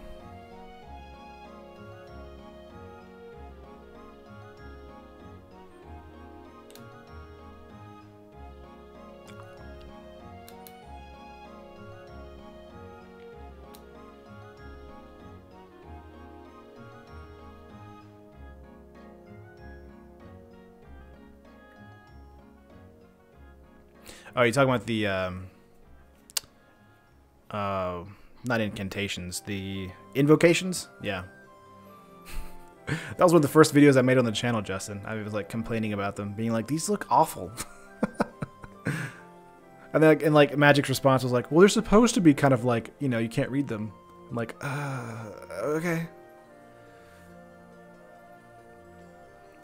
Oh, you're talking about the, not incantations, the invocations? Yeah. That was one of the first videos I made on the channel, Justin. I was, like, complaining about them, being like, these look awful. And then, like, Magic's response was like, well, they're supposed to be kind of like, you know, you can't read them. I'm like, okay.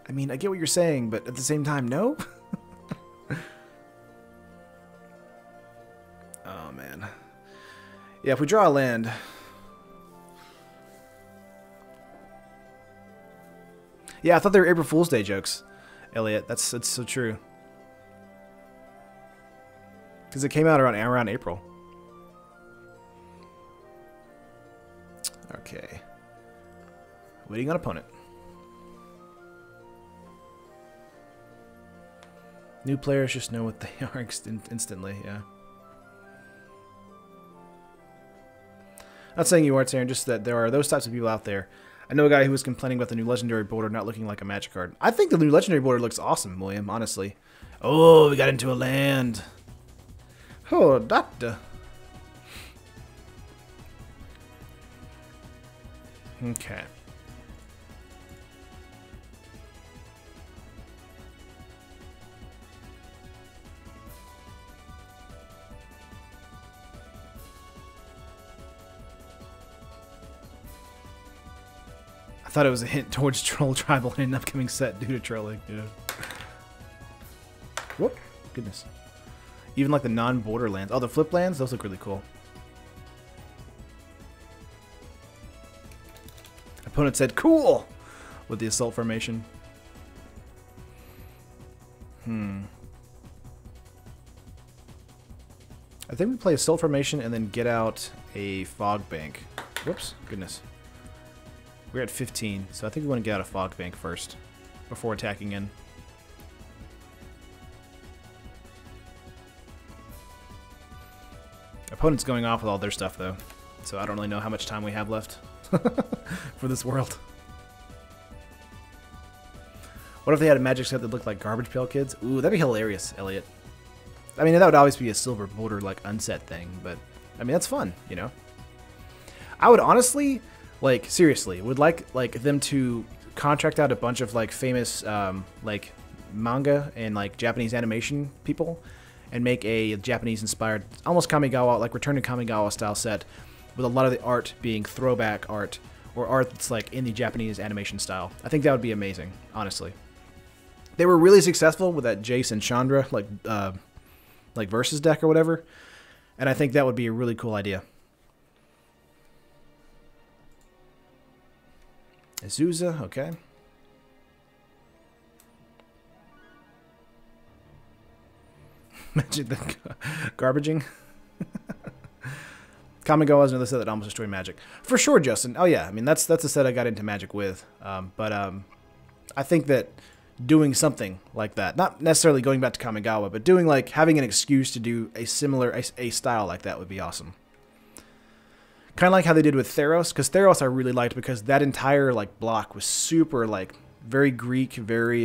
I mean, I get what you're saying, but at the same time, no? Oh, man. Yeah, if we draw a land... Yeah, I thought they were April Fool's Day jokes, Elliot. That's so true. Because it came out around April. Okay. Waiting on opponent. New players just know what they are instantly, yeah. Not saying you aren't, Aaron, just that there are those types of people out there. I know a guy who was complaining about the new Legendary border not looking like a Magic card. I think the new Legendary border looks awesome, William, honestly. Oh, we got into a land. Oh, doctor. Okay. I thought it was a hint towards Troll Tribal in an upcoming set due to trolling. Yeah. Whoop. Goodness. Even like the non-border lands. Oh, the flip lands? Those look really cool. Opponent said, cool! With the assault formation. I think we play assault formation and then get out a fog bank. Whoops. Goodness. We're at 15, so I think we want to get out a fog bank first before attacking in. Opponent's going off with all their stuff, though, so I don't really know how much time we have left for this world. What if they had a Magic set that looked like Garbage Pail Kids? Ooh, that'd be hilarious, Elliot. I mean, that would always be a silver border, like, unset thing, but, I mean, that's fun, you know? I would honestly... Like, seriously, would like them to contract out a bunch of, like, famous, like, manga and, like, Japanese animation people and make a Japanese-inspired, almost Kamigawa, like, Return to Kamigawa-style set with a lot of the art being throwback art or art that's, like, in the Japanese animation style. I think that would be amazing, honestly. They were really successful with that Jace and Chandra, like Versus deck or whatever, and I think that would be a really cool idea. Azusa, okay. Magic the garbaging. Kamigawa is another set that almost destroyed Magic. For sure, Justin. Oh yeah, I mean that's a set I got into Magic with. I think that doing something like that, not necessarily going back to Kamigawa, but doing like having an excuse to do a similar a style like that would be awesome. Kind of like how they did with Theros, because Theros I really liked because that entire like block was super like very Greek, very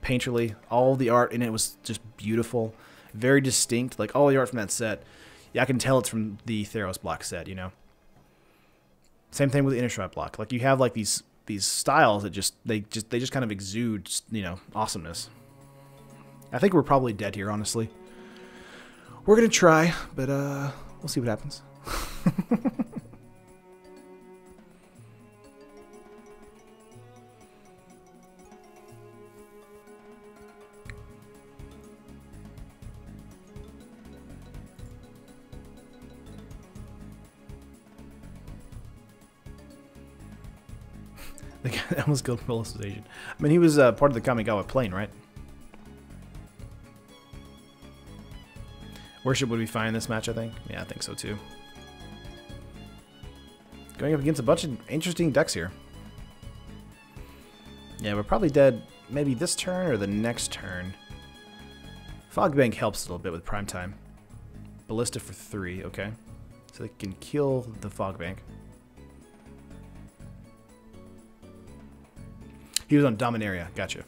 painterly. All the art in it was just beautiful, very distinct. Like all the art from that set, yeah, I can tell it's from the Theros block set. You know. Same thing with the Innistrad block. Like you have like these styles that they just kind of exude, you know, awesomeness. I think we're probably dead here, honestly. We're gonna try, but we'll see what happens. The guy that almost killed Melissa's agent. I mean, he was part of the Kamigawa plane, right? Worship would be fine in this match, I think. Yeah, I think so too. Going up against a bunch of interesting decks here. Yeah, we're probably dead maybe this turn or the next turn. Fogbank helps a little bit with prime time. Ballista for 3, okay. So they can kill the Fogbank. He was on Dominaria, gotcha.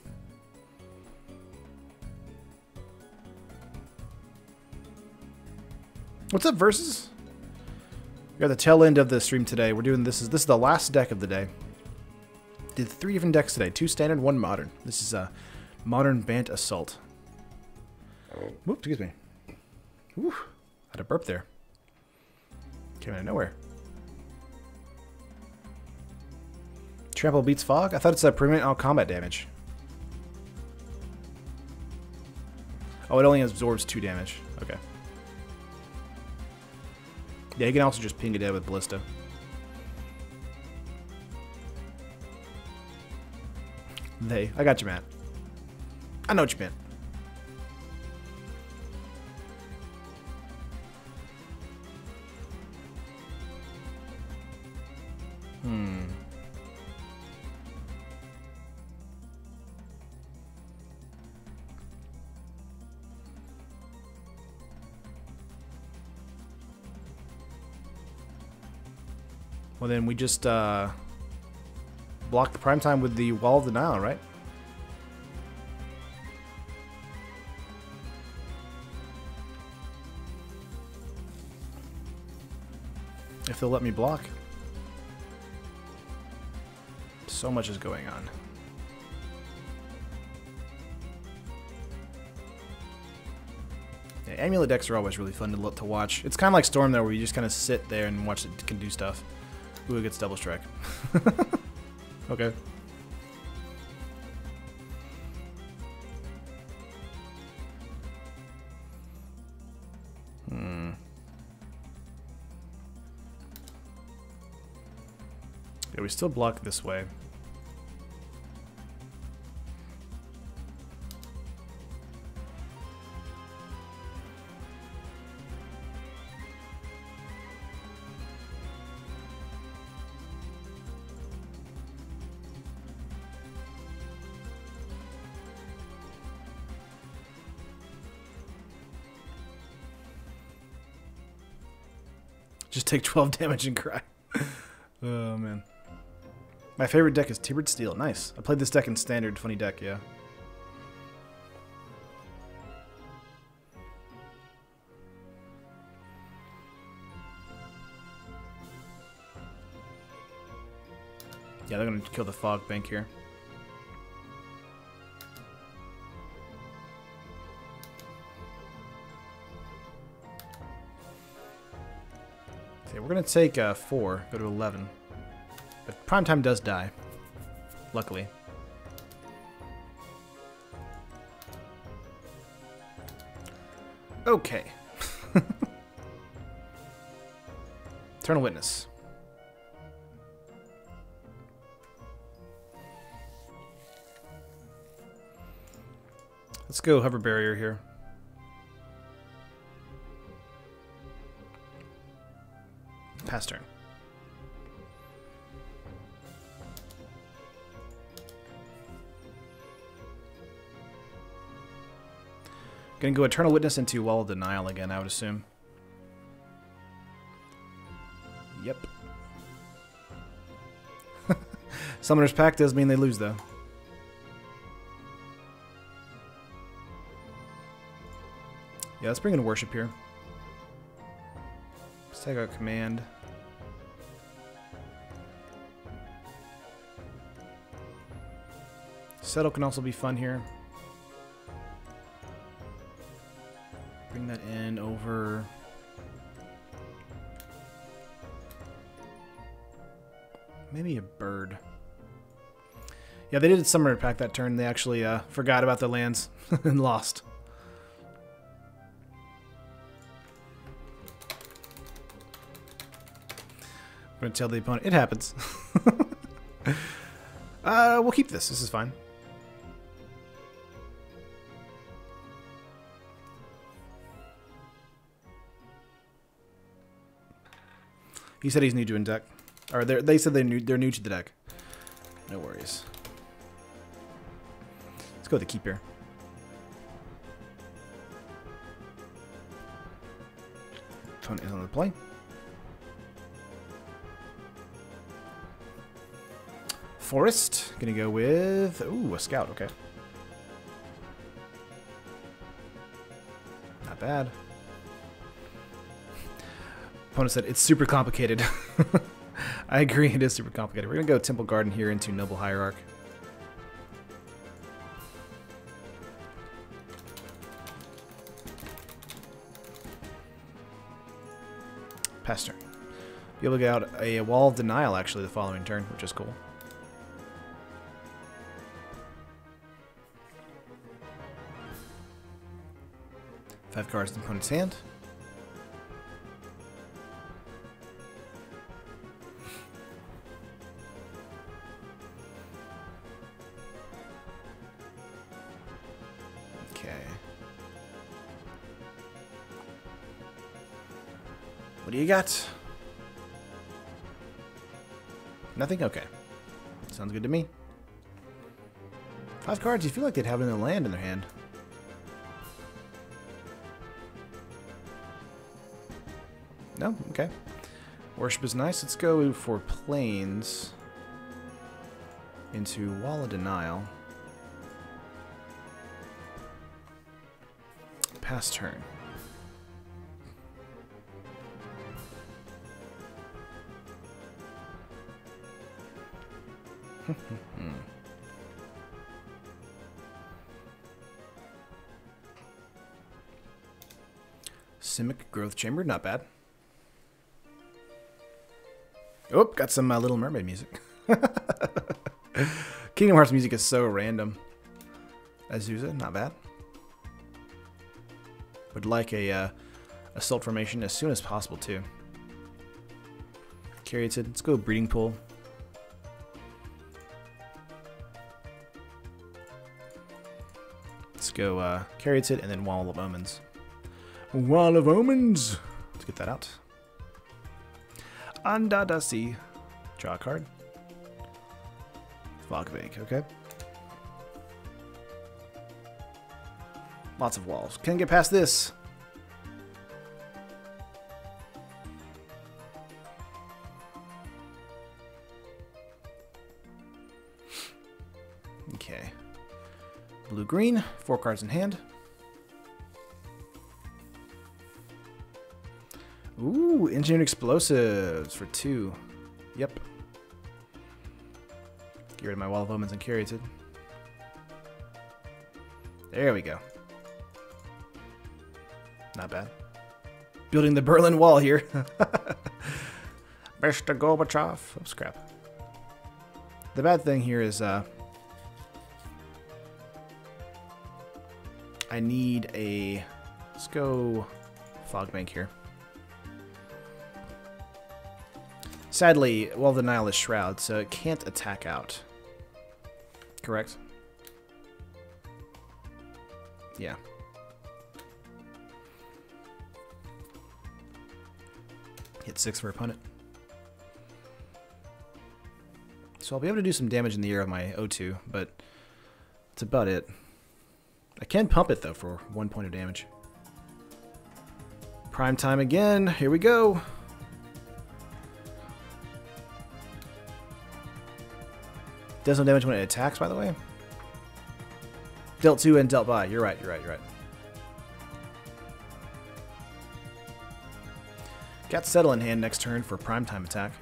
What's up, Versus? We're at the tail end of the stream today. We're doing this is the last deck of the day. Did 3 different decks today. 2 standard, 1 modern. This is a modern Bant Assault. Whoop, excuse me. Whew, had a burp there. Came out of nowhere. Trample beats Fog? I thought it's a permanent all combat damage. Oh, it only absorbs 2 damage. Okay. Yeah, you can also just ping it dead with Ballista. I got you, Matt. I know what you meant. Well, then we just block the primetime with the Wall of Denial, right? If they'll let me block. So much is going on. Yeah, Amulet decks are always really fun to watch. It's kind of like Storm, though, where you just kind of sit there and watch it can do stuff. Ooh, it gets double strike. Okay. Yeah, we still block this way. Just take 12 damage and cry. Oh, man. My favorite deck is Tibert Steel. Nice. I played this deck in Standard. Funny deck, yeah. Yeah, they're going to kill the Fog Bank here. We're going to take 4, go to 11. But Primetime does die. Luckily. Okay. Eternal Witness. Let's go Hover Barrier here. Pass turn. Gonna go Eternal Witness into Wall of Denial again, I would assume. Yep. Summoner's Pact does mean they lose, though. Yeah, let's bring in Worship here. Let's take out Command. Settle can also be fun here. Bring that in over. Maybe a bird. Yeah, they did Summoner Pact that turn. They actually forgot about the lands and lost. I'm going to tell the opponent. It happens. We'll keep this. This is fine. He said he's new to a deck. Or they said they're new to the deck. No worries. Let's go with the keep here. Opponent is on the play. Forest. Gonna go with... Ooh, a scout. Okay. Not bad. Opponent said it's super complicated. I agree, it is super complicated. We're gonna go Temple Garden here into Noble Hierarch. Pass turn. Be able to get out a Wall of Denial actually the following turn, which is cool. Five cards in the opponent's hand. Okay. What do you got? Nothing? Okay. Sounds good to me. Five cards, you feel like they'd have another land in their hand. No? Okay. Worship is nice. Let's go for Plains into Wall of Denial. Pass turn. Simic Growth Chamber, not bad. Oh, got some Little Mermaid music. Kingdom Hearts music is so random. Azusa, not bad. Would like a Assault Formation as soon as possible, too. Caryatid, let's go Breeding Pool. Let's go Caryatid and then Wall of Omens. Wall of Omens! Let's get that out. Andadasi. Draw a card. Fogbank, okay. Lots of walls. Can't get past this. Okay. Blue-green. 4 cards in hand. Ooh, Engineered Explosives for 2. Yep. Get rid of my Wall of Omens and Caryatid. There we go. Not bad. Building the Berlin Wall here. Mr. Gorbachev. Oops, crap. The bad thing here is I need a... Let's go Fogbank here. Sadly, Wall of Denial is Shroud, so it can't attack out. Correct? Yeah. Hit 6 for opponent. So I'll be able to do some damage in the air of my O2, but that's about it. I can pump it, though, for 1 point of damage. Prime time again. Here we go. Does no damage when it attacks, by the way. Dealt 2 and dealt by. You're right, you're right, you're right. Got Settle in hand next turn for primetime attack.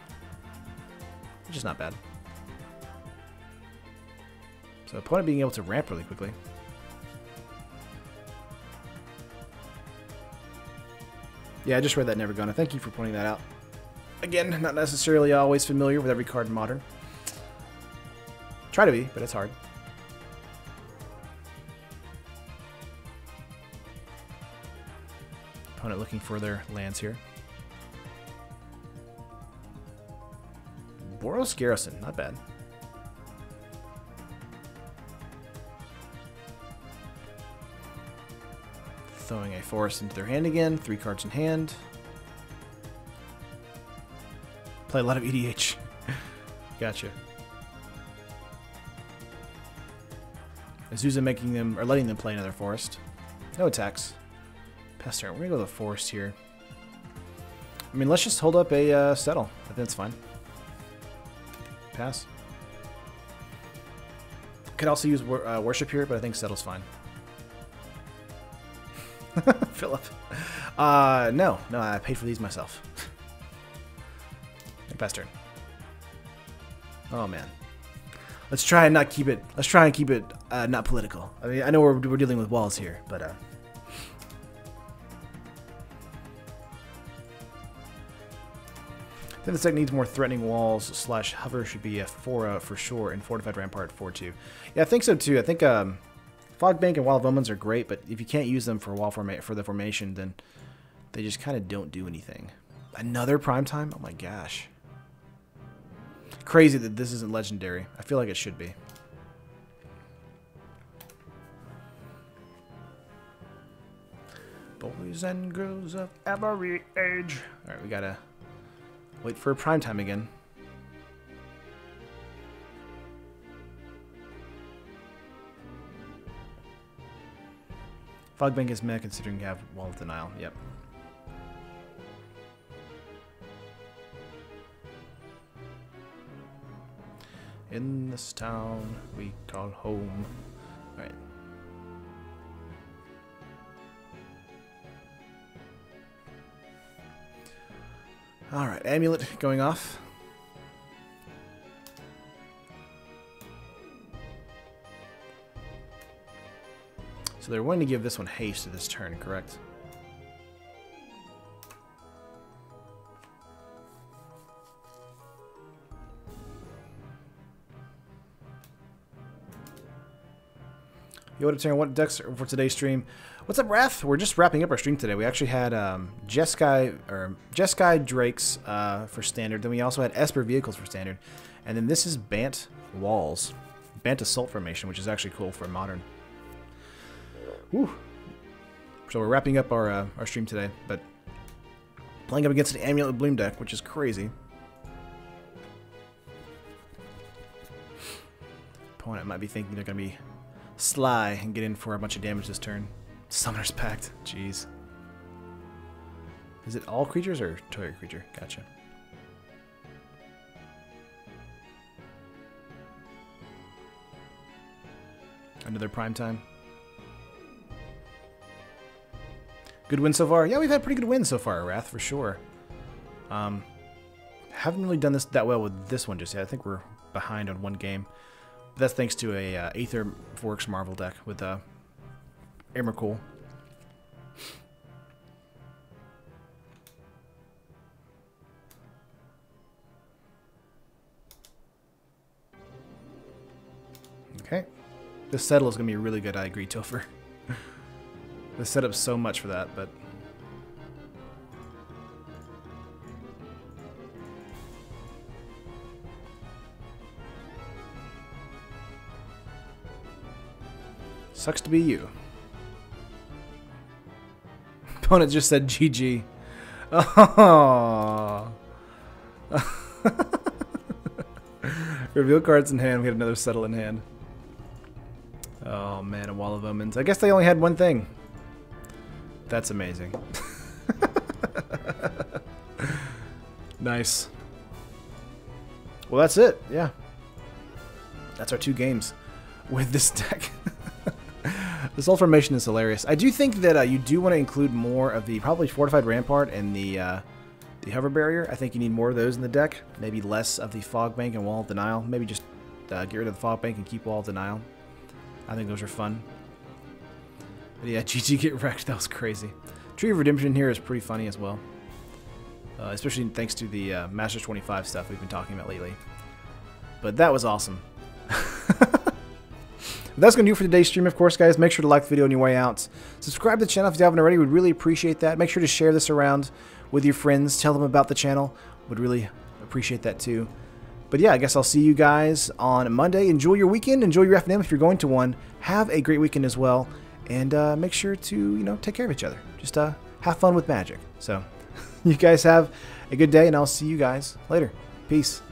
Which is not bad. So opponent being able to ramp really quickly. Yeah, I just read that Never Gonna. Thank you for pointing that out. Again, not necessarily always familiar with every card in Modern. Try to be, but it's hard. Opponent looking for their lands here. Boros Garrison, not bad. throwing a forest into their hand again. 3 cards in hand. Play a lot of EDH. Gotcha. Azusa making them, or letting them play another forest. No attacks. Pass turn. We're gonna go with the forest here. I mean, let's just hold up a settle. I think that's fine. Pass. Could also use worship here, but I think settle's fine. Philip. No, I paid for these myself. Pass turn. Oh man. Let's try and not keep it. Let's try and keep it not political. I mean, I know we're dealing with walls here, but I think this deck needs more threatening walls. / hover should be a 4 for sure, and fortified rampart 4/2. Yeah, I think so too. I think Fogbank and Wall of Omens are great, but if you can't use them for for the formation, then they just kind of don't do anything. Another primetime? Oh my gosh. Crazy that this isn't legendary. I feel like it should be. Boys and girls of every age. Alright, we gotta wait for a primetime again. Fogbank is meh considering you have Wall of Denial. Yep. In this town we call home. Alright. Alright, amulet going off. So they're wanting to give this one haste to this turn, correct? Yoda turn, what decks for today's stream? What's up, Wrath? We're just wrapping up our stream today. We actually had Jeskai Drakes for standard. Then we also had Esper Vehicles for standard. And then this is Bant Walls. Bant Assault Formation, which is actually cool for modern. Woo. So we're wrapping up our stream today, but playing up against an Amulet Bloom deck, which is crazy. Opponent might be thinking they're going to be sly and get in for a bunch of damage this turn. Summoner's Pact. Jeez. Is it all creatures or toy creature? Gotcha. Another prime time. Good win so far? Yeah, we've had pretty good wins so far, Wrath, for sure. Haven't really done this that well with this one just yet. I think we're behind on one game. But that's thanks to a Aether Forks Marvel deck with Emrakul. Okay. This settle is going to be really good, I agree, Topher. The setup's so much for that, but... Sucks to be you. Opponent just said GG. Oh. Reveal cards in hand. We had another settle in hand. Oh man, a Wall of Omens. I guess they only had one thing. That's amazing. Nice. Well, that's it. Yeah. That's our 2 games with this deck. This whole formation is hilarious. I do think that you do want to include more of the probably Fortified Rampart and the Hover Barrier. I think you need more of those in the deck. Maybe less of the Fog Bank and Wall of Denial. Maybe just get rid of the Fog Bank and keep Wall of Denial. I think those are fun. But yeah, GG get wrecked. That was crazy. Tree of Redemption here is pretty funny as well. Especially thanks to the Masters 25 stuff we've been talking about lately. But that was awesome. That's going to do it for today's stream, of course, guys. Make sure to like the video on your way out. Subscribe to the channel if you haven't already. We'd really appreciate that. Make sure to share this around with your friends. Tell them about the channel. Would really appreciate that, too. But yeah, I guess I'll see you guys on Monday. Enjoy your weekend. Enjoy your FNM if you're going to one. Have a great weekend as well. and make sure to, you know, take care of each other. Just have fun with Magic. So you guys have a good day, and I'll see you guys later. Peace.